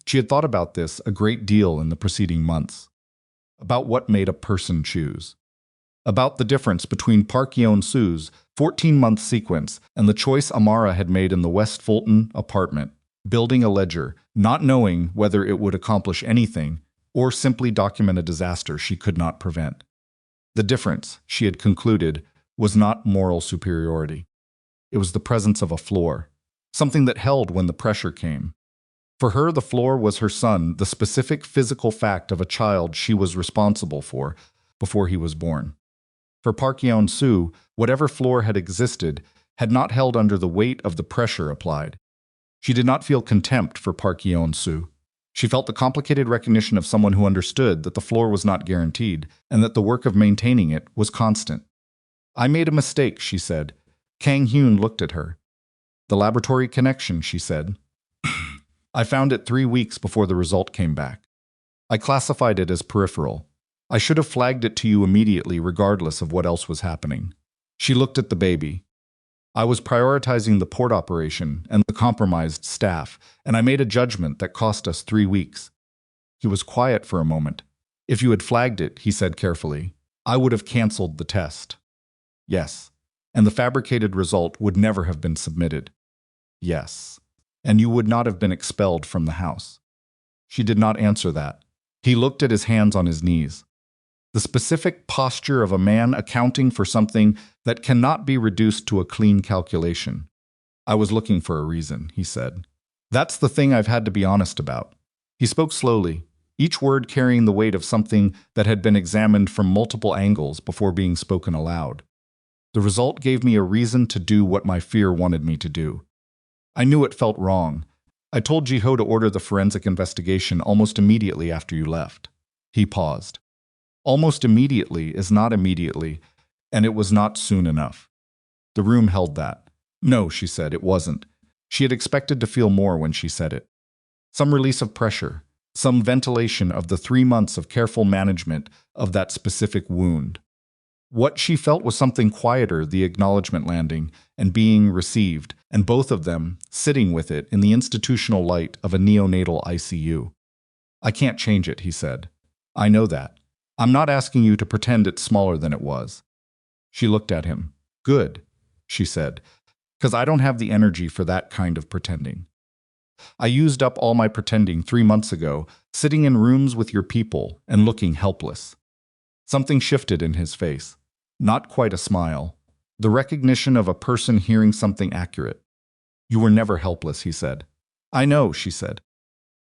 She had thought about this a great deal in the preceding months, about what made a person choose, about the difference between Park Yeon-soo's 14-month sequence and the choice Amara had made in the West Fulton apartment, building a ledger, not knowing whether it would accomplish anything or simply document a disaster she could not prevent. The difference, she had concluded, was not moral superiority. It was the presence of a floor, something that held when the pressure came. For her, the floor was her son, the specific physical fact of a child she was responsible for before he was born. For Park Yeon-soo, whatever floor had existed had not held under the weight of the pressure applied. She did not feel contempt for Park Yeon-soo. She felt the complicated recognition of someone who understood that the floor was not guaranteed and that the work of maintaining it was constant. I made a mistake, she said. Kang-hyun looked at her. The laboratory connection, she said. I found it 3 weeks before the result came back. I classified it as peripheral. I should have flagged it to you immediately regardless of what else was happening. She looked at the baby. I was prioritizing the port operation and the compromised staff, and I made a judgment that cost us 3 weeks. He was quiet for a moment. If you had flagged it, he said carefully, I would have canceled the test. Yes. And the fabricated result would never have been submitted. Yes. And you would not have been expelled from the house. She did not answer that. He looked at his hands on his knees. The specific posture of a man accounting for something that cannot be reduced to a clean calculation. I was looking for a reason, he said. That's the thing I've had to be honest about. He spoke slowly, each word carrying the weight of something that had been examined from multiple angles before being spoken aloud. The result gave me a reason to do what my fear wanted me to do. I knew it felt wrong. I told Jiho to order the forensic investigation almost immediately after you left. He paused. Almost immediately is not immediately, and it was not soon enough. The room held that. No, she said, it wasn't. She had expected to feel more when she said it. Some release of pressure, some ventilation of the 3 months of careful management of that specific wound. What she felt was something quieter, the acknowledgement landing and being received, and both of them sitting with it in the institutional light of a neonatal ICU. I can't change it, he said. I know that. I'm not asking you to pretend it's smaller than it was. She looked at him. Good, she said, because I don't have the energy for that kind of pretending. I used up all my pretending 3 months ago, sitting in rooms with your people and looking helpless. Something shifted in his face. Not quite a smile. The recognition of a person hearing something accurate. You were never helpless, he said. I know, she said.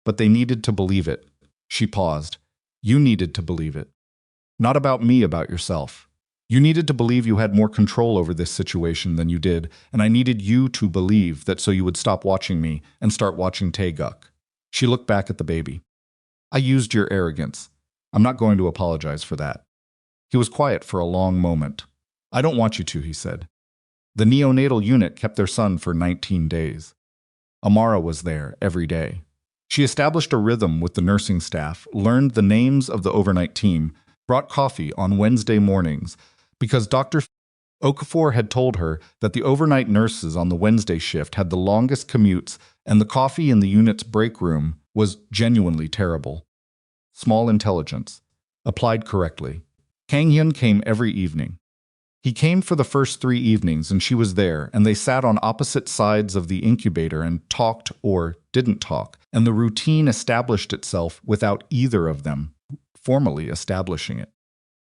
But they needed to believe it. She paused. You needed to believe it. Not about me, about yourself. You needed to believe you had more control over this situation than you did, and I needed you to believe that so you would stop watching me and start watching Tae-guk. She looked back at the baby. I used your arrogance. I'm not going to apologize for that. He was quiet for a long moment. I don't want you to, he said. The neonatal unit kept their son for 19 days. Amara was there every day. She established a rhythm with the nursing staff, learned the names of the overnight team, brought coffee on Wednesday mornings, because Dr. Okafor had told her that the overnight nurses on the Wednesday shift had the longest commutes and the coffee in the unit's break room was genuinely terrible. Small intelligence. Applied correctly. Kang-hyun came every evening. He came for the first 3 evenings and she was there, and they sat on opposite sides of the incubator and talked or didn't talk, and the routine established itself without either of them formally establishing it.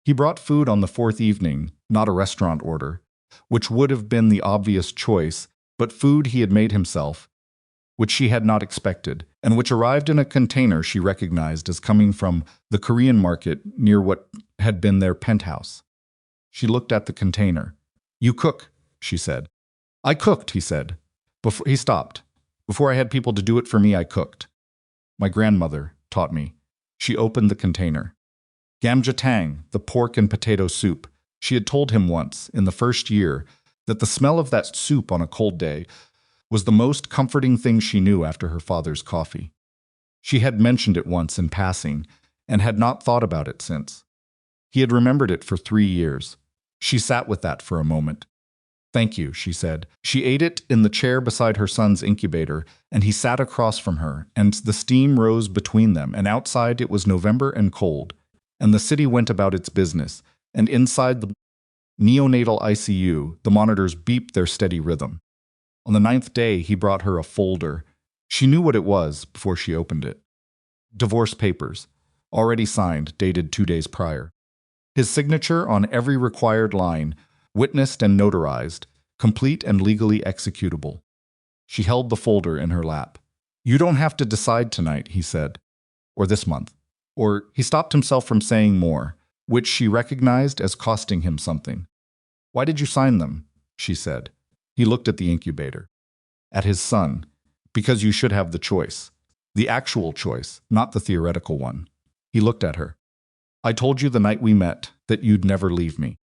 He brought food on the 4th evening, not a restaurant order, which would have been the obvious choice, but food he had made himself, which she had not expected, and which arrived in a container she recognized as coming from the Korean market near what had been their penthouse. She looked at the container. You cook, she said. I cooked, he said. He stopped. Before I had people to do it for me, I cooked. My grandmother taught me. She opened the container. Gamjatang, the pork and potato soup. She had told him once, in the first year, that the smell of that soup on a cold day was the most comforting thing she knew after her father's coffee. She had mentioned it once in passing, and had not thought about it since. He had remembered it for 3 years. She sat with that for a moment. Thank you, she said. She ate it in the chair beside her son's incubator, and he sat across from her, and the steam rose between them, and outside it was November and cold, and the city went about its business, and inside the neonatal ICU, the monitors beeped their steady rhythm. On the 9th day, he brought her a folder. She knew what it was before she opened it. Divorce papers, already signed, dated 2 days prior. His signature on every required line, witnessed and notarized, complete and legally executable. She held the folder in her lap. You don't have to decide tonight, he said. Or this month. Or he stopped himself from saying more, which she recognized as costing him something. Why did you sign them? She said. He looked at the incubator. At his son. Because you should have the choice. The actual choice, not the theoretical one. He looked at her. I told you the night we met that you'd never leave me.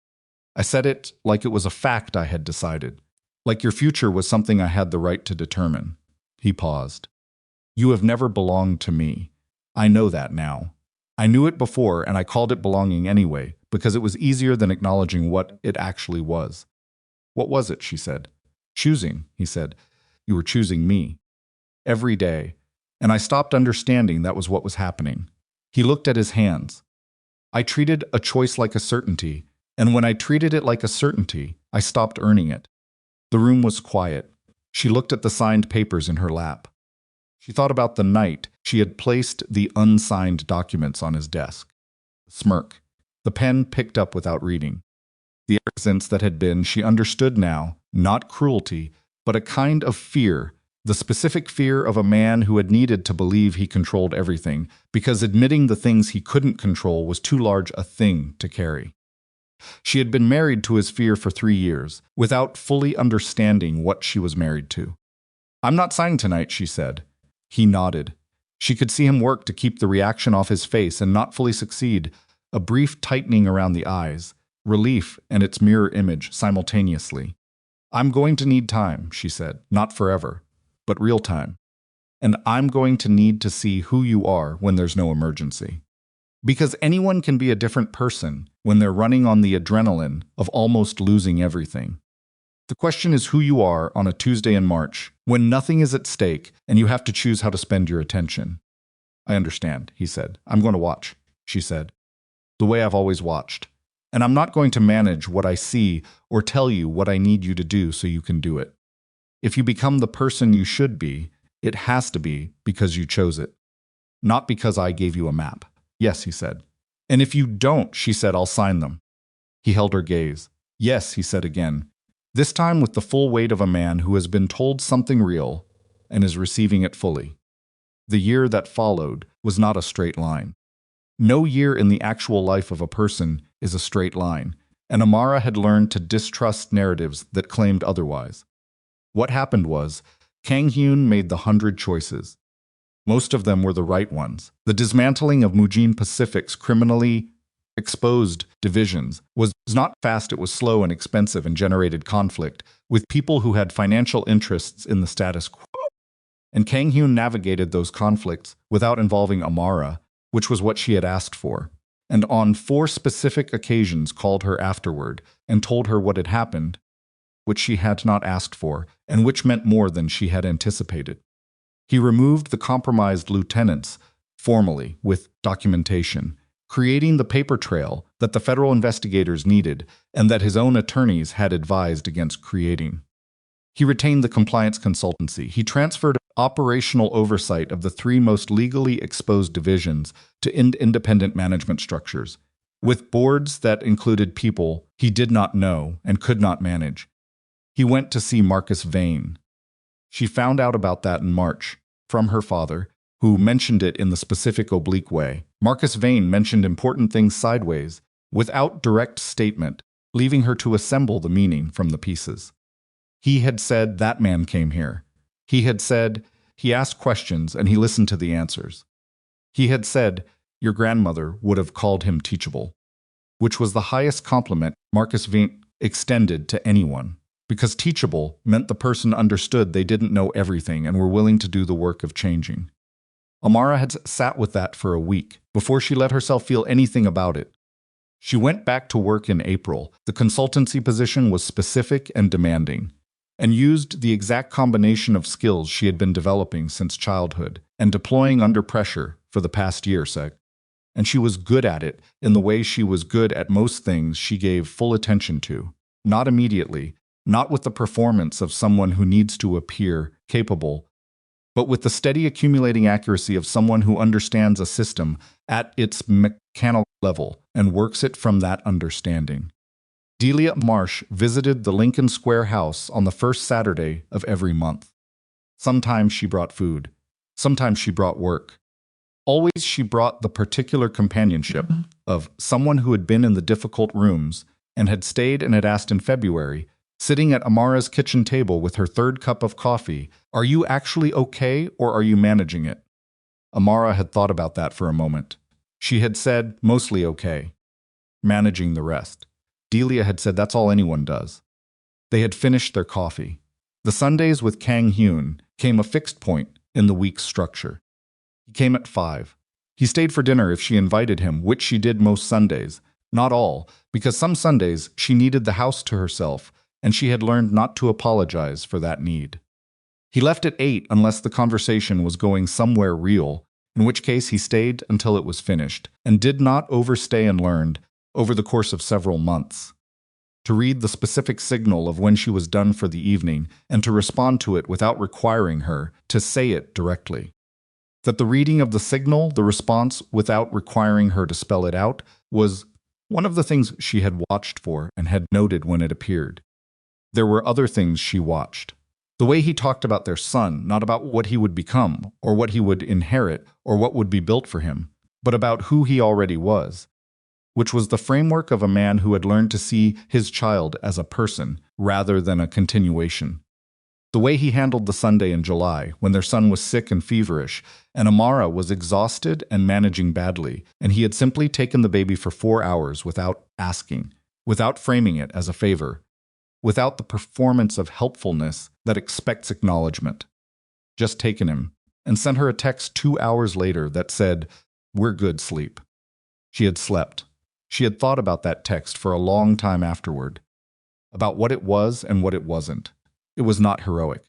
I said it like it was a fact I had decided. Like your future was something I had the right to determine. He paused. You have never belonged to me. I know that now. I knew it before, and I called it belonging anyway, because it was easier than acknowledging what it actually was. What was it, she said. Choosing, he said. You were choosing me. Every day. And I stopped understanding that was what was happening. He looked at his hands. I treated a choice like a certainty, and when I treated it like a certainty, I stopped earning it. The room was quiet. She looked at the signed papers in her lap. She thought about the night she had placed the unsigned documents on his desk. Smirk. The pen picked up without reading. The arrogance that had been, she understood now, not cruelty, but a kind of fear, the specific fear of a man who had needed to believe he controlled everything, because admitting the things he couldn't control was too large a thing to carry. She had been married to his fear for 3 years, without fully understanding what she was married to. "I'm not signing tonight," she said. He nodded. She could see him work to keep the reaction off his face and not fully succeed, a brief tightening around the eyes, relief and its mirror image simultaneously. "I'm going to need time," she said, "not forever, but real time. And I'm going to need to see who you are when there's no emergency." Because anyone can be a different person when they're running on the adrenaline of almost losing everything. The question is who you are on a Tuesday in March, when nothing is at stake and you have to choose how to spend your attention. "I understand," he said. "I'm going to watch," she said. "The way I've always watched. And I'm not going to manage what I see or tell you what I need you to do so you can do it. If you become the person you should be, it has to be because you chose it. Not because I gave you a map." "Yes," he said. "And if you don't," she said, "I'll sign them." He held her gaze. "Yes," he said again, this time with the full weight of a man who has been told something real and is receiving it fully. The year that followed was not a straight line. No year in the actual life of a person is a straight line, and Amara had learned to distrust narratives that claimed otherwise. What happened was, Kang-hyun made the 100 choices. Most of them were the right ones. The dismantling of Mujin Pacific's criminally exposed divisions was not fast, it was slow and expensive and generated conflict with people who had financial interests in the status quo. And Kang-hyun navigated those conflicts without involving Amara, which was what she had asked for, and on 4 specific occasions called her afterward and told her what had happened, which she had not asked for, and which meant more than she had anticipated. He removed the compromised lieutenants formally with documentation, creating the paper trail that the federal investigators needed and that his own attorneys had advised against creating. He retained the compliance consultancy. He transferred operational oversight of the 3 most legally exposed divisions to independent management structures, with boards that included people he did not know and could not manage. He went to see Marcus Vane. She found out about that in March, from her father, who mentioned it in the specific oblique way. Marcus Vane mentioned important things sideways, without direct statement, leaving her to assemble the meaning from the pieces. He had said, "That man came here." He had said, he asked questions and he listened to the answers. He had said, "Your grandmother would have called him teachable," which was the highest compliment Marcus Vane extended to anyone, because teachable meant the person understood they didn't know everything and were willing to do the work of changing. Amara had sat with that for a week before she let herself feel anything about it. She went back to work in April. The consultancy position was specific and demanding, and used the exact combination of skills she had been developing since childhood and deploying under pressure for the past year. And she was good at it in the way she was good at most things she gave full attention to, not immediately, not with the performance of someone who needs to appear capable, but with the steady accumulating accuracy of someone who understands a system at its mechanical level and works it from that understanding. Delia Marsh visited the Lincoln Square house on the first Saturday of every month. Sometimes she brought food. Sometimes she brought work. Always she brought the particular companionship of someone who had been in the difficult rooms and had stayed and had asked in February, sitting at Amara's kitchen table with her 3rd cup of coffee, "Are you actually okay or are you managing it?" Amara had thought about that for a moment. She had said, "Mostly okay. Managing the rest." Delia had said, "That's all anyone does." They had finished their coffee. The Sundays with Kang-hyun came a fixed point in the week's structure. He came at 5. He stayed for dinner if she invited him, which she did most Sundays. Not all, because some Sundays she needed the house to herself, and she had learned not to apologize for that need. He left at 8 unless the conversation was going somewhere real, in which case he stayed until it was finished, and did not overstay and learned, over the course of several months, to read the specific signal of when she was done for the evening and to respond to it without requiring her to say it directly. That the reading of the signal, the response without requiring her to spell it out, was one of the things she had watched for and had noted when it appeared. There were other things she watched. The way he talked about their son, not about what he would become, or what he would inherit, or what would be built for him, but about who he already was. which was the framework of a man who had learned to see his child as a person rather than a continuation. The way he handled the Sunday in July, when their son was sick and feverish, and Amara was exhausted and managing badly, and he had simply taken the baby for 4 hours without asking, without framing it as a favor, without the performance of helpfulness that expects acknowledgement. Just taken him, and sent her a text 2 hours later that said, "We're good, sleep." She had slept. She had thought about that text for a long time afterward, about what it was and what it wasn't. It was not heroic.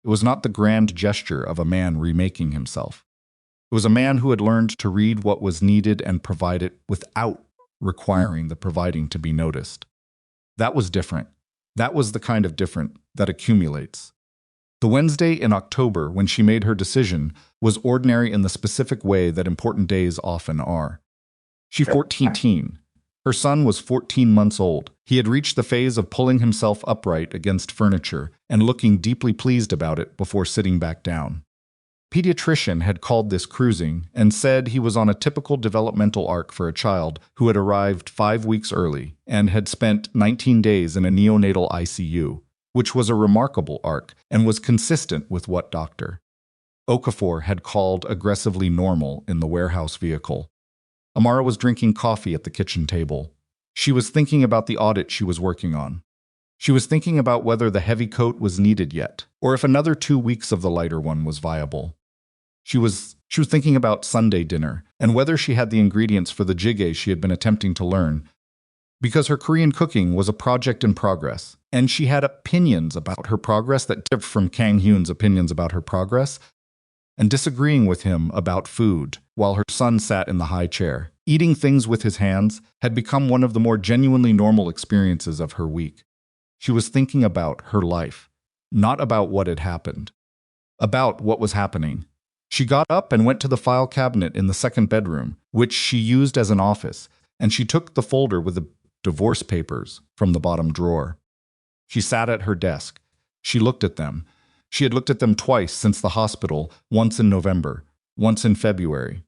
It was not the grand gesture of a man remaking himself. It was a man who had learned to read what was needed and provide it without requiring the providing to be noticed. That was different. That was the kind of different that accumulates. The Wednesday in October, when she made her decision, was ordinary in the specific way that important days often are. She was 14. Her son was 14 months old. He had reached the phase of pulling himself upright against furniture and looking deeply pleased about it before sitting back down. Pediatrician had called this cruising and said he was on a typical developmental arc for a child who had arrived 5 weeks early and had spent 19 days in a neonatal ICU, which was a remarkable arc and was consistent with what Dr. Okafor had called aggressively normal in the warehouse vehicle. Amara was drinking coffee at the kitchen table. She was thinking about the audit she was working on. She was thinking about whether the heavy coat was needed yet, or if another 2 weeks of the lighter one was viable. She was thinking about Sunday dinner, and whether she had the ingredients for the jjigae she had been attempting to learn, because her Korean cooking was a project in progress, and she had opinions about her progress that differed from Kang-hyun's opinions about her progress, and disagreeing with him about food, while her son sat in the high chair. Eating things with his hands had become one of the more genuinely normal experiences of her week. She was thinking about her life, not about what had happened, about what was happening. She got up and went to the file cabinet in the second bedroom, which she used as an office, and she took the folder with the divorce papers from the bottom drawer. She sat at her desk. She looked at them. She had looked at them twice since the hospital, once in November, once in February.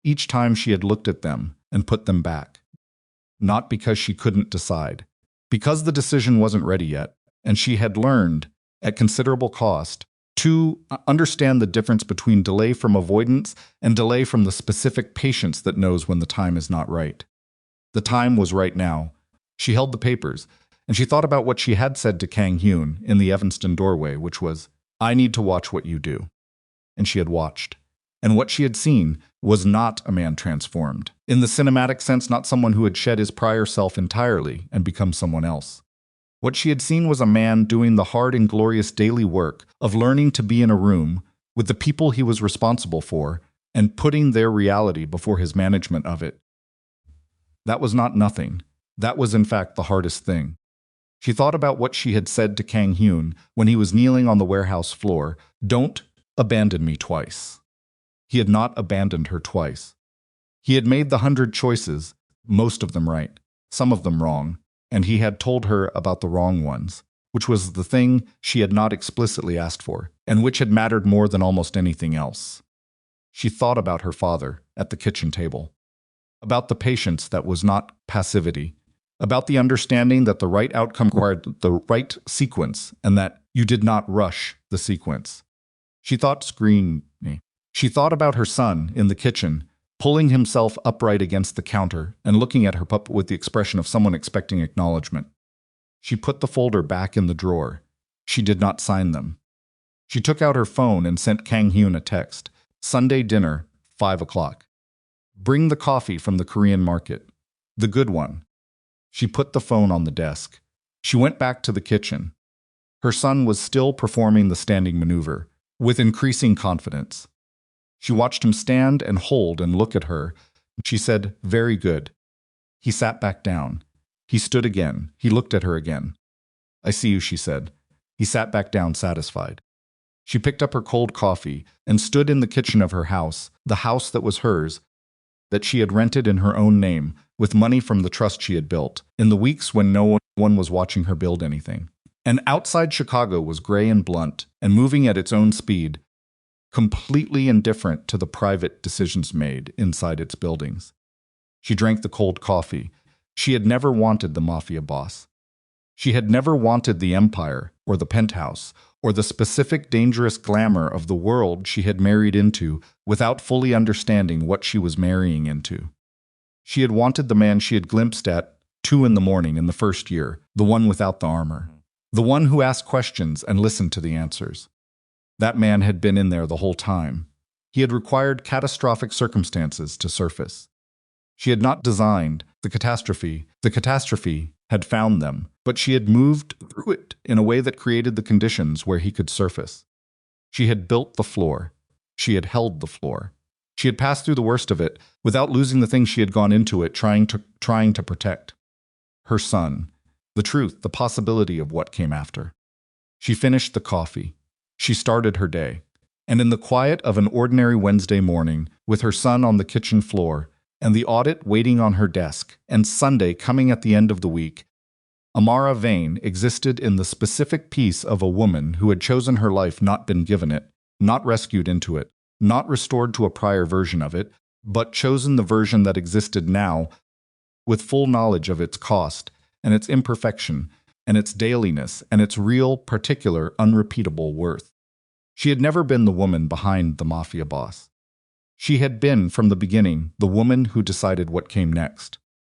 Each time she had looked at them and put them back. Not because she couldn't decide, because the decision wasn't ready yet, and she had learned, at considerable cost, to understand the difference between delay from avoidance and delay from the specific patience that knows when the time is not right. The time was right now. She held the papers, and she thought about what she had said to Kang-hyun in the Evanston doorway, which was, "I need to watch what you do." And she had watched. And what she had seen was not a man transformed. In the cinematic sense, not someone who had shed his prior self entirely and become someone else. What she had seen was a man doing the hard and glorious daily work of learning to be in a room with the people he was responsible for and putting their reality before his management of it. That was not nothing. That was in fact the hardest thing. She thought about what she had said to Kang-hyun when he was kneeling on the warehouse floor, "Don't abandon me twice." He had not abandoned her twice. He had made the 100 choices, most of them right, some of them wrong, and he had told her about the wrong ones, which was the thing she had not explicitly asked for, and which had mattered more than almost anything else. She thought about her father at the kitchen table, about the patience that was not passivity, about the understanding that the right outcome required the right sequence and that you did not rush the sequence. She thought about her son in the kitchen, pulling himself upright against the counter and looking at her pup with the expression of someone expecting acknowledgement. She put the folder back in the drawer. She did not sign them. She took out her phone and sent Kang-hyun a text. "Sunday dinner, 5 o'clock. Bring the coffee from the Korean market. The good one." She put the phone on the desk. She went back to the kitchen. Her son was still performing the standing maneuver, with increasing confidence. She watched him stand and hold and look at her. She said, "Very good." He sat back down. He stood again. He looked at her again. "I see you," she said. He sat back down, satisfied. She picked up her cold coffee and stood in the kitchen of her house, the house that was hers, that she had rented in her own name, with money from the trust she had built, in the weeks when no one was watching her build anything. And outside Chicago was gray and blunt, and moving at its own speed, completely indifferent to the private decisions made inside its buildings. She drank the cold coffee. She had never wanted the mafia boss. She had never wanted the empire, or the penthouse, or the specific dangerous glamour of the world she had married into without fully understanding what she was marrying into. She had wanted the man she had glimpsed at 2 in the morning in the first year, the one without the armor, the one who asked questions and listened to the answers. That man had been in there the whole time. He had required catastrophic circumstances to surface. She had not designed the catastrophe had found them, but she had moved through it in a way that created the conditions where he could surface. She had built the floor. She had held the floor. She had passed through the worst of it without losing the things she had gone into it trying to protect. Her son, the truth, the possibility of what came after. She finished the coffee. She started her day. And in the quiet of an ordinary Wednesday morning, with her son on the kitchen floor, and the audit waiting on her desk, and Sunday coming at the end of the week, Amara Vane existed in the specific piece of a woman who had chosen her life, not been given it, not rescued into it, not restored to a prior version of it, but chosen the version that existed now with full knowledge of its cost and its imperfection and its dailiness and its real, particular, unrepeatable worth. She had never been the woman behind the mafia boss. She had been, from the beginning, the woman who decided what came next.